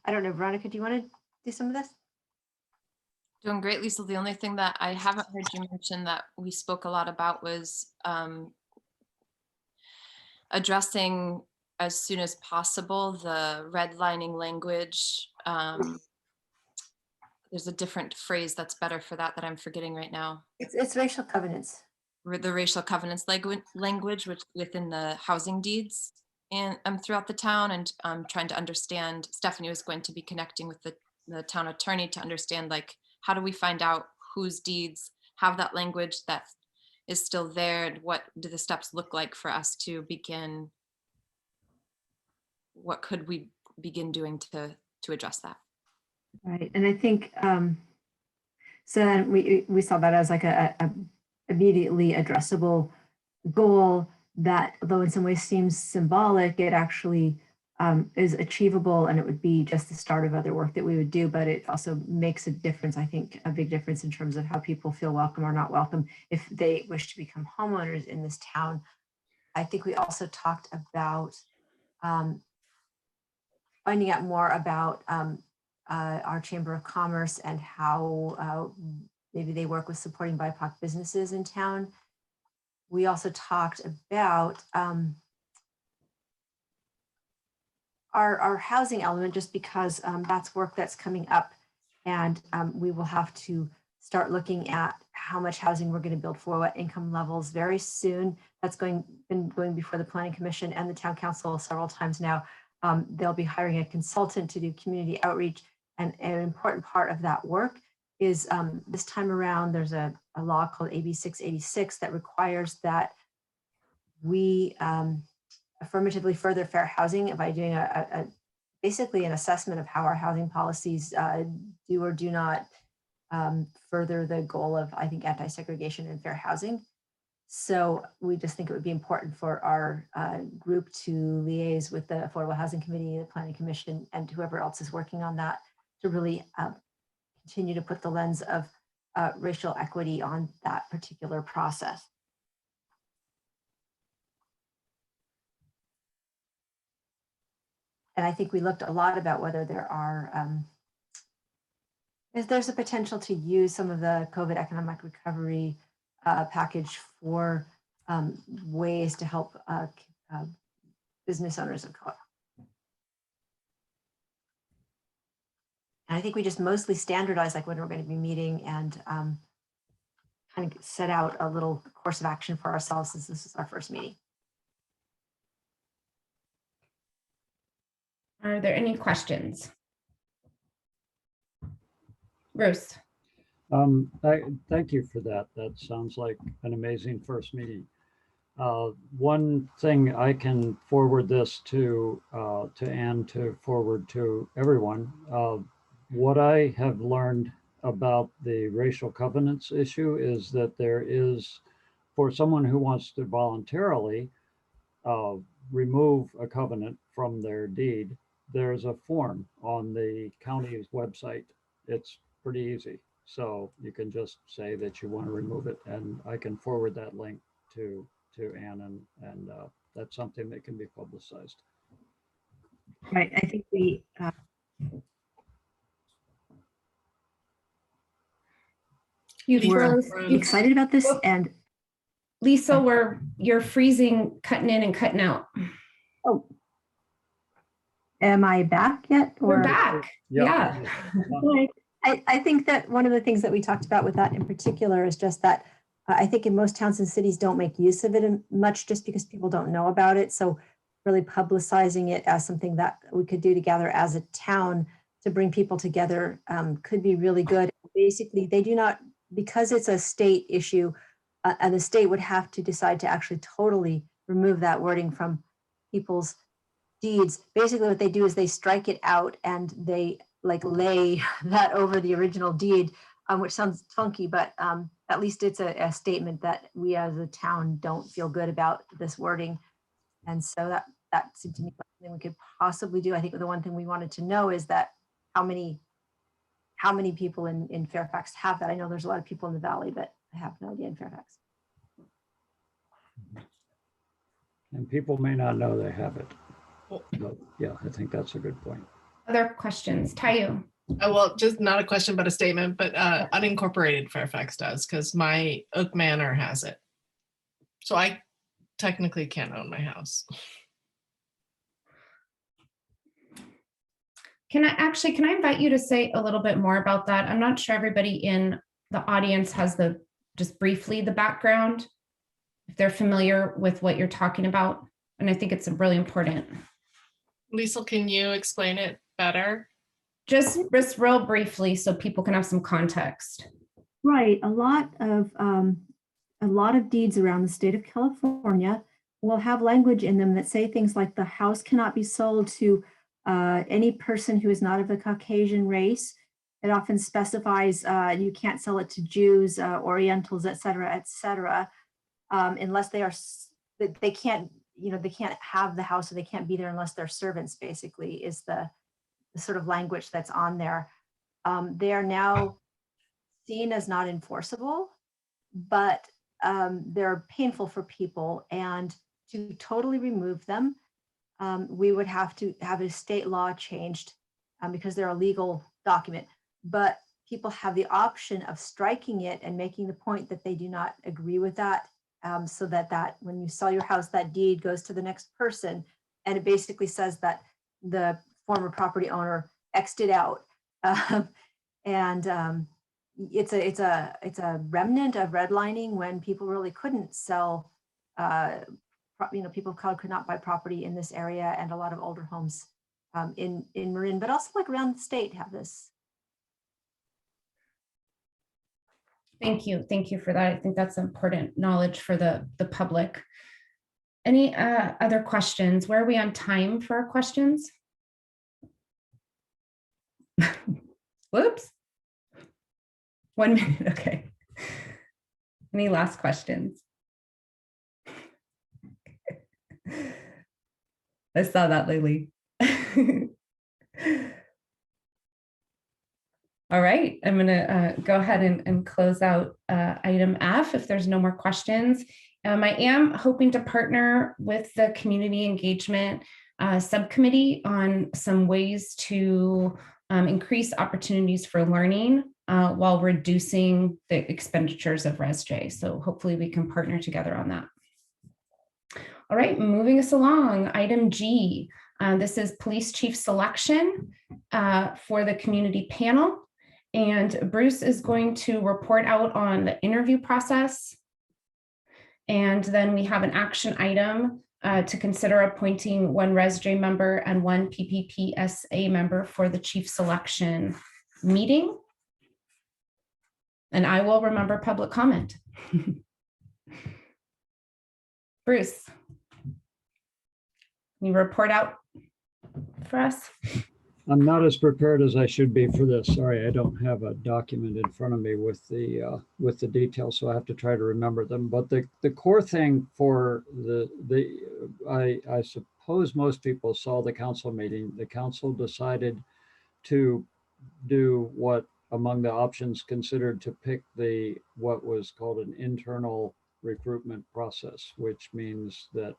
I don't know, Veronica, do you want to do some of this? Doing great, Lisa. The only thing that I haven't heard you mention that we spoke a lot about was addressing as soon as possible the redlining language. There's a different phrase that's better for that I'm forgetting right now. It's racial covenants. The racial covenants language, which within the housing deeds and throughout the town, and trying to understand. Stephanie was going to be connecting with the town attorney to understand, like, how do we find out whose deeds have that language that is still there, and what do the steps look like for us to begin? What could we begin doing to address that? Right, and I think so. Then we saw that as like a immediately addressable goal that, though in some ways seems symbolic, it actually is achievable, and it would be just the start of other work that we would do. But it also makes a difference, I think, a big difference in terms of how people feel welcome or not welcome if they wish to become homeowners in this town. I think we also talked about finding out more about our Chamber of Commerce and how maybe they work with supporting BIPOC businesses in town. We also talked about our housing element, just because that's work that's coming up, and we will have to start looking at how much housing we're going to build for what income levels very soon. That's been going before the Planning Commission and the Town Council several times now. They'll be hiring a consultant to do community outreach, and an important part of that work is this time around, there's a law called AB 686 that requires that we affirmatively further fair housing by doing basically an assessment of how our housing policies do or do not further the goal of, I think, anti-segregation and fair housing. So we just think it would be important for our group to liaise with the Affordable Housing Committee, the Planning Commission, and whoever else is working on that to really continue to put the lens of racial equity on that particular process. And I think we looked a lot about whether there are, there's a potential to use some of the COVID economic recovery package for ways to help business owners of color. And I think we just mostly standardize like when we're going to be meeting and kind of set out a little course of action for ourselves since this is our first meeting. Are there any questions? Bruce. Thank you for that. That sounds like an amazing first meeting. One thing I can forward this to Anne to forward to everyone. What I have learned about the racial covenants issue is that there is for someone who wants to voluntarily remove a covenant from their deed, there's a form on the county's website. It's pretty easy. So you can just say that you want to remove it, and I can forward that link to Ann, and that's something that can be publicized. Right. I think we we're excited about this, and Lisa, you're freezing, cutting in and cutting out. oh, am I back yet? Or we're back? Yeah. I think that one of the things that we talked about with that in particular is just that I think in most towns and cities don't make use of it much just because people don't know about it. So really publicizing it as something that we could do together as a town to bring people together could be really good. Basically, they do not, because it's a state issue, and the state would have to decide to actually totally remove that wording from people's deeds. Basically what they do is they strike it out and they like lay that over the original deed, which sounds funky, but at least it's a statement that we as a town don't feel good about this wording. And so that seemed to me like something we could possibly do. I think the one thing we wanted to know is that how many people in Fairfax have that. I know there's a lot of people in the Valley, but I have no idea in Fairfax. And people may not know they have it. But yeah, I think that's a good point. Other questions? Tayu. Oh, well, just not a question, but a statement, but unincorporated Fairfax does, because my Oak Manor has it. So I technically can't own my house. Can I invite you to say a little bit more about that? I'm not sure everybody in the audience has just briefly the background, if they're familiar with what you're talking about. And I think it's really important. Lisa, can you explain it better? Just real briefly so people can have some context. Right. A lot of deeds around the state of California will have language in them that say things like the house cannot be sold to any person who is not of the Caucasian race. It often specifies you can't sell it to Jews, Orientals, et cetera, unless they can't have the house, or they can't be there unless they're servants, basically, is the sort of language that's on there. They are now seen as not enforceable, but they're painful for people. And to totally remove them, we would have to have a state law changed because they're a legal document. But people have the option of striking it and making the point that they do not agree with that. So that when you sell your house, that deed goes to the next person, and it basically says that the former property owner X'd it out, and it's a remnant of redlining when people really couldn't sell. People of color could not buy property in this area, and a lot of older homes in Marin, but also like around the state have this. Thank you for that. I think that's important knowledge for the public. Any other questions? Where are we on time for our questions? Whoops. 1 minute, okay. Any last questions? I saw that, Lily. All right, I'm gonna go ahead and close out item F if there's no more questions. I am hoping to partner with the community engagement subcommittee on some ways to increase opportunities for learning while reducing the expenditures of ResJ. So hopefully we can partner together on that. All right, moving us along, item G. This is police chief selection for the community panel. And Bruce is going to report out on the interview process. And then we have an action item to consider appointing one ResJ member and one PPPSA member for the chief selection meeting. And I will remember public comment. Bruce, can you report out for us? I'm not as prepared as I should be for this. Sorry, I don't have a document in front of me with the details, so I have to try to remember them. But the core thing for I suppose most people saw the council meeting. The council decided to do what among the options considered to pick what was called an internal recruitment process, which means that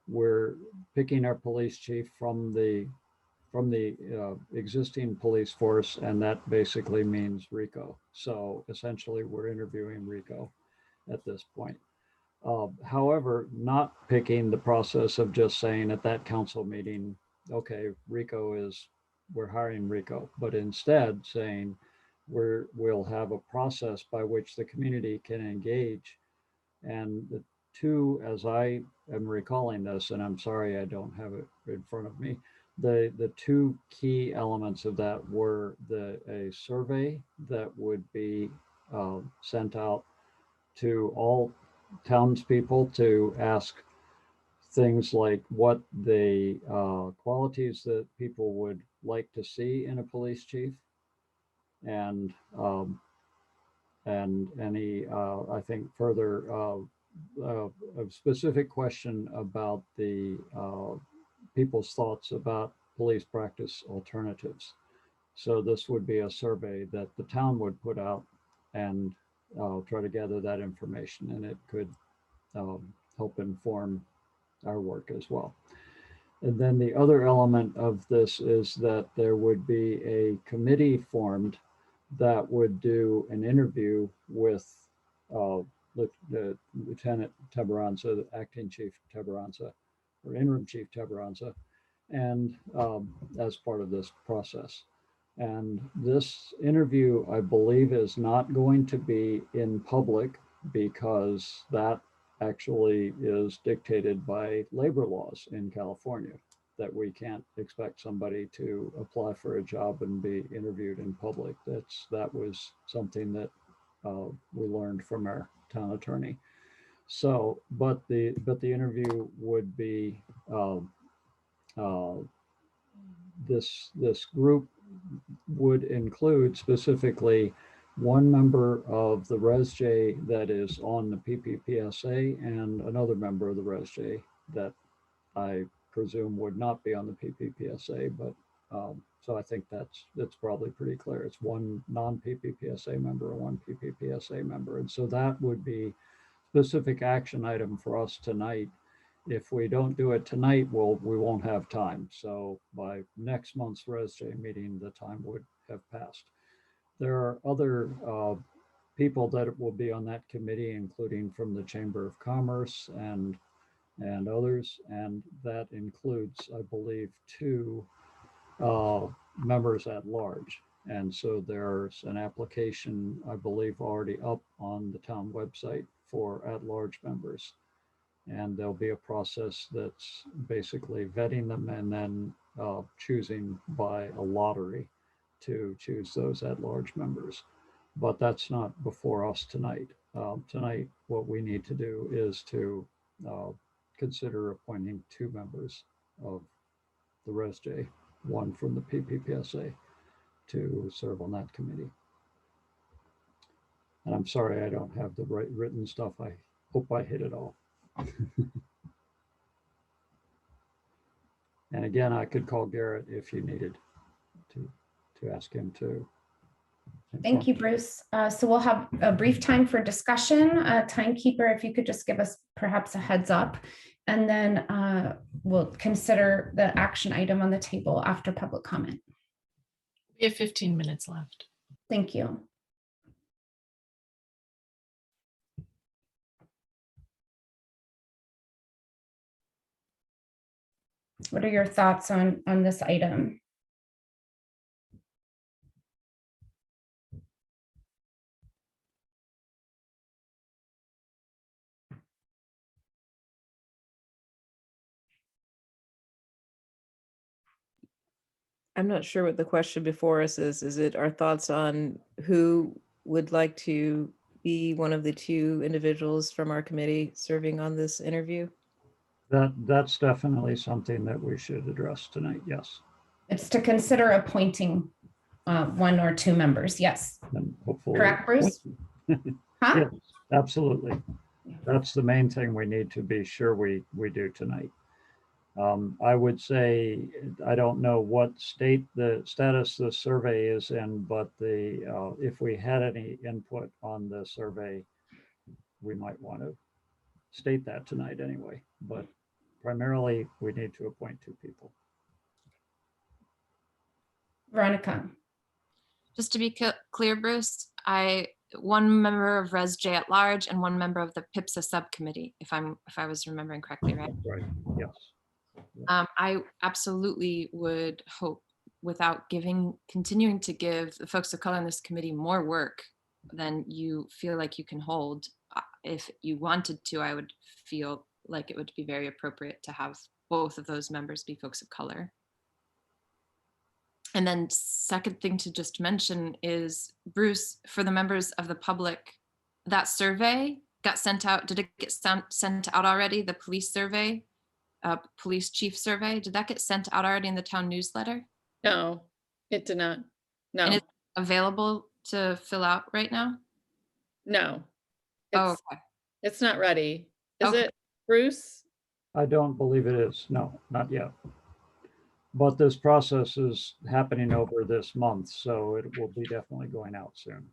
we're picking our police chief from the existing police force, and that basically means Rico. So essentially, we're interviewing Rico at this point. However, not picking the process of just saying at that council meeting, okay, we're hiring Rico, but instead saying we'll have a process by which the community can engage. And the two, as I am recalling this, and I'm sorry I don't have it in front of me, the two key elements of that were a survey that would be sent out to all townspeople to ask things like what the qualities that people would like to see in a police chief, and any I think further a specific question about the people's thoughts about police practice alternatives. So this would be a survey that the town would put out and try to gather that information, and it could help inform our work as well. And then the other element of this is that there would be a committee formed that would do an interview with the Lieutenant Tabaranza, the Acting Chief Tabaranza, or Interim Chief Tabaranza, and as part of this process. And this interview, I believe, is not going to be in public because that actually is dictated by labor laws in California, that we can't expect somebody to apply for a job and be interviewed in public. That was something that we learned from our town attorney. So, but the interview would be this group would include specifically one member of the ResJ that is on the PPPSA and another member of the ResJ that I presume would not be on the PPPSA, but so I think that's probably pretty clear. It's one non-PPPSA member and one PPPSA member. And so that would be specific action item for us tonight. If we don't do it tonight, we won't have time. So by next month's ResJ meeting, the time would have passed. There are other people that will be on that committee, including from the Chamber of Commerce and others, and that includes, I believe, two members at large. And so there's an application, I believe, already up on the town website for at-large members. And there'll be a process that's basically vetting them and then choosing by a lottery to choose those at-large members. But that's not before us tonight. Tonight, what we need to do is to consider appointing two members of the ResJ, one from the PPPSA, to serve on that committee. And I'm sorry I don't have the right written stuff. I hope I hit it all. And again, I could call Garrett if you needed to ask him to. Thank you, Bruce. So we'll have a brief time for discussion. Timekeeper, if you could just give us perhaps a heads up, and then we'll consider the action item on the table after public comment. We have 15 minutes left. Thank you. What are your thoughts on this item? I'm not sure what the question before us is. Is it our thoughts on who would like to be one of the two individuals from our committee serving on this interview? That's definitely something that we should address tonight, yes. It's to consider appointing one or two members. Yes. And hopefully. Correct, Bruce? Huh? Yes, absolutely. That's the main thing we need to be sure we do tonight. I would say, I don't know what the status the survey is in, but if we had any input on the survey, we might want to state that tonight anyway. But primarily, we need to appoint two people. Veronica. Just to be clear, Bruce, one member of Res J at large and one member of the PIPSA subcommittee, if I was remembering correctly, right? Right, yes. I absolutely would hope, without continuing to give the folks of color in this committee more work than you feel like you can hold. If you wanted to, I would feel like it would be very appropriate to have both of those members be folks of color. And then second thing to just mention is, Bruce, for the members of the public, that survey got sent out. Did it get sent out already? The police survey, police chief survey, did that get sent out already in the town newsletter? No, it did not. No. And it's available to fill out right now? No. Oh, It's, okay. it's not ready. Is Okay. it, Bruce? I don't believe it is. No, not yet. But this process is happening over this month, so it will be definitely going out soon.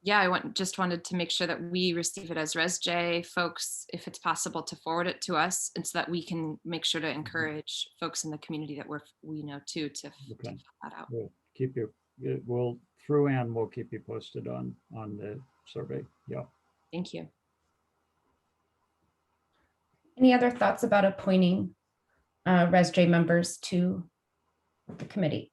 Yeah, I just wanted to make sure that we receive it as Res J folks, if it's possible to forward it to us, and so that we can make sure to encourage folks in the community that we know too to fill that out. We'll keep you, through Ann, we'll keep you posted on the survey. Yeah. Thank you. Any other thoughts about appointing Res J members to the committee?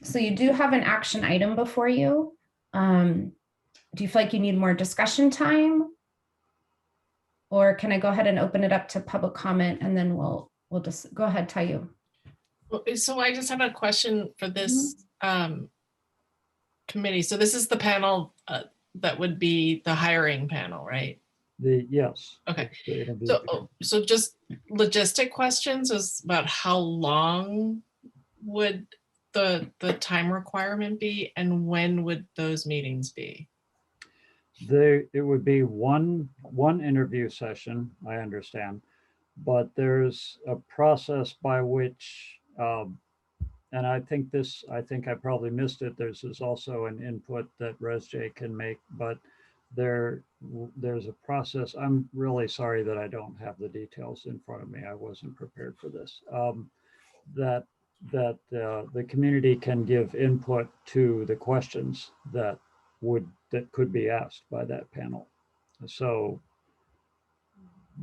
So you do have an action item before you. Do you feel like you need more discussion time? Or can I go ahead and open it up to public comment, and then we'll just go ahead, Tayu. So I just have a question for this committee. So this is the panel that would be the hiring panel, right? Yes. Okay. So just logistic questions is about how long would the time requirement be, and when would those meetings be? It would be one interview session, I understand, but there's a process by which, and I think I probably missed it. There's also an input that Res J can make, but there's a process. I'm really sorry that I don't have the details in front of me. I wasn't prepared for this. That the community can give input to the questions that could be asked by that panel. So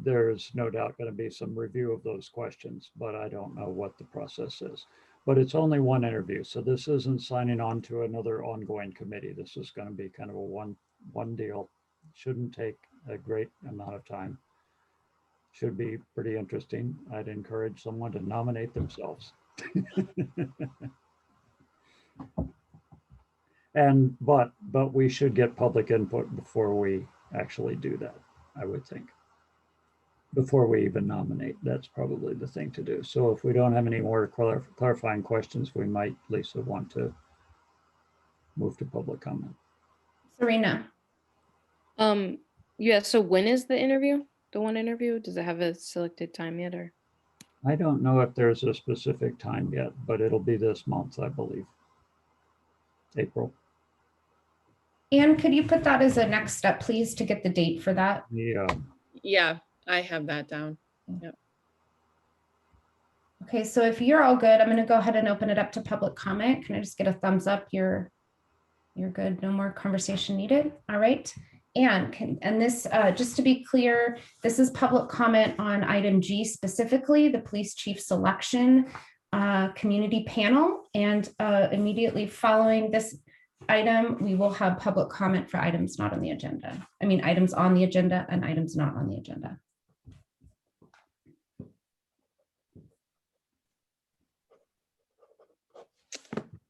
there's no doubt going to be some review of those questions, but I don't know what the process is. But it's only one interview, so this isn't signing on to another ongoing committee. This is going to be kind of a one deal. Shouldn't take a great amount of time. Should be pretty interesting. I'd encourage someone to nominate themselves. But we should get public input before we actually do that, I would think. Before we even nominate, that's probably the thing to do. So if we don't have any more clarifying questions, we might, Lisa, want to move to public comment. Serena. Yeah, so when is the interview? The one interview? Does it have a selected time yet, or? I don't know if there's a specific time yet, but it'll be this month, I believe. April. Anne, could you put that as a next step, please, to get the date for that? Yeah. Yeah, I have that down. Yep. Okay, so if you're all good, I'm going to go ahead and open it up to public comment. Can I just get a thumbs up? You're good. No more conversation needed. All right. And this, just to be clear, this is public comment on item G, specifically the police chief selection community panel. And immediately following this item, we will have public comment for items not on the agenda. I mean, items on the agenda and items not on the agenda.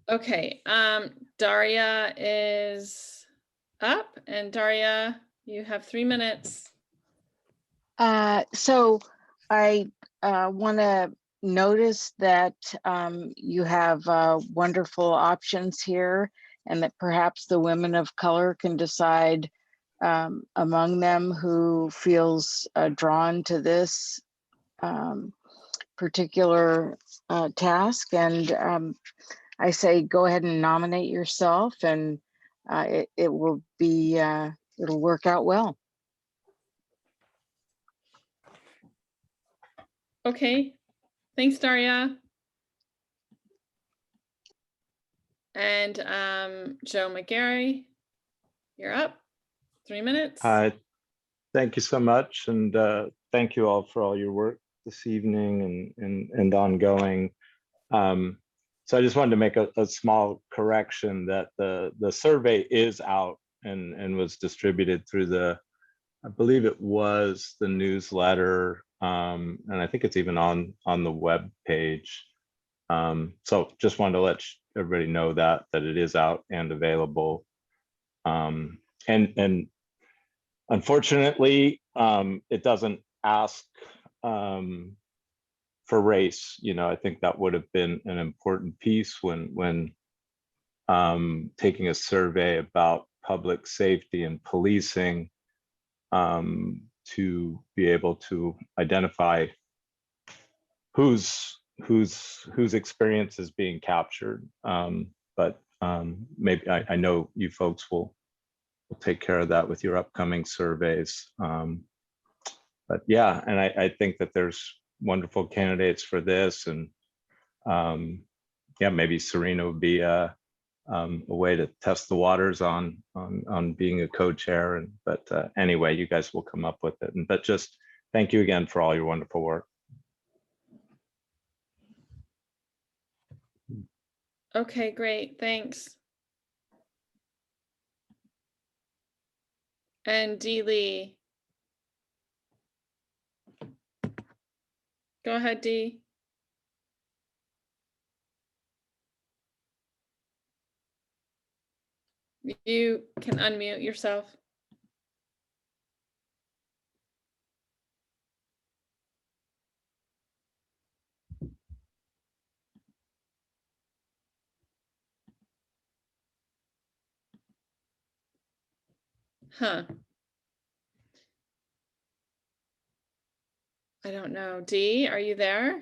Okay, Daria is up, and Daria, you have 3 minutes. So I want to notice that you have wonderful options here, and that perhaps the women of color can decide among them who feels drawn to this particular task. And I say go ahead and nominate yourself, and it will be it'll work out well. Okay, thanks, Daria. And Joe McGarry, you're up. 3 minutes. Hi, thank you so much. And thank you all for all your work this evening and ongoing. So I just wanted to make a small correction that the survey is out and was distributed through I believe it was the newsletter, and I think it's even on the web page. So just wanted to let everybody know that it is out and available. And unfortunately, it doesn't ask for race. You know, I think that would have been an important piece when taking a survey about public safety and policing, to be able to identify whose experience is being captured. But maybe I know you folks will take care of that with your upcoming surveys. But yeah, and I think that there's wonderful candidates for this, and yeah, maybe Serena would be a way to test the waters on being a co-chair. But anyway, you guys will come up with it. But just thank you again for all your wonderful work. Okay, great, thanks. And Dee Lee. Go ahead, Dee. You can unmute yourself. Huh. I don't know. Dee, are you there?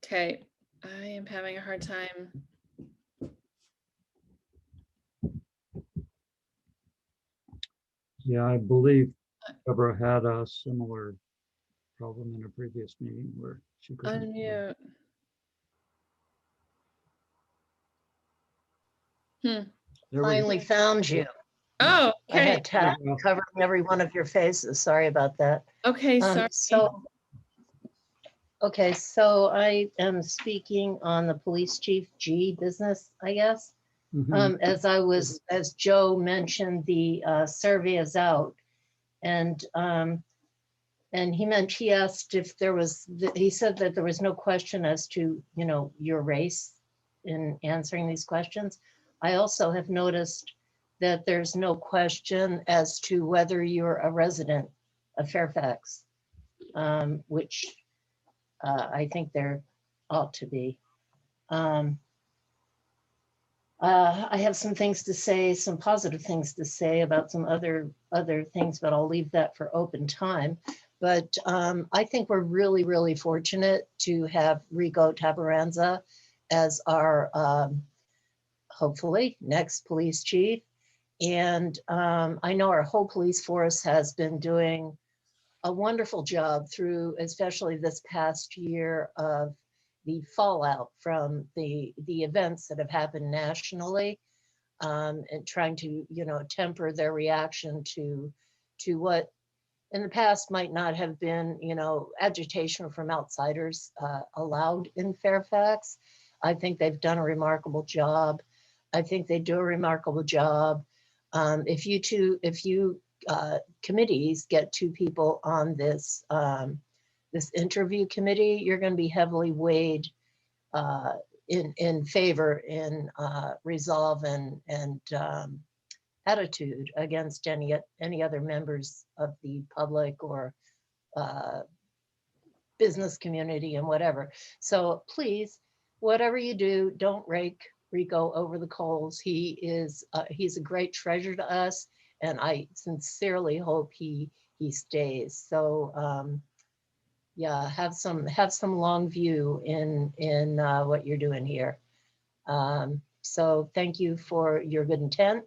Okay, I am having a hard time. Yeah, I believe Deborah had a similar problem in a previous meeting where she couldn't. Unmute. Finally found you. Oh, I okay. had tab covering every one of your faces. Sorry about that. Okay, sorry. Okay, so I am speaking on the police chief G business, I guess. As Joe mentioned, the survey is out, and he asked if there was, he said that there was no question as to, you know, your race in answering these questions. I also have noticed that there's no question as to whether you're a resident of Fairfax, which I think there ought to be. I have some things to say, some positive things to say about some other things, but I'll leave that for open time. But I think we're really, really fortunate to have Rico Tabaranza as our, hopefully, next police chief. And I know our whole police force has been doing a wonderful job through, especially this past year, of the fallout from the events that have happened nationally, and trying to, you know, temper their reaction to what in the past might not have been, you know, agitation from outsiders allowed in Fairfax. I think they've done a remarkable job. I think they do a remarkable job. If you committees get two people on this this interview committee, you're going to be heavily weighed in favor in resolve and attitude against any other members of the public or business community and whatever. So please, whatever you do, don't rake Rico over the coals. He's a great treasure to us, and I sincerely hope he stays. So yeah, have some long view in what you're doing here. So thank you for your good intent.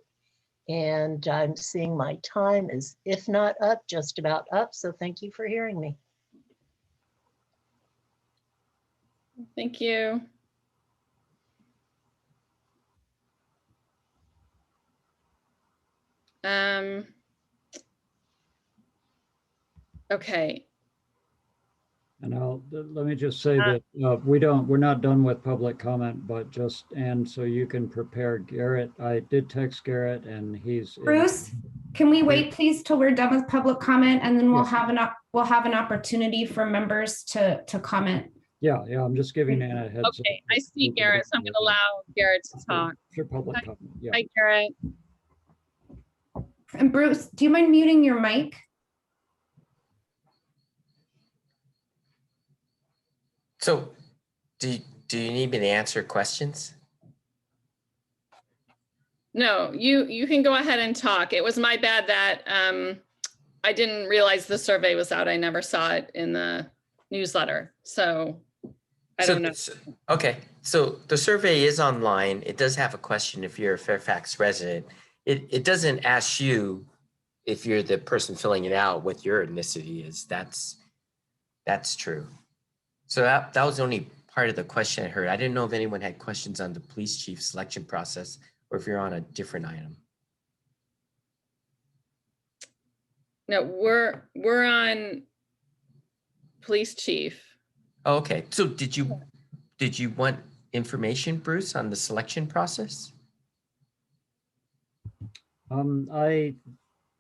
And I'm seeing my time is, if not up, just about up. So thank you for hearing me. Thank you. Okay. And let me just say that we're not done with public comment, but and so you can prepare Garrett. I did text Garrett and he's Bruce, can we wait please till we're done with public comment, and then we'll Yes. have an opportunity for members to comment. Yeah, I'm just giving Anna a heads up. Okay, I see Garrett, so I'm going to allow Garrett to talk. For public comment, yeah. Hi, Garrett. And Bruce, do you mind muting your mic? So do you need me to answer questions? No, you can go ahead and talk. It was my bad that I didn't realize the survey was out. I never saw it in the newsletter. So I don't know. Okay, so the survey is online. It does have a question if you're a Fairfax resident. It doesn't ask you if you're the person filling it out what your ethnicity is. That's true. So that was the only part of the question I heard. I didn't know if anyone had questions on the police chief selection process or if you're on a different item. No, we're on police chief. Oh, okay, so did you want information, Bruce, on the selection process? I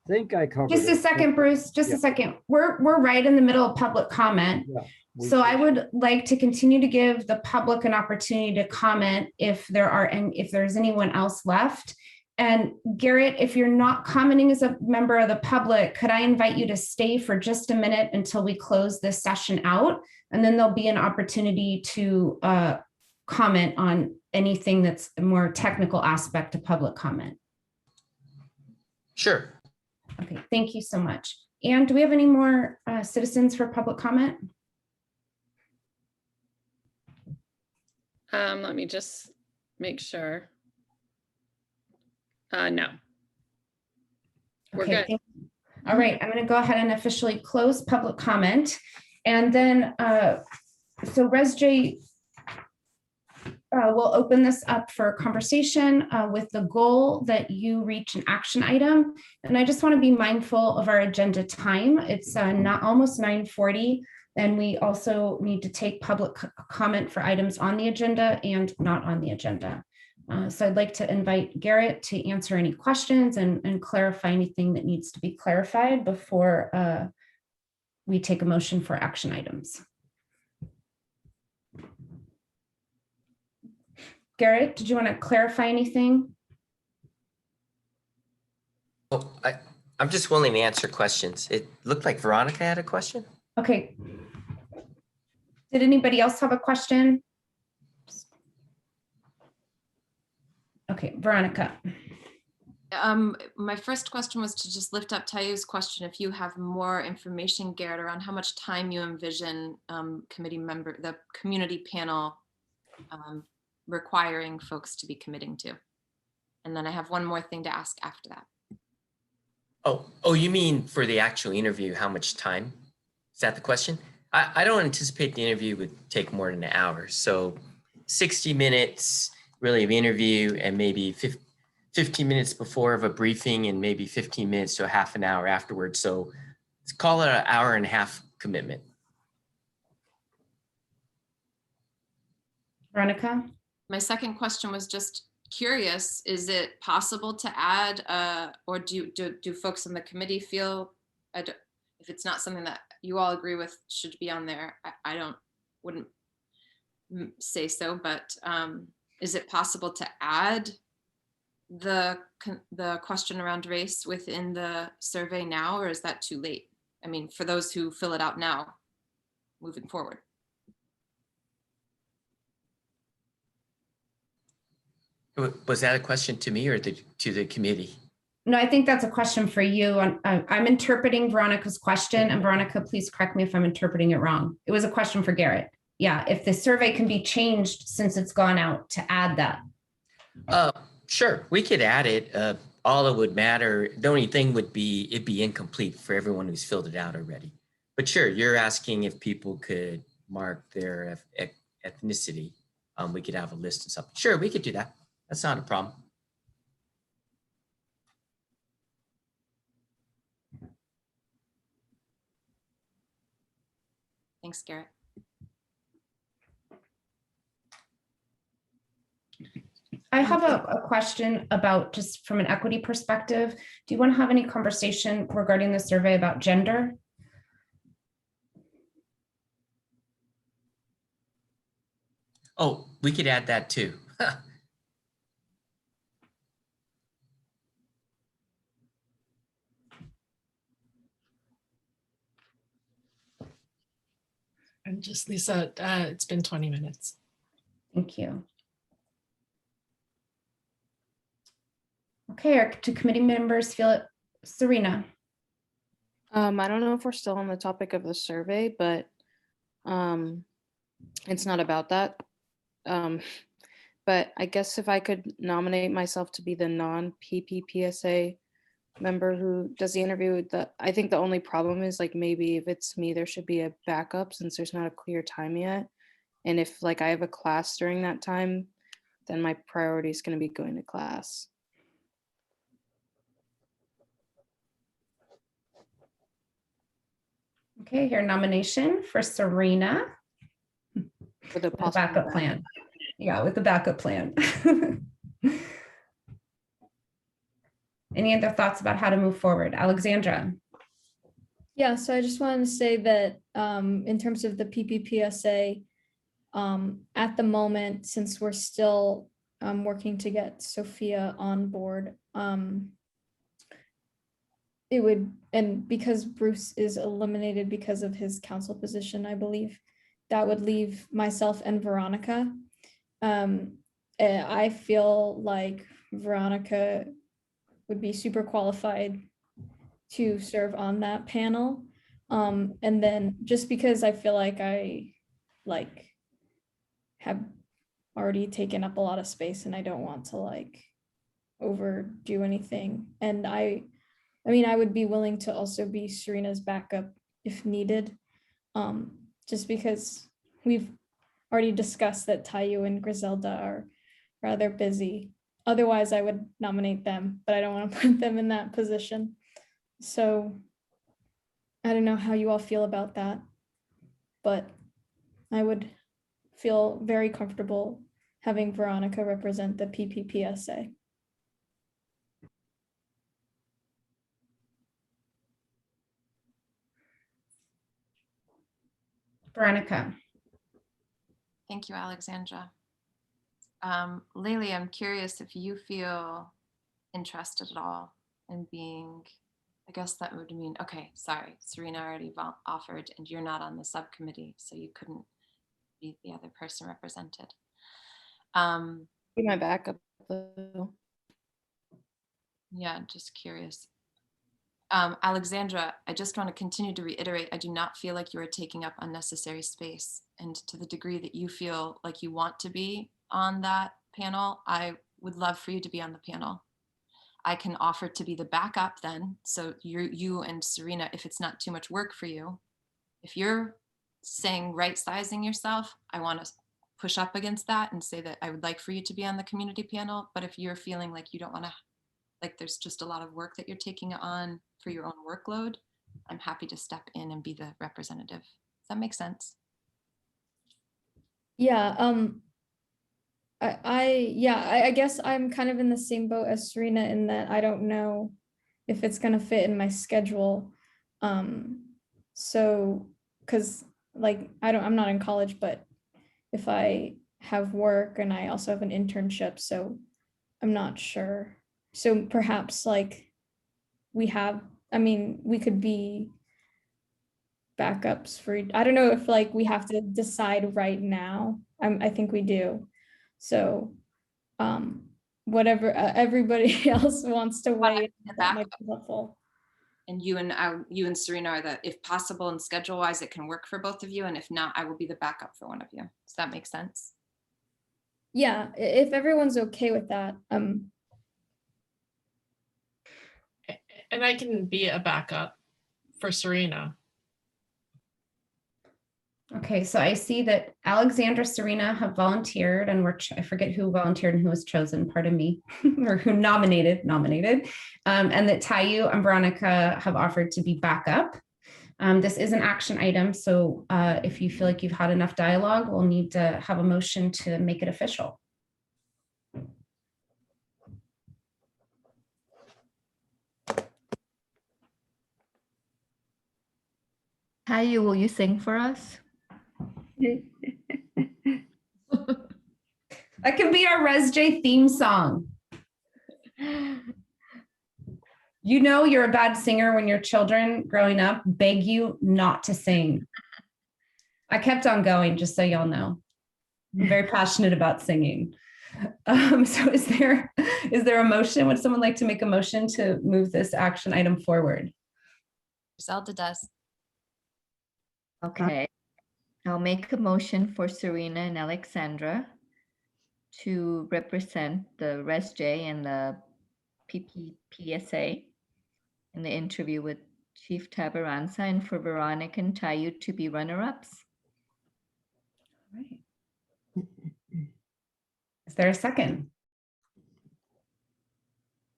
think I covered Just a it. second, Bruce, just Yeah. a second. We're right in the middle of public comment. Yeah, So I would like to continue to give the public an opportunity to comment if there's anyone else left. And Garrett, if you're not commenting as a member of the public, could I invite you to stay for just a minute until we close this session out? And then there'll be an opportunity to comment on anything that's a more technical aspect of public comment. Sure. Okay, thank you so much. And do we have any more citizens for public comment? Let me just make sure. No. We're Okay, good. All right, I'm going to go ahead and officially close public comment. And then, so ResJ will open this up for conversation with the goal that you reach an action item. And I just want to be mindful of our agenda time. It's not almost 9:40. And we also need to take public comment for items on the agenda and not on the agenda. So I'd like to invite Garrett to answer any questions and clarify anything that needs to be clarified before we take a motion for action items. Garrett, did you want to clarify anything? Oh, I'm just willing to answer questions. It looked like Veronica had a question. Okay. Did anybody else have a question? Okay, Veronica. My first question was to just lift up Tayu's question. If you have more information, Garrett, around how much time you envision the community panel requiring folks to be committing to. And then I have one more thing to ask after that. Oh, you mean for the actual interview, how much time? Is that the question? I don't anticipate the interview would take more than an hour. So 60 minutes really of interview and maybe 15 minutes before of a briefing and maybe 15 minutes to a half an hour afterwards. So let's call it an hour and a half commitment. Veronica? My second question was just curious, is it possible to add, or do folks in the committee feel, if it's not something that you all agree with should be on there, wouldn't say so, but is it possible to add the question around race within the survey now, or is that too late? I mean, for those who fill it out now, moving forward. Was that a question to me or to the committee? No, I think that's a question for you. I'm interpreting Veronica's question, and Veronica, please correct me if I'm interpreting it wrong. It was a question for Garrett. Yeah, if the survey can be changed since it's gone out, to add that. Sure, we could add it. All it would matter, the only thing would be it'd be incomplete for everyone who's filled it out already. But sure, you're asking if people could mark their ethnicity. We could have a list and something. Sure, we could do that. That's not a problem. Thanks, Garrett. I have a question about, just from an equity perspective, do you want to have any conversation regarding the survey about gender? Oh, we could add that too. And just Lisa, it's been 20 minutes. Thank you. Okay, or do committee members feel it? Serena? I don't know if we're still on the topic of the survey, but it's not about that. But I guess if I could nominate myself to be the non-PPPSA member who does the interview, I think the only problem is, like, maybe if it's me, there should be a backup since there's not a clear time yet. And if, like, I have a class during that time, then my priority is going to be going to class. Okay, your nomination for Serena. With a backup plan. Yeah, with the backup plan. Any other thoughts about how to move forward? Alexandra? Yeah, so I just wanted to say that in terms of the PPPSA, at the moment, since we're still working to get Sophia on board, it would, and because Bruce is eliminated because of his council position, I believe, that would leave myself and Veronica. I feel like Veronica would be super qualified to serve on that panel. And then just because I feel like I have already taken up a lot of space and I don't want to overdo anything. And I mean, I would be willing to also be Serena's backup if needed, just because we've already discussed that Tayu and Griselda are rather busy. Otherwise, I would nominate them, but I don't want to put them in that position. So I don't know how you all feel about that, but I would feel very comfortable having Veronica represent the PPPSA. Veronica. Thank you, Alexandra. Laylee, I'm curious if you feel interested at all in being, I guess that would mean, okay, sorry, Serena already offered and you're not on the subcommittee, so you couldn't be the other person represented. Be my backup though. Yeah, just curious. Alexandra, I just want to continue to reiterate, I do not feel like you are taking up unnecessary space. And to the degree that you feel like you want to be on that panel, I would love for you to be on the panel. I can offer to be the backup then. So you and Serena, if it's not too much work for you, if you're saying right sizing yourself, I want to push up against that and say that I would like for you to be on the community panel. But if you're feeling like you don't want to, like there's just a lot of work that you're taking on for your own workload, I'm happy to step in and be the representative. Does that make sense? Yeah, I guess I'm kind of in the same boat as Serena in that I don't know if it's gonna fit in my schedule. So, cause I'm not in college, but if I have work and I also have an internship, so I'm not sure. So perhaps like we could be backups for, I don't know if like we have to decide right now. I think we do. So whatever everybody else wants to weigh in, that might be helpful. And you and Serena are the, if possible and schedule wise, it can work for both of you. And if not, I will be the backup for one of you. Does that make sense? Yeah, if everyone's okay with that. And I can be a backup for Serena. Okay, so I see that Alexandra, Serena have volunteered, and I forget who volunteered and who was chosen, pardon me, or who nominated, and that Tayu and Veronica have offered to be backup. This is an action item, so if you feel like you've had enough dialogue, we'll need to have a motion to make it official. Tayu, will you sing for us? That can be our ResJ theme song. You know you're a bad singer when your children growing up beg you not to sing. I kept on going, just so y'all know. I'm very passionate about singing. So is there a motion? Would someone like to make a motion to move this action item forward? Zelda does. Okay. I'll make a motion for Serena and Alexandra to represent the ResJ and the PPPSA in the interview with Chief Tabaranza, and for Veronica and Tayu to be runner-ups. All right. Is there a second?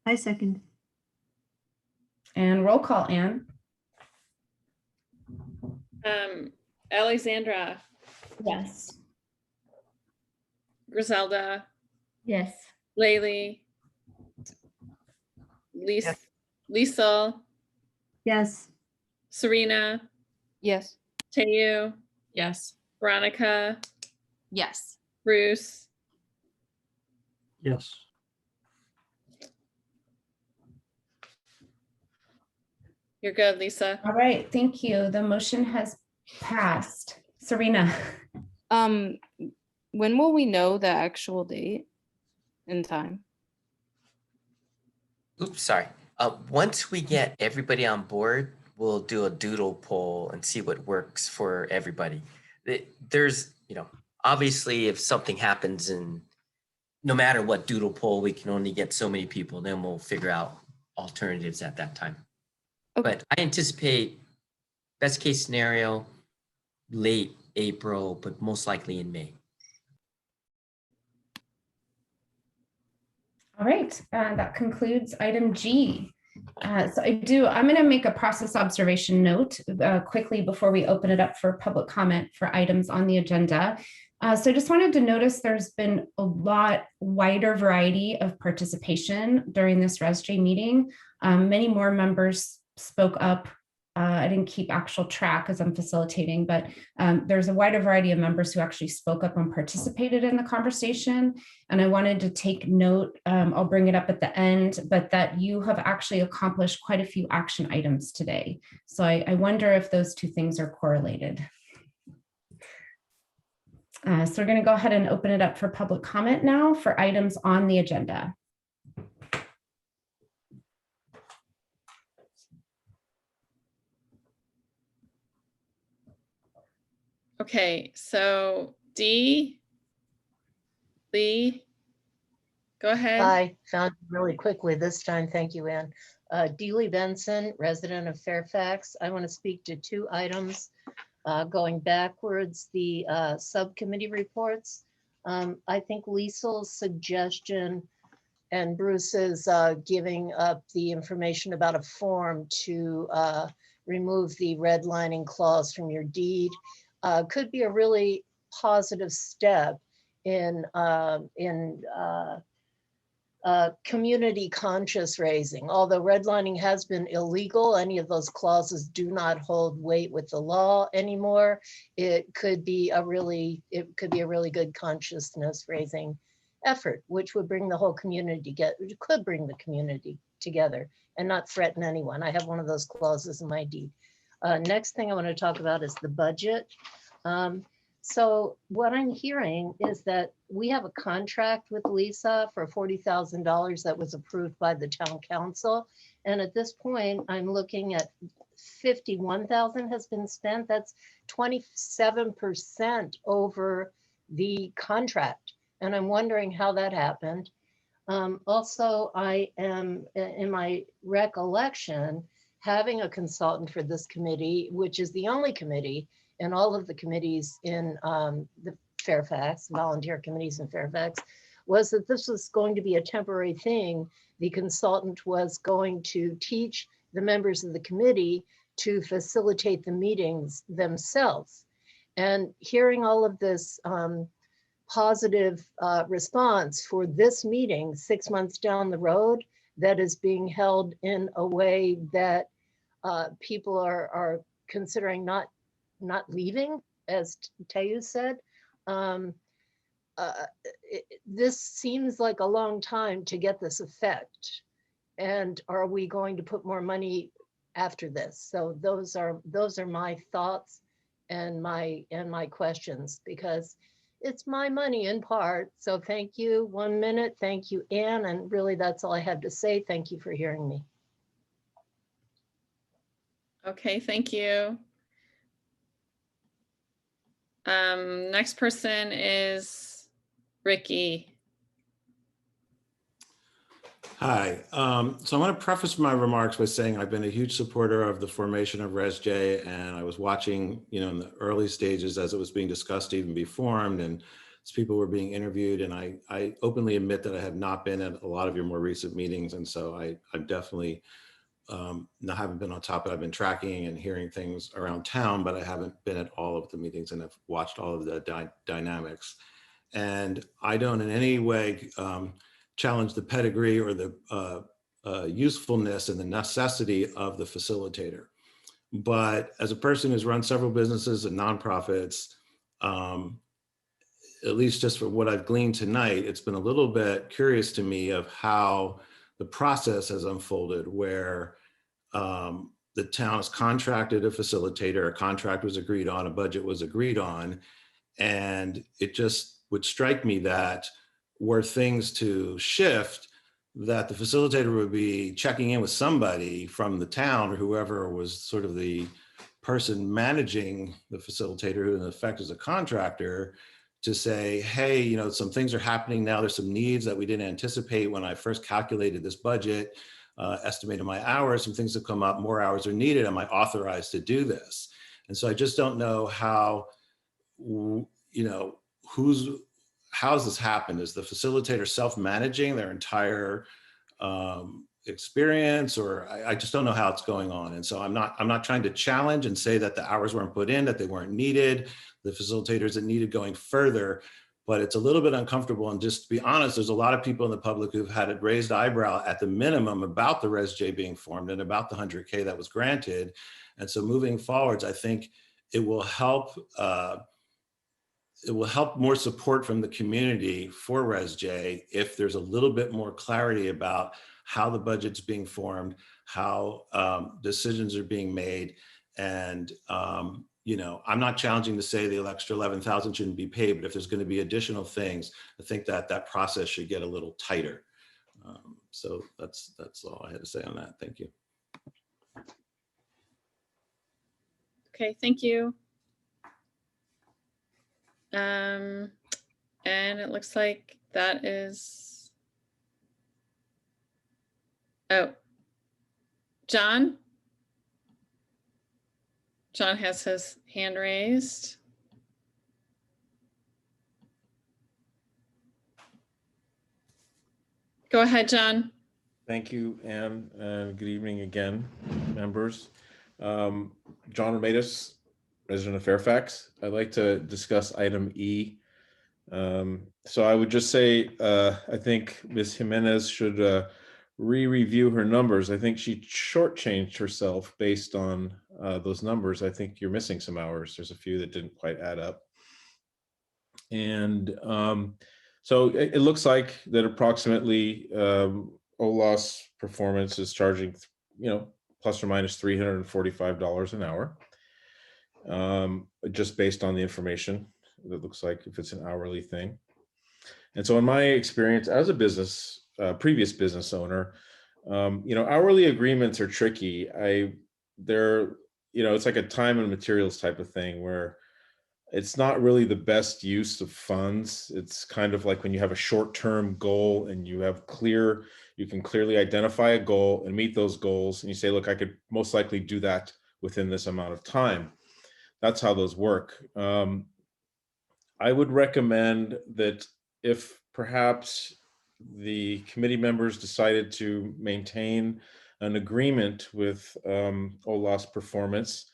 I second. And roll call, Anne. Alexandra. Yes. Griselda. Yes. Laylee. Liesel. Yes. Serena. Yes. Tayu. Yes. Veronica. Yes. Bruce. Yes. You're good, Lisa. All right, thank you. The motion has passed. Serena. When will we know the actual date and time? Oops, sorry. Once we get everybody on board, we'll do a doodle poll and see what works for everybody. There's, obviously if something happens and no matter what doodle poll, we can only get so many people, then we'll figure out alternatives at that time. Okay. But I anticipate best case scenario, late April, but most likely in May. All right, that concludes item G. So I'm going to make a process observation note quickly before we open it up for public comment for items on the agenda. So I just wanted to notice there's been a lot wider variety of participation during this ResJ meeting. Many more members spoke up. I didn't keep actual track as I'm facilitating, but there's a wider variety of members who actually spoke up and participated in the conversation. And I wanted to take note, I'll bring it up at the end, but that you have actually accomplished quite a few action items today. So I wonder if those two things are correlated. So we're going to go ahead and open it up for public comment now for items on the agenda. Okay, so Dee, Lee, go ahead. I found it really quickly this time. Thank you, Ann. Dee Lee Benson, resident of Fairfax. I want to speak to two items going backwards, the subcommittee reports. I think Liesel's suggestion and Bruce's giving up the information about a form to remove the redlining clause from your deed could be a really positive step in community conscious raising. Although redlining has been illegal, any of those clauses do not hold weight with the law anymore. It could be a really good consciousness raising effort, which would bring the whole community could bring the community together and not threaten anyone. I have one of those clauses in my deed. Next thing I want to talk about is the budget. So what I'm hearing is that we have a contract with Lisa for $40,000 that was approved by the town council. And at this point, I'm looking at 51,000 has been spent. That's 27% over the contract. And I'm wondering how that happened. Also, I am, in my recollection, having a consultant for this committee, which is the only committee and all of the committees in the Fairfax, volunteer committees in Fairfax, was that this was going to be a temporary thing. The consultant was going to teach the members of the committee to facilitate the meetings themselves. And hearing all of this positive response for this meeting 6 months down the road that is being held in a way that people are considering not leaving, as Tayu said. This seems like a long time to get this effect. And are we going to put more money after this? So those are my thoughts and my questions, because it's my money in part. So thank you. 1 minute. Thank you, Anne. And really, that's all I have to say. Thank you for hearing me. Okay, thank you. Next person is Ricky. Hi. So I want to preface my remarks by saying I've been a huge supporter of the formation of ResJ, and I was watching, in the early stages as it was being discussed to even be formed, and as people were being interviewed. And I openly admit that I have not been at a lot of your more recent meetings, and so I've definitely haven't been on top of it. I've been tracking and hearing things around town, but I haven't been at all of the meetings and have watched all of the dynamics. And I don't in any way challenge the pedigree or the usefulness and the necessity of the facilitator. But as a person who's run several businesses and nonprofits, at least just from what I've gleaned tonight, it's been a little bit curious to me of how the process has unfolded, where the town has contracted a facilitator, a contract was agreed on, a budget was agreed on, and it just would strike me that were things to shift, that the facilitator would be checking in with somebody from the town or whoever was sort of the person managing the facilitator, who in effect is a contractor, to say, hey, some things are happening now. There's some needs that we didn't anticipate when I first calculated this budget, estimated my hours. Some things have come up, more hours are needed. Am I authorized to do this? And so I just don't know how, how's this happened? Is the facilitator self-managing their entire experience, or I just don't know how it's going on. And so I'm not trying to challenge and say that the hours weren't put in, that they weren't needed, the facilitators that needed going further, but it's a little bit uncomfortable. And just to be honest, there's a lot of people in the public who've had a raised eyebrow at the minimum about the ResJ being formed and about the 100K that was granted. And so moving forwards, I think it will help more support from the community for ResJ if there's a little bit more clarity about how the budget's being formed, how decisions are being made. And, I'm not challenging to say the extra 11,000 shouldn't be paid, but if there's going to be additional things, I think that process should get a little tighter. So that's all I had to say on that. Thank you. Okay, thank you. And it looks like that is, John? John has his hand raised. Go ahead, John. Thank you, Anne. Good evening again, members. John Romatis, resident of Fairfax. I'd like to discuss item E, So I would just say, I think Ms. Jimenez should re-review her numbers. I think she shortchanged herself based on those numbers. I think you're missing some hours. There's a few that didn't quite add up. And so it looks like that approximately OLAS performance is charging, plus or minus $345 an hour, just based on the information. That looks like if it's an hourly thing. And so in my experience as a previous business owner, hourly agreements are tricky. It's like a time and materials type of thing where it's not really the best use of funds. It's kind of like when you have a short-term goal and you can clearly identify a goal and meet those goals. And you say, look, I could most likely do that within this amount of time. That's how those work. I would recommend that if perhaps the committee members decided to maintain an agreement with OLAS performance,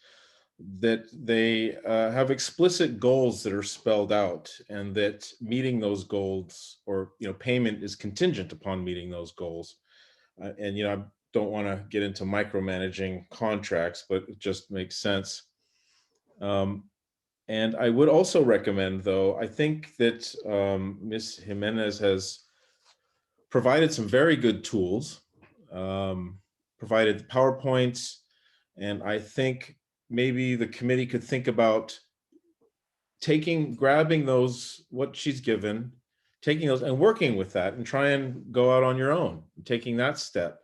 that they have explicit goals that are spelled out, and that meeting those goals or payment is contingent upon meeting those goals. And I don't want to get into micromanaging contracts, but it just makes sense. And I would also recommend, though, I think that Ms. Jimenez has provided some very good tools, provided PowerPoints, and I think maybe the committee could think about grabbing those, what she's given, taking those and working with that and try and go out on your own, taking that step,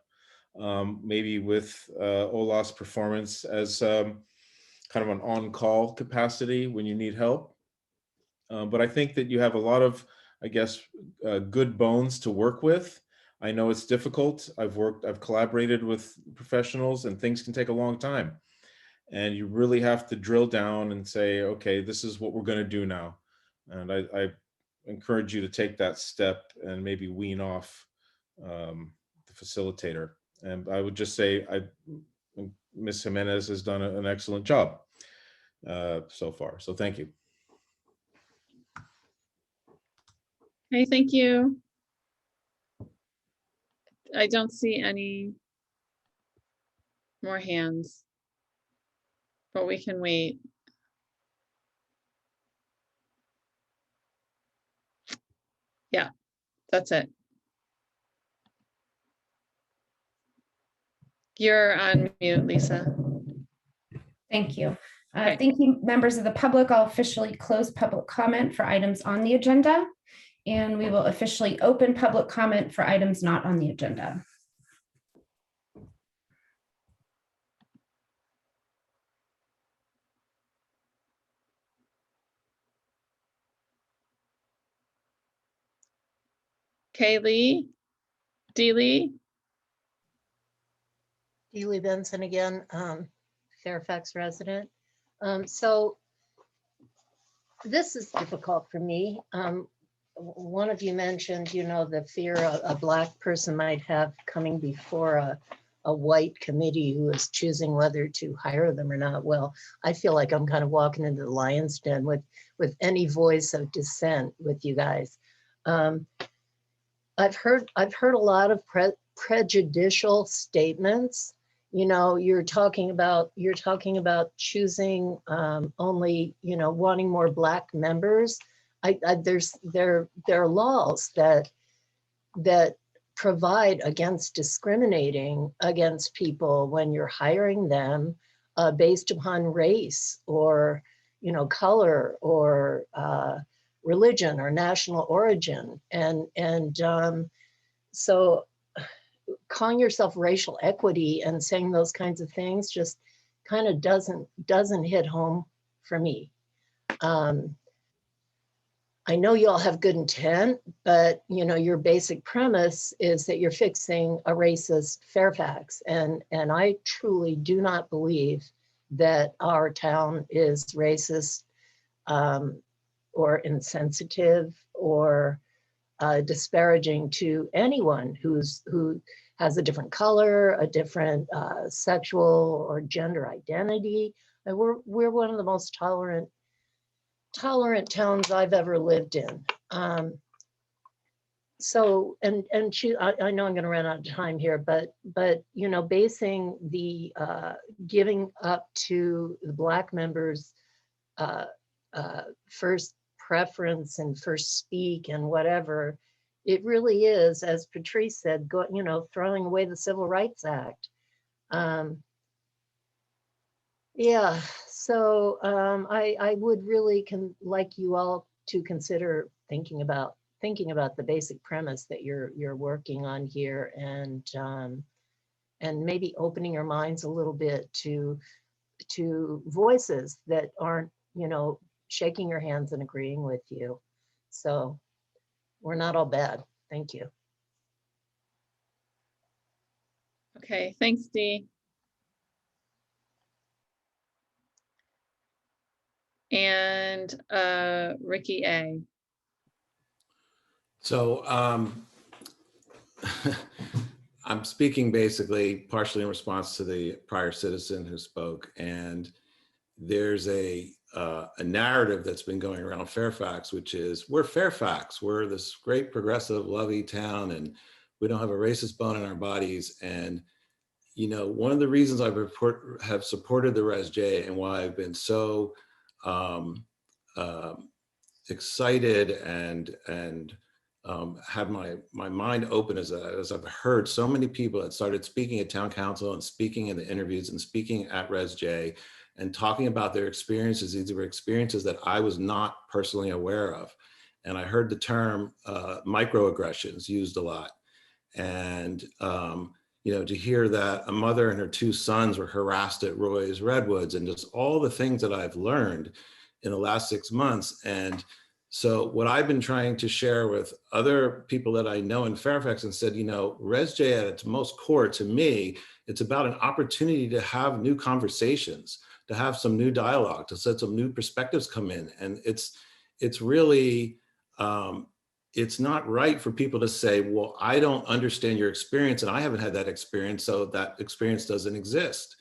maybe with OLAS performance as kind of an on-call capacity when you need help. But I think that you have a lot of, good bones to work with. I know it's difficult. I've collaborated with professionals and things can take a long time. And you really have to drill down and say, okay, this is what we're going to do now. And I encourage you to take that step and maybe wean off the facilitator. And I would just say, Ms. Jimenez has done an excellent job so far. So thank you. Okay, thank you. I don't see any more hands, but we can wait. Yeah, that's it. You're on mute, Lisa. Thank you. Thank you, members of the public. I'll officially close public comment for items on the agenda, and we will officially open public comment for items not on the agenda. Kaylee, Deely. Deely Benson again, Fairfax resident. So this is difficult for me. One of you mentioned, the fear a Black person might have coming before a white committee who is choosing whether to hire them or not. Well, I feel like I'm kind of walking into the lion's den with any voice of dissent with you guys. I've heard a lot of prejudicial statements. You're talking about choosing only, wanting more Black members. There are laws that provide against discriminating against people when you're hiring them based upon race or, color or religion or national origin. And so calling yourself racial equity and saying those kinds of things just kind of doesn't hit home for me. I know you all have good intent, but your basic premise is that you're fixing a racist Fairfax. And I truly do not believe that our town is racist or insensitive or disparaging to anyone who has a different color, a different sexual or gender identity. And we're one of the most tolerant towns I've ever lived in. So, and I know I'm going to run out of time here, but you know, basing the giving up to the Black members first preference and first speak and whatever, it really is, as Patrice said, you know, throwing away the Civil Rights Act. Yeah, so I would really like you all to consider thinking about the basic premise that you're working on here, and maybe opening your minds a little bit to voices that aren't, you know, shaking your hands and agreeing with you. So we're not all bad. Thank you. Okay, thanks, Dee. And Ricky A. So I'm speaking basically partially in response to the prior citizen who spoke, and there's a narrative that's been going around Fairfax, which is we're Fairfax, we're this great progressive lovey town, and we don't have a racist bone in our bodies. And you know, one of the reasons I have supported the Res J and why I've been so excited and had my mind open as I've heard so many people that started speaking at town council and speaking in the interviews and speaking at Res J and talking about their experiences. These were experiences that I was not personally aware of. And I heard the term microaggressions used a lot. And, you know, to hear that a mother and her 2 sons were harassed at Roy's Redwoods, and just all the things that I've learned in the last 6 months. And so what I've been trying to share with other people that I know in Fairfax and said, you know, Res J at its most core to me, it's about an opportunity to have new conversations, to have some new dialogue, to set some new perspectives come in. And it's really, it's not right for people to say, well, I don't understand your experience and I haven't had that experience, so that experience doesn't exist.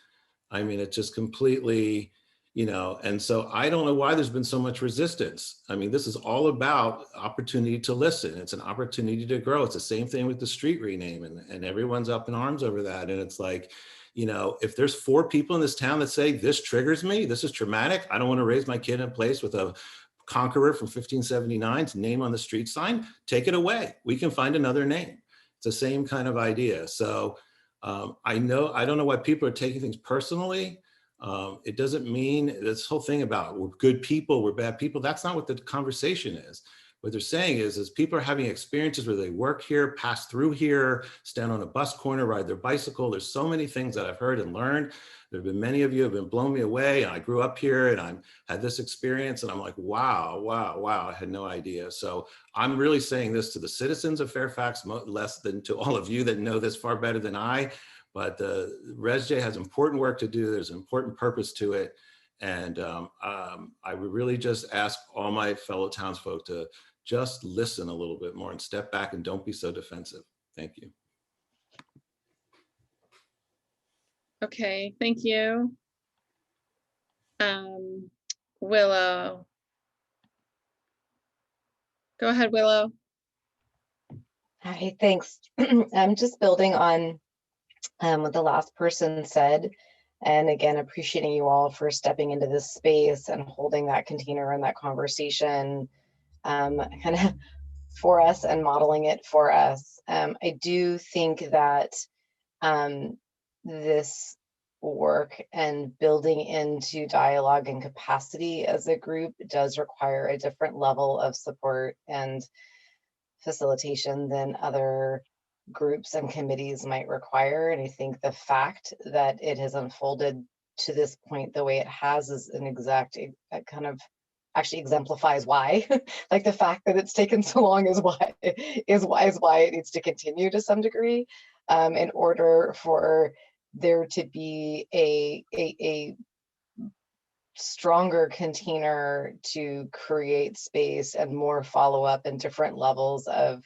I mean, it's just completely, you know, and so I don't know why there's been so much resistance. I mean, this is all about opportunity to listen. It's an opportunity to grow. It's the same thing with the street rename, and everyone's up in arms over that. And it's like, you know, if there's 4 people in this town that say this triggers me, this is traumatic, I don't want to raise my kid in a place with a conqueror from 1579's name on the street sign, take it away. We can find another name. It's the same kind of idea. So I don't know why people are taking things personally. It doesn't mean this whole thing about we're good people, we're bad people. That's not what the conversation is. What they're saying is people are having experiences where they work here, pass through here, stand on a bus corner, ride their bicycle. There's so many things that I've heard and learned. There have been many of you have been blown me away, and I grew up here and I had this experience and I'm like, wow, wow, wow, I had no idea. So I'm really saying this to the citizens of Fairfax, less than to all of you that know this far better than I. But the Res J has important work to do. There's an important purpose to it. And I would really just ask all my fellow townsfolk to just listen a little bit more and step back and don't be so defensive. Thank you. Okay, thank you. Willow. Go ahead, Willow. Hi, thanks. I'm just building on what the last person said. And again, appreciating you all for stepping into this space and holding that container and that conversation kind of for us and modeling it for us. I do think that this work and building into dialogue and capacity as a group does require a different level of support and facilitation than other groups and committees might require. And I think the fact that it has unfolded to this point the way it has is an exact kind of actually exemplifies why. Like the fact that it's taken so long is why it needs to continue to some degree in order for there to be a stronger container to create space and more follow-up and different levels of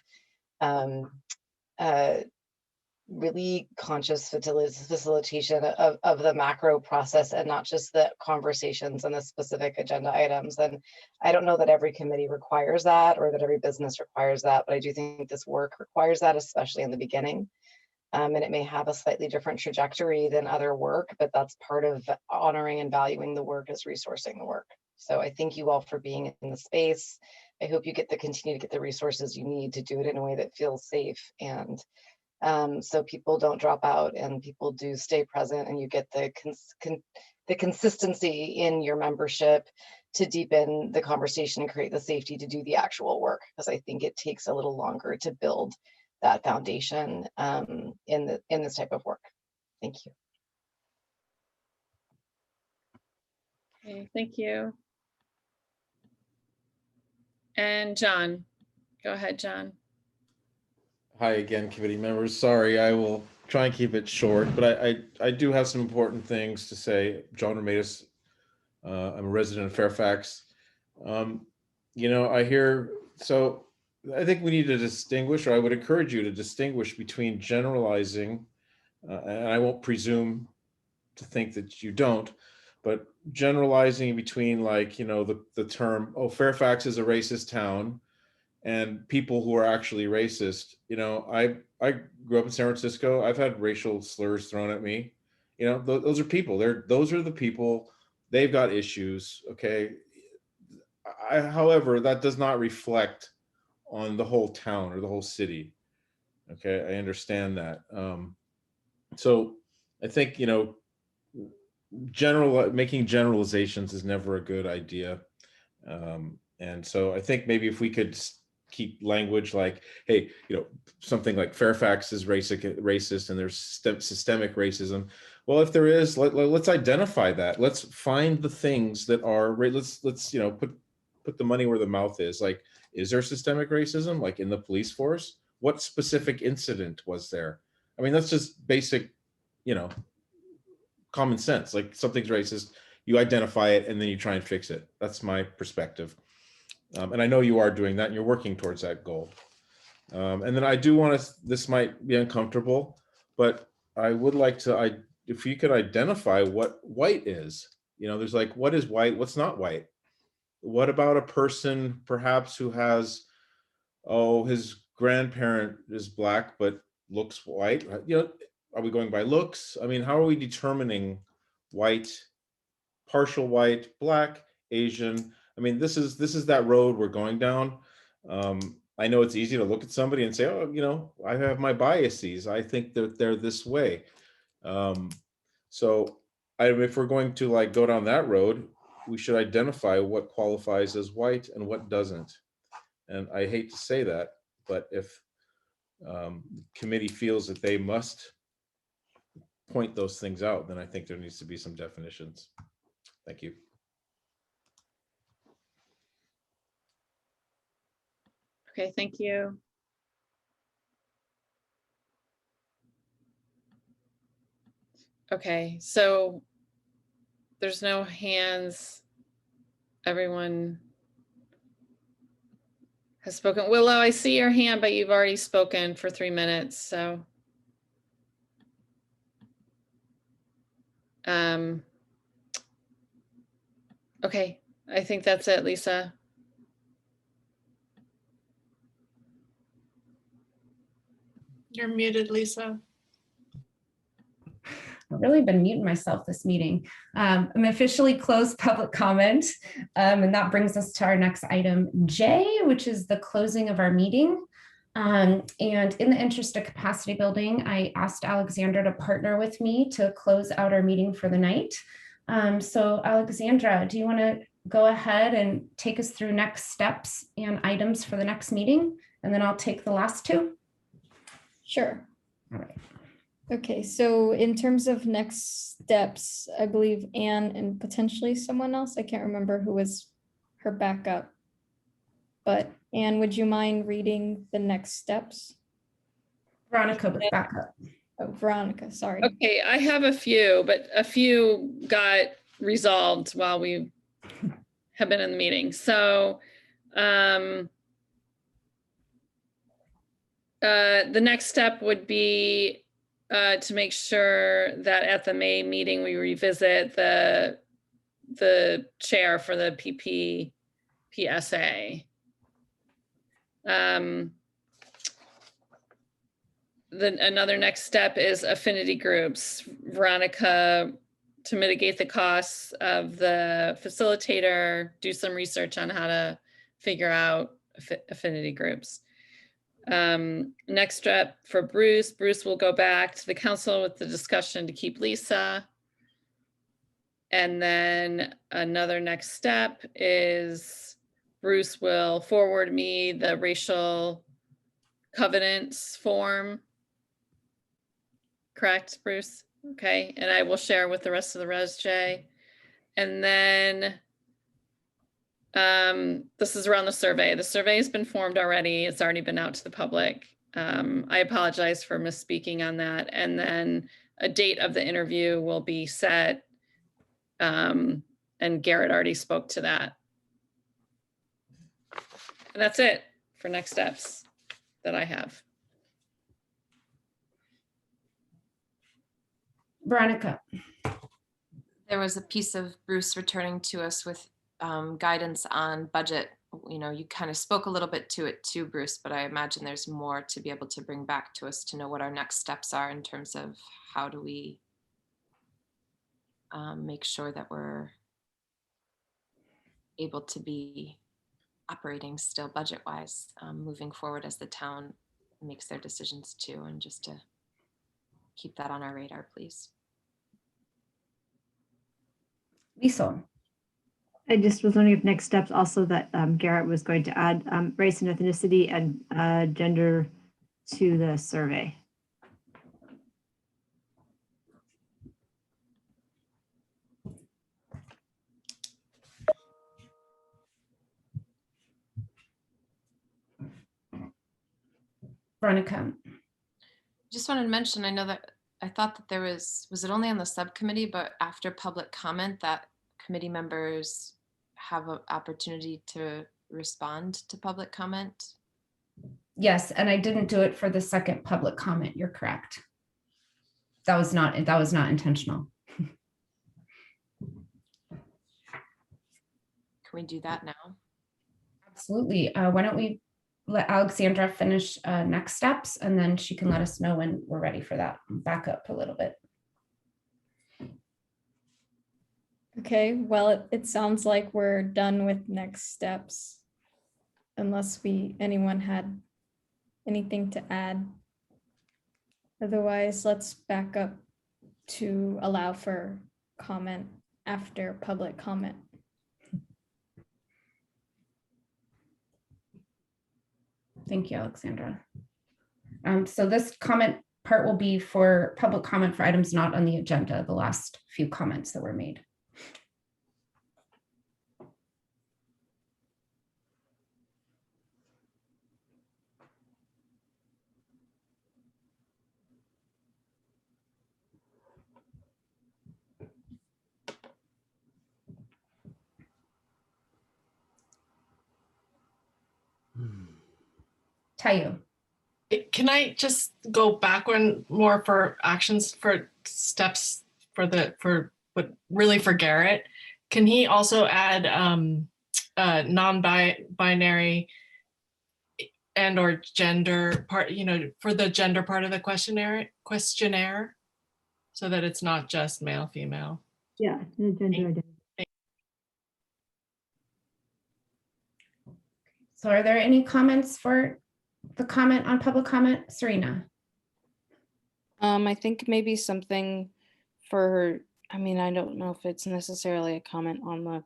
really conscious facilitation of the macro process and not just the conversations and the specific agenda items. And I don't know that every committee requires that or that every business requires that, but I do think this work requires that, especially in the beginning. And it may have a slightly different trajectory than other work, but that's part of honoring and valuing the work is resourcing the work. So I thank you all for being in the space. I hope you continue to get the resources you need to do it in a way that feels safe, and so people don't drop out and people do stay present, and you get the consistency in your membership to deepen the conversation and create the safety to do the actual work, because I think it takes a little longer to build that foundation in this type of work. Thank you. Okay, thank you. And John, go ahead, John. Hi again, committee members. Sorry, I will try and keep it short, but I do have some important things to say. John Romatis, I'm a resident of Fairfax. You know, so I think we need to distinguish, or I would encourage you to distinguish between generalizing, and I won't presume to think that you don't, but generalizing between, like, you know, the term, oh, Fairfax is a racist town, and people who are actually racist. You know, I grew up in San Francisco. I've had racial slurs thrown at me. You know, those are people. Those are the people. They've got issues. Okay. However, that does not reflect on the whole town or the whole city. Okay, I understand that. So I think, you know, making generalizations is never a good idea. And so I think maybe if we could keep language like, hey, you know, something like Fairfax is racist and there's systemic racism. Well, if there is, let's identify that. Let's find the things that are, let's you know, put the money where the mouth is. Like, is there systemic racism, like in the police force? What specific incident was there? I mean, that's just basic, you know, common sense. Like, something's racist, you identify it and then you try and fix it. That's my perspective. And I know you are doing that and you're working towards that goal. And then I do want to, this might be uncomfortable, but I would like to, if you could identify what white is. You know, there's like, what is white? What's not white? What about a person perhaps who has, oh, his grandparent is black but looks white? You know, are we going by looks? I mean, how are we determining white, partial white, black, Asian? I mean, this is that road we're going down. I know it's easy to look at somebody and say, oh, you know, I have my biases. I think that they're this way. So if we're going to like go down that road, we should identify what qualifies as white and what doesn't. And I hate to say that, but if the committee feels that they must point those things out, then I think there needs to be some definitions. Thank you. Okay, thank you. Okay, so there's no hands. Everyone has spoken. Willow, I see your hand, but you've already spoken for 3 minutes, so. Okay, I think that's it, Lisa. You're muted, Lisa. I've really been muting myself this meeting. I'm officially closed public comment, and that brings us to our next item J, which is the closing of our meeting. And in the interest of capacity building, I asked Alexandra to partner with me to close out our meeting for the night. So Alexandra, do you want to go ahead and take us through next steps and items for the next meeting? And then I'll take the last two. Sure. All right. Okay, so in terms of next steps, I believe Anne and potentially someone else, I can't remember who was her backup. But Anne, would you mind reading the next steps? Veronica was backup. Oh, Veronica, sorry. Okay, I have a few, but a few got resolved while we have been in the meeting. So the next step would be to make sure that at the May meeting, we revisit the chair for the PPPSA. Then another next step is affinity groups. Veronica, to mitigate the costs of the facilitator, do some research on how to figure out affinity groups. Next step for Bruce. Bruce will go back to the council with the discussion to keep Lisa. And then another next step is Bruce will forward me the racial covenants form. Correct, Bruce? Okay, and I will share with the rest of the ResJ. And then this is around the survey. The survey has been formed already. It's already been out to the public. I apologize for misspeaking on that. And then a date of the interview will be set. And Garrett already spoke to that. And that's it for next steps that I have. Veronica. There was a piece of Bruce returning to us with guidance on budget. You know, you kind of spoke a little bit to it too, Bruce, but I imagine there's more to be able to bring back to us to know what our next steps are in terms of how do we make sure that we're able to be operating still budget-wise moving forward as the town makes their decisions too, and just to keep that on our radar, please. Lisa. I just was wondering if next steps also that Garrett was going to add race and ethnicity and gender to the survey. Veronica. Just wanted to mention, I know that I thought that there was it only on the subcommittee, but after public comment that committee members have an opportunity to respond to public comment? Yes, and I didn't do it for the second public comment. You're correct. That was not intentional. Can we do that now? Absolutely. Why don't we let Alexandra finish next steps, and then she can let us know when we're ready for that. Back up a little bit. Okay, well, it sounds like we're done with next steps. Unless anyone had anything to add. Otherwise, let's back up to allow for comment after public comment. Thank you, Alexandra. So this comment part will be for public comment for items not on the agenda, the last few comments that were made. Tayo. Can I just go back one more for actions, for steps for but really for Garrett? Can he also add non-binary and or gender part, for the gender part of the questionnaire, so that it's not just male, female? Yeah, the gender identity. So are there any comments for the comment on public comment? Serena. I think maybe something for her. I mean, I don't know if it's necessarily a comment on the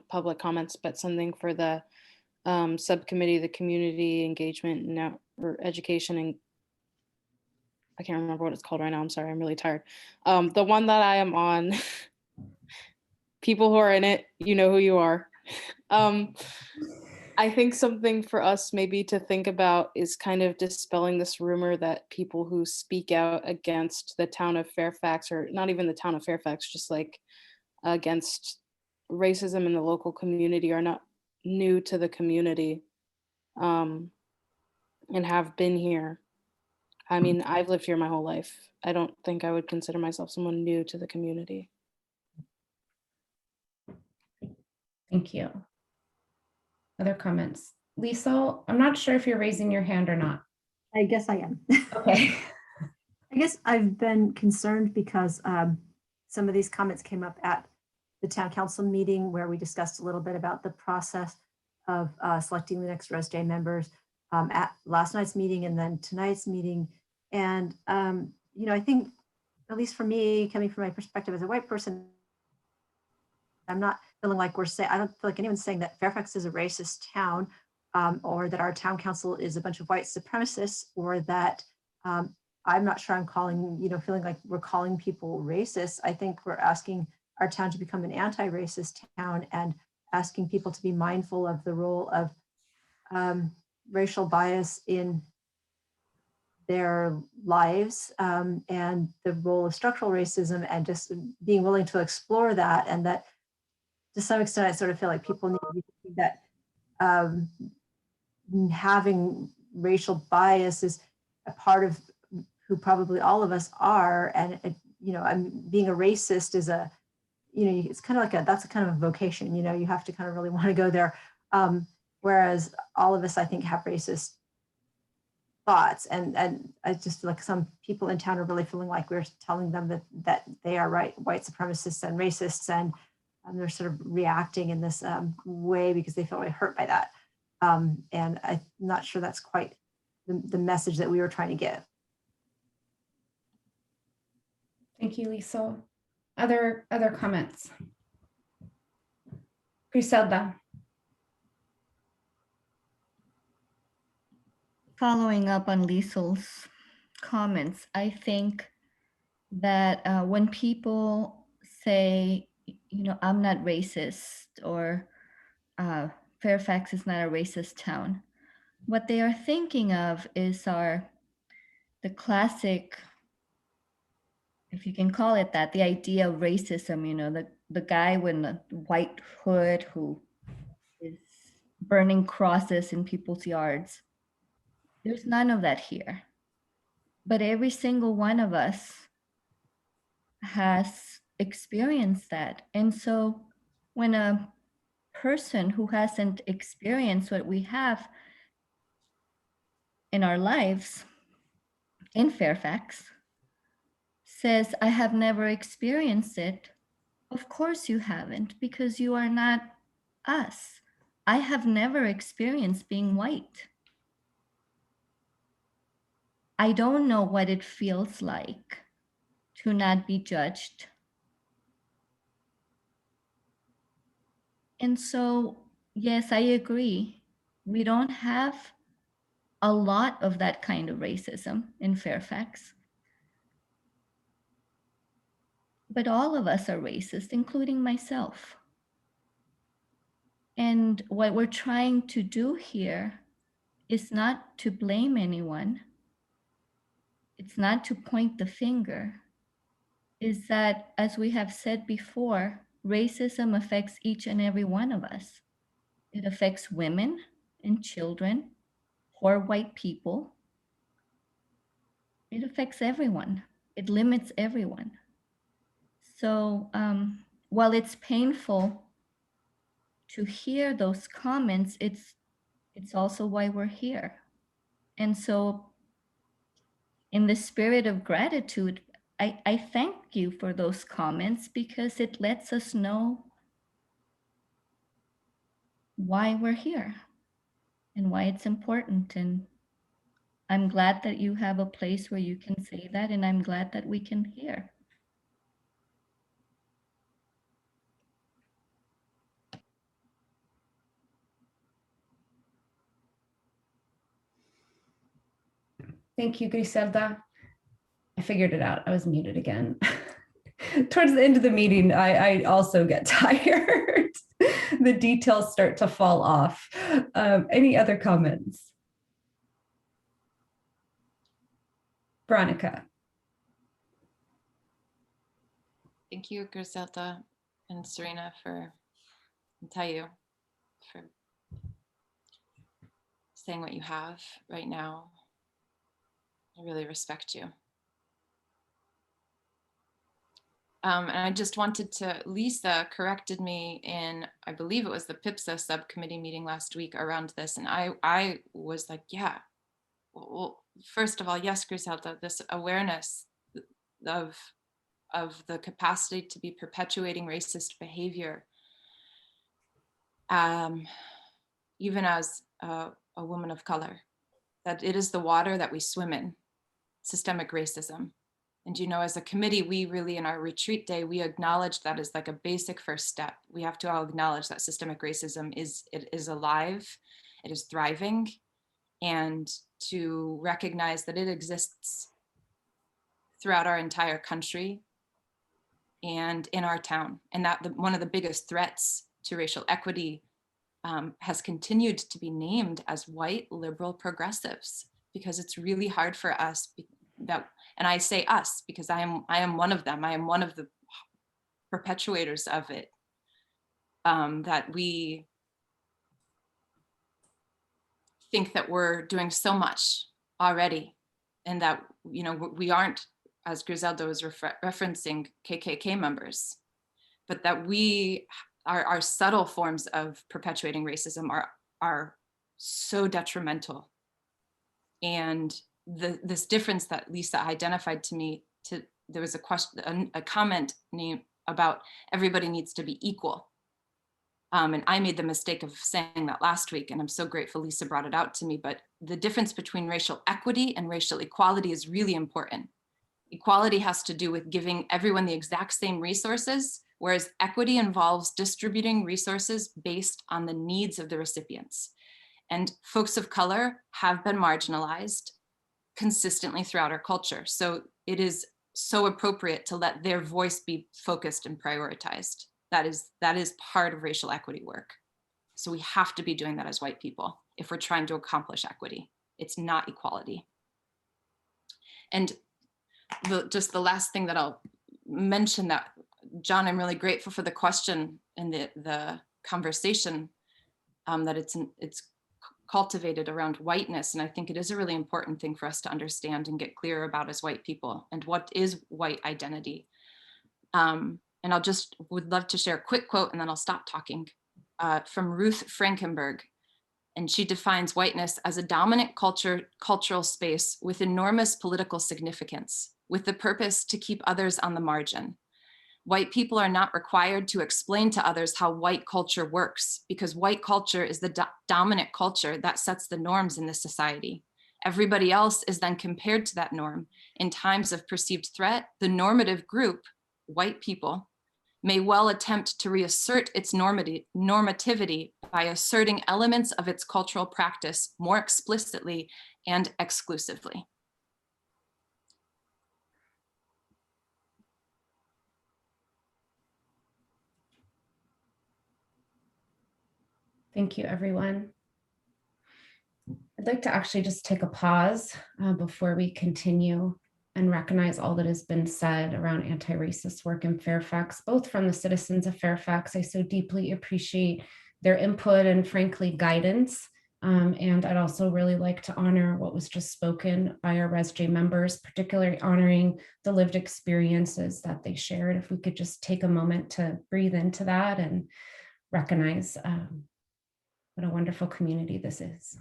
public comments, but something for the subcommittee, the community engagement or education, and I can't remember what it's called right now. I'm sorry, I'm really tired. The one that I am on, people who are in it, you know who you are. I think something for us maybe to think about is kind of dispelling this rumor that people who speak out against the town of Fairfax, or not even the town of Fairfax, just like against racism in the local community, are not new to the community and have been here I mean, I've lived here my whole life. I don't think I would consider myself someone new to the community. Thank you. Other comments? Lisa, I'm not sure if you're raising your hand or not. I guess I am. Okay. I guess I've been concerned because some of these comments came up at the town council meeting where we discussed a little bit about the process of selecting the next ResJ members at last night's meeting and then tonight's meeting. And, you know, I think, at least for me, coming from my perspective as a white person, I'm not feeling like we're saying, I don't feel like anyone's saying that Fairfax is a racist town or that our town council is a bunch of white supremacists, or that I'm not sure I'm calling, you know, feeling like we're calling people racist. I think we're asking our town to become an anti-racist town and asking people to be mindful of the role of racial bias in their lives and the role of structural racism, and just being willing to explore that. And that to some extent, I sort of feel like people need to be thinking that having racial bias is a part of who probably all of us are. And, you know, being a racist is a, you know, it's kind of like that's a kind of a vocation, you know, you have to kind of really want to go there. Whereas all of us, I think, have racist thoughts. And I just feel like some people in town are really feeling like we're telling them that they are white supremacists and racists, and they're sort of reacting in this way because they feel really hurt by that. And I'm not sure that's quite the message that we were trying to give. Thank you, Lisa. Other comments? Griselda. Following up on Liesel's comments, I think that when people say, you know, I'm not racist, or Fairfax is not a racist town, what they are thinking of is the classic, if you can call it that, the idea of racism, you know, the guy with the white hood who is burning crosses in people's yards. There's none of that here. But every single one of us has experienced that. And so when a person who hasn't experienced what we have in our lives in Fairfax says, I have never experienced it, of course you haven't, because you are not us. I have never experienced being white. I don't know what it feels like to not be judged. And so, yes, I agree. We don't have a lot of that kind of racism in Fairfax. But all of us are racist, including myself. And what we're trying to do here is not to blame anyone. It's not to point the finger. Is that, as we have said before, racism affects each and every one of us. It affects women and children, poor white people. It affects everyone. It limits everyone. So while it's painful to hear those comments, it's also why we're here. And so in the spirit of gratitude, I thank you for those comments, because it lets us know why we're here and why it's important. And I'm glad that you have a place where you can say that, and I'm glad that we can hear. Thank you, Griselda. I figured it out. I was muted again. Towards the end of the meeting, I also get tired. The details start to fall off. Any other comments? Veronica. Thank you, Griselda and Serena, and Tayu for saying what you have right now. I really respect you. And I just wanted to, Lisa corrected me in, I believe it was the PIPSA subcommittee meeting last week around this. And I was like, yeah, well, first of all, yes, Griselda, this awareness of the capacity to be perpetuating racist behavior, even as a woman of color, that it is the water that we swim in, systemic racism. And, you know, as a committee, we really, in our retreat day, we acknowledge that as like a basic first step. We have to all acknowledge that systemic racism is alive, it is thriving, and to recognize that it exists throughout our entire country and in our town. And that one of the biggest threats to racial equity has continued to be named as white liberal progressives, because it's really hard for us and I say us because I am one of them. I am one of the perpetuators of it, that we think that we're doing so much already, and that, you know, we aren't, as Griselda was referencing, KKK members, but that our subtle forms of perpetuating racism are so detrimental. And this difference that Lisa identified to me, there was a question, a comment about everybody needs to be equal. And I made the mistake of saying that last week, and I'm so grateful Lisa brought it out to me, but the difference between racial equity and racial equality is really important. Equality has to do with giving everyone the exact same resources, whereas equity involves distributing resources based on the needs of the recipients. And folks of color have been marginalized consistently throughout our culture. So it is so appropriate to let their voice be focused and prioritized. That is part of racial equity work. So we have to be doing that as white people if we're trying to accomplish equity. It's not equality. And just the last thing that I'll mention, that John, I'm really grateful for the question and the conversation that it's cultivated around whiteness. And I think it is a really important thing for us to understand and get clear about as white people, and what is white identity. And I'll would love to share a quick quote and then I'll stop talking, from Ruth Frankenberg. And she defines whiteness as a dominant cultural space with enormous political significance, with the purpose to keep others on the margin. White people are not required to explain to others how white culture works, because white culture is the dominant culture that sets the norms in this society. Everybody else is then compared to that norm. In times of perceived threat, the normative group, white people, may well attempt to reassert its normativity by asserting elements of its cultural practice more explicitly and exclusively. Thank you, everyone. I'd like to actually just take a pause before we continue and recognize all that has been said around anti-racist work in Fairfax, both from the citizens of Fairfax. I so deeply appreciate their input and, frankly, guidance. And I'd also really like to honor what was just spoken by our ResJ members, particularly honoring the lived experiences that they shared. If we could just take a moment to breathe into that and recognize what a wonderful community this is.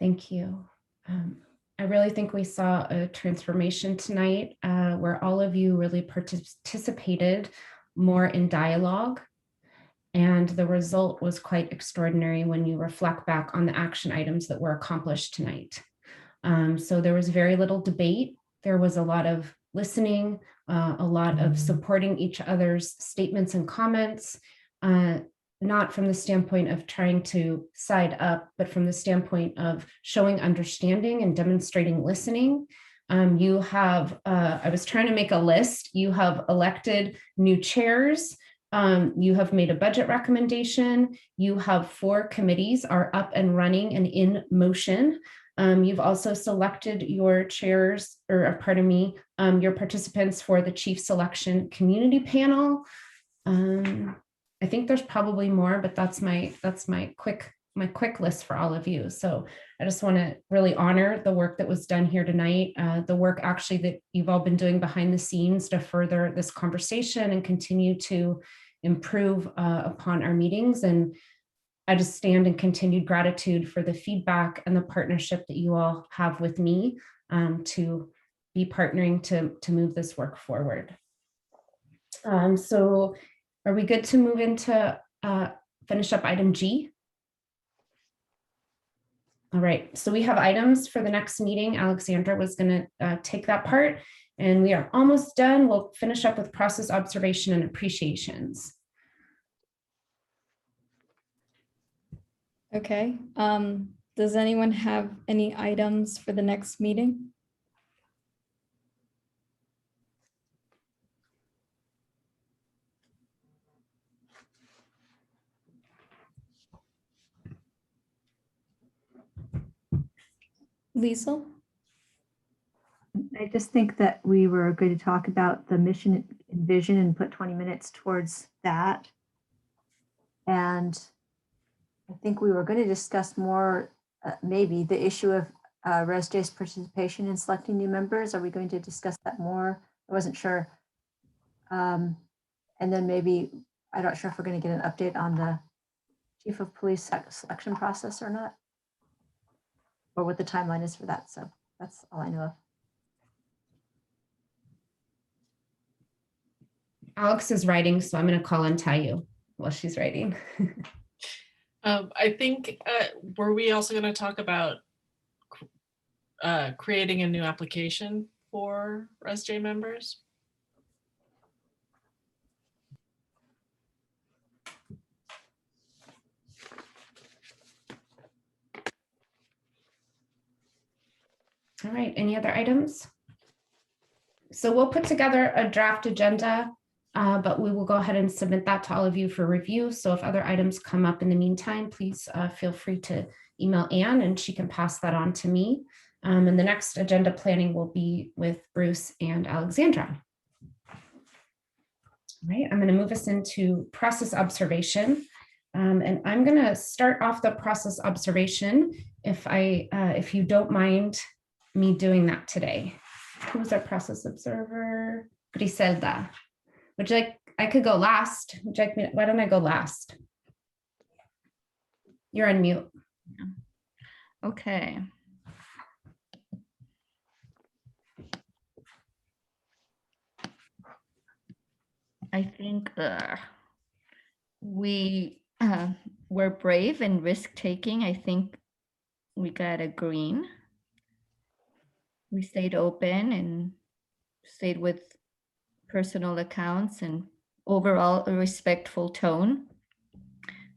Thank you. I really think we saw a transformation tonight where all of you really participated more in dialogue. And the result was quite extraordinary when you reflect back on the action items that were accomplished tonight. So there was very little debate. There was a lot of listening, a lot of supporting each other's statements and comments, not from the standpoint of trying to side up, but from the standpoint of showing understanding and demonstrating listening. You have, I was trying to make a list, you have elected new chairs, you have made a budget recommendation, you have 4 committees are up and running and in motion. You've also selected your chairs, or pardon me, your participants for the chief selection community panel. I think there's probably more, but that's my quick list for all of you. So I just want to really honor the work that was done here tonight, the work actually that you've all been doing behind the scenes to further this conversation and continue to improve upon our meetings. And I just stand in continued gratitude for the feedback and the partnership that you all have with me to be partnering to move this work forward. So are we good to move into finish up item G? All right, so we have items for the next meeting. Alexandra was going to take that part, and we are almost done. We'll finish up with process observation and appreciations. Okay. Does anyone have any items for the next meeting? Liesl? I just think that we were going to talk about the mission and vision and put 20 minutes towards that. And I think we were going to discuss more, maybe the issue of ResJ's participation in selecting new members. Are we going to discuss that more? I wasn't sure. And then maybe, I'm not sure if we're going to get an update on the chief of police selection process or not, or what the timeline is for that. So that's all I know of. Alex is writing, so I'm going to call on Tayu while she's writing. I think, were we also going to talk about creating a new application for ResJ members? All right, any other items? So we'll put together a draft agenda, but we will go ahead and submit that to all of you for review. So if other items come up in the meantime, please feel free to email Anne and she can pass that on to me. And the next agenda planning will be with Bruce and Alexandra. All right, I'm going to move us into process observation. And I'm going to start off the process observation if you don't mind me doing that today. Who's our process observer? Griselda. Would you like, I could go last. Would you like me, why don't I go last? You're on mute. Okay. I think we were brave and risk-taking. I think we got a green. We stayed open and stayed with personal accounts and overall a respectful tone.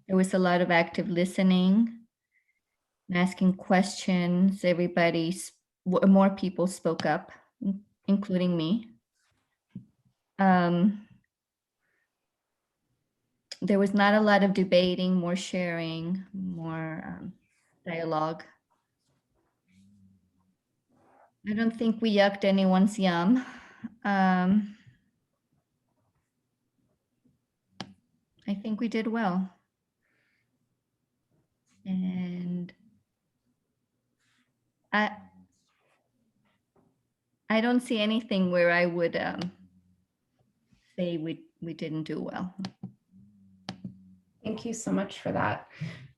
There was a lot of active listening, asking questions. More people spoke up, including me. There was not a lot of debating, more sharing, more dialogue. I don't think we yucked anyone's yum. I think we did well. And I don't see anything where I would say we didn't do well. Thank you so much for that.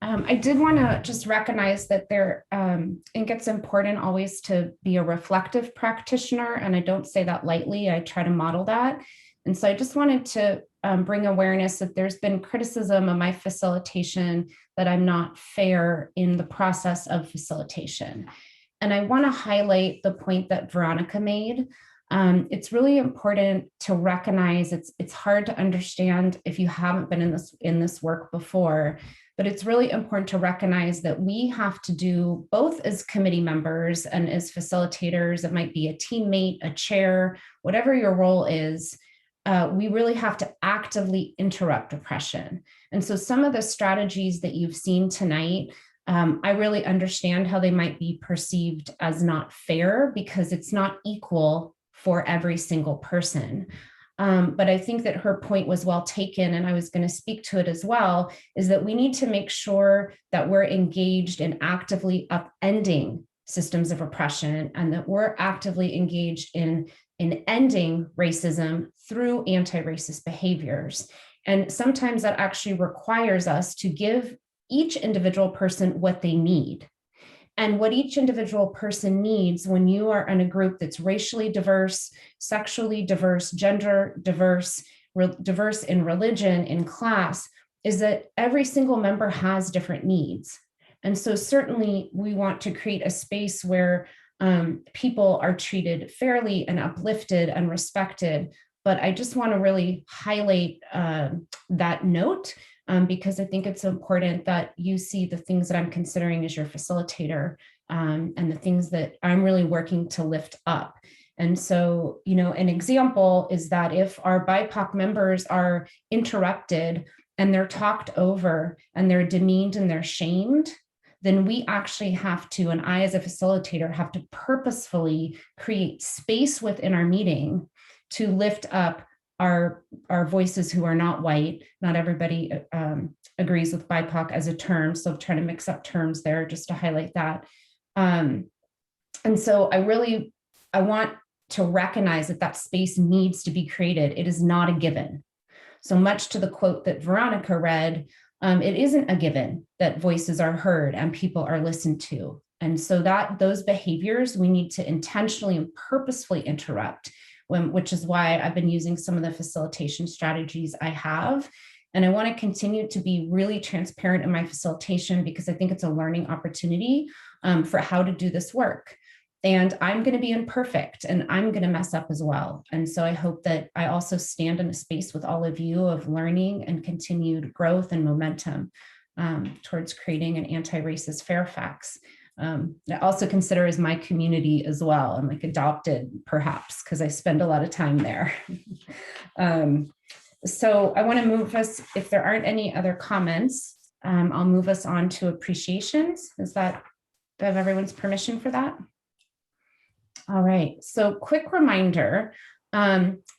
I did want to just recognize that I think it's important always to be a reflective practitioner, and I don't say that lightly. I try to model that. And so I just wanted to bring awareness that there's been criticism of my facilitation, that I'm not fair in the process of facilitation. And I want to highlight the point that Veronica made. It's really important to recognize it's hard to understand if you haven't been in this work before, but it's really important to recognize that we have to do both as committee members and as facilitators. It might be a teammate, a chair, whatever your role is. We really have to actively interrupt oppression. And so some of the strategies that you've seen tonight I really understand how they might be perceived as not fair because it's not equal for every single person. But I think that her point was well taken, and I was going to speak to it as well, is that we need to make sure that we're engaged in actively upending systems of oppression, and that we're actively engaged in ending racism through anti-racist behaviors. And sometimes that actually requires us to give each individual person what they need. And what each individual person needs when you are in a group that's racially diverse, sexually diverse, gender diverse, diverse in religion, in class, is that every single member has different needs. And so certainly we want to create a space where people are treated fairly and uplifted and respected. But I just want to really highlight that note because I think it's important that you see the things that I'm considering as your facilitator and the things that I'm really working to lift up. And so, you know, an example is that if our BIPOC members are interrupted and they're talked over and they're demeaned and they're shamed, then we actually have to, and I as a facilitator have to purposefully create space within our meeting to lift up our voices who are not white. Not everybody agrees with BIPOC as a term, so I'm trying to mix up terms there just to highlight that. And so I want to recognize that that space needs to be created. It is not a given. So much to the quote that Veronica read, it isn't a given that voices are heard and people are listened to. And so those behaviors we need to intentionally and purposefully interrupt, which is why I've been using some of the facilitation strategies I have. And I want to continue to be really transparent in my facilitation because I think it's a learning opportunity for how to do this work. And I'm going to be imperfect and I'm going to mess up as well. And so I hope that I also stand in a space with all of you of learning and continued growth and momentum towards creating an anti-racist Fairfax. I also consider as my community as well. I'm like adopted perhaps because I spend a lot of time there. So I want to move us, if there aren't any other comments, I'll move us on to appreciations. Do I have everyone's permission for that? All right, so quick reminder,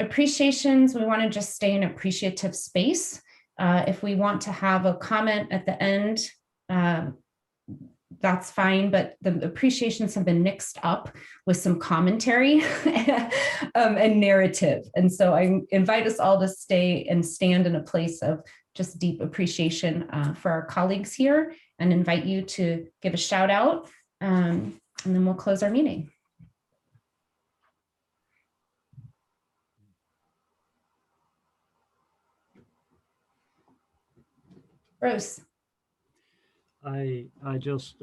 appreciations, we want to just stay in appreciative space. If we want to have a comment at the end, that's fine, but the appreciations have been mixed up with some commentary and narrative. And so I invite us all to stay and stand in a place of just deep appreciation for our colleagues here and invite you to give a shout out and then we'll close our meeting. Bruce. I just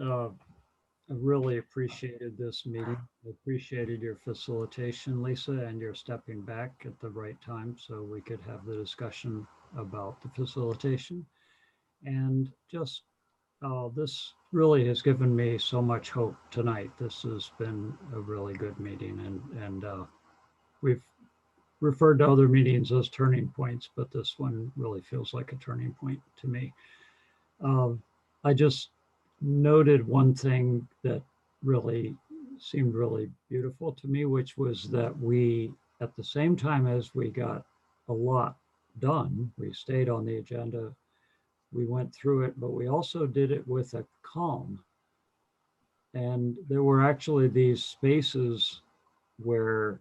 really appreciated this meeting. I appreciated your facilitation, Lisa, and your stepping back at the right time so we could have the discussion about the facilitation. And just this really has given me so much hope tonight. This has been a really good meeting, and we've referred to other meetings as turning points, but this one really feels like a turning point to me. I just noted one thing that really seemed really beautiful to me, which was that we, at the same time as we got a lot done, we stayed on the agenda, we went through it, but we also did it with a calm. And there were actually these spaces where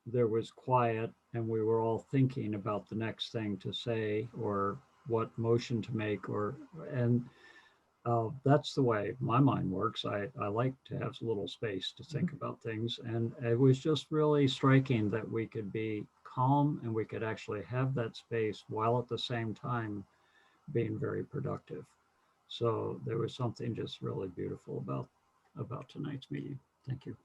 there was quiet and we were all thinking about the next thing to say or what motion to make, and that's the way my mind works. I like to have a little space to think about things. And it was just really striking that we could be calm and we could actually have that space while at the same time being very productive. So there was something just really beautiful about tonight's meeting. Thank you.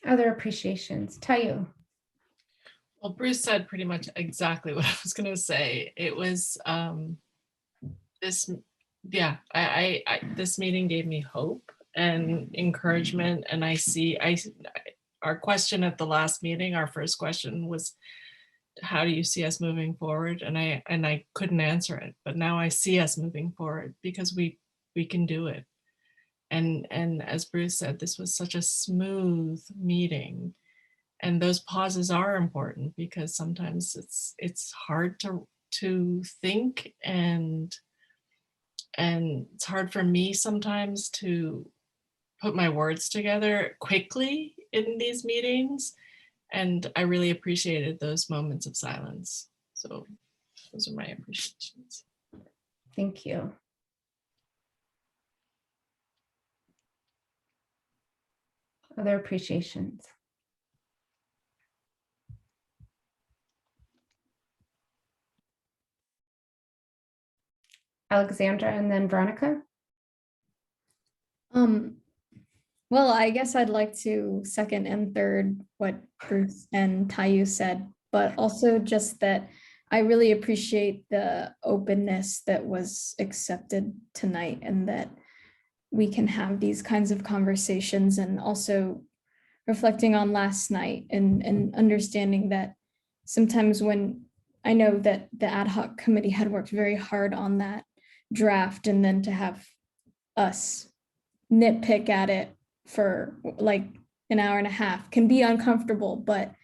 Other appreciations, Tayo. Well, Bruce said pretty much exactly what I was going to say. It was this meeting gave me hope and encouragement, and our question at the last meeting, our first question was, how do you see us moving forward? And I couldn't answer it, but now I see us moving forward because we can do it. And as Bruce said, this was such a smooth meeting. And those pauses are important because sometimes it's hard to think, and it's hard for me sometimes to put my words together quickly in these meetings. And I really appreciated those moments of silence. So those are my appreciations. Thank you. Other appreciations. Alexandra and then Veronica. Well, I guess I'd like to second and third what Bruce and Tayu said, but also just that I really appreciate the openness that was accepted tonight, and that we can have these kinds of conversations, and also reflecting on last night and understanding that sometimes when I know that the ad hoc committee had worked very hard on that draft, and then to have us nitpick at it for like an hour and a half can be uncomfortable, but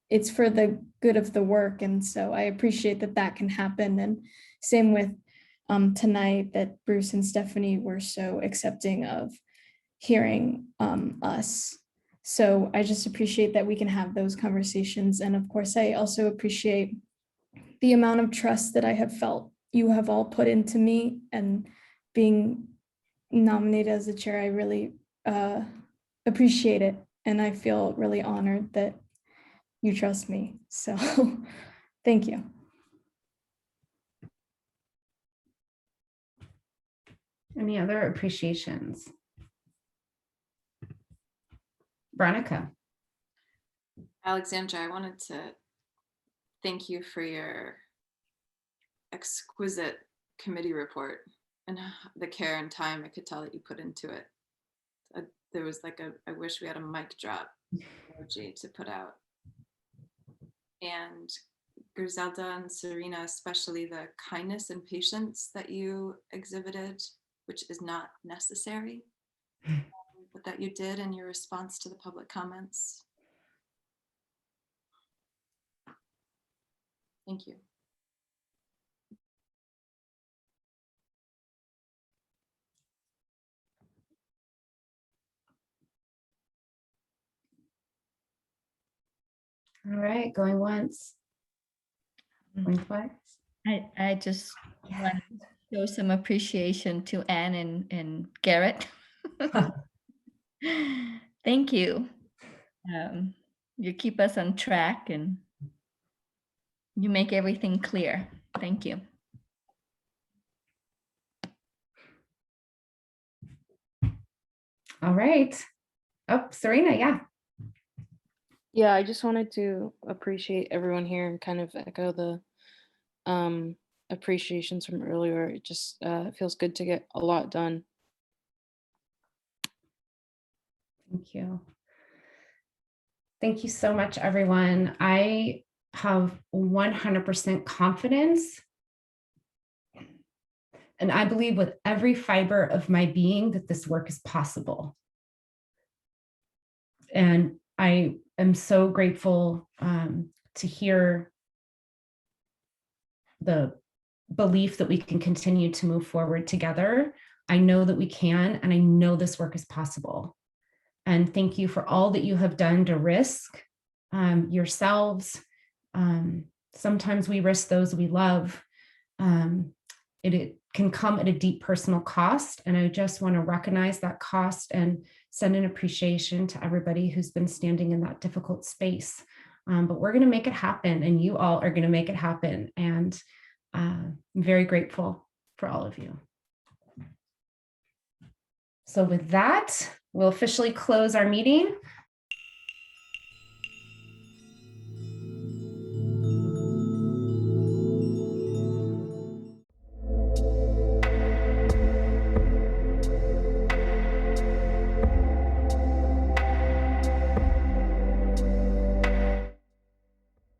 it's for the good of the work. And so I appreciate that that can happen. And same with tonight, that Bruce and Stephanie were so accepting of hearing us. So I just appreciate that we can have those conversations. And of course, I also appreciate the amount of trust that I have felt you have all put into me, and being nominated as the chair, I really appreciate it. And I feel really honored that you trust me. So thank you. Any other appreciations? Veronica. Alexandra, I wanted to thank you for your exquisite committee report and the care and time I could tell that you put into it. There was like I wish we had a mic drop emoji to put out. And Griselda and Serena, especially the kindness and patience that you exhibited, which is not necessary, but that you did in your response to the public comments. Thank you. All right, going once. Going twice. I just want to show some appreciation to Anne and Garrett. Thank you. You keep us on track and you make everything clear. Thank you. All right. Oh, Serena, yeah. Yeah, I just wanted to appreciate everyone here and kind of echo the appreciations from earlier. It just feels good to get a lot done. Thank you. Thank you so much, everyone. I have 100% confidence, and I believe with every fiber of my being that this work is possible. And I am so grateful to hear the belief that we can continue to move forward together. I know that we can, and I know this work is possible. And thank you for all that you have done to risk yourselves. Sometimes we risk those we love. It can come at a deep personal cost. And I just want to recognize that cost and send an appreciation to everybody who's been standing in that difficult space. But we're going to make it happen, and you all are going to make it happen. And I'm very grateful for all of you. So with that, we'll officially close our meeting.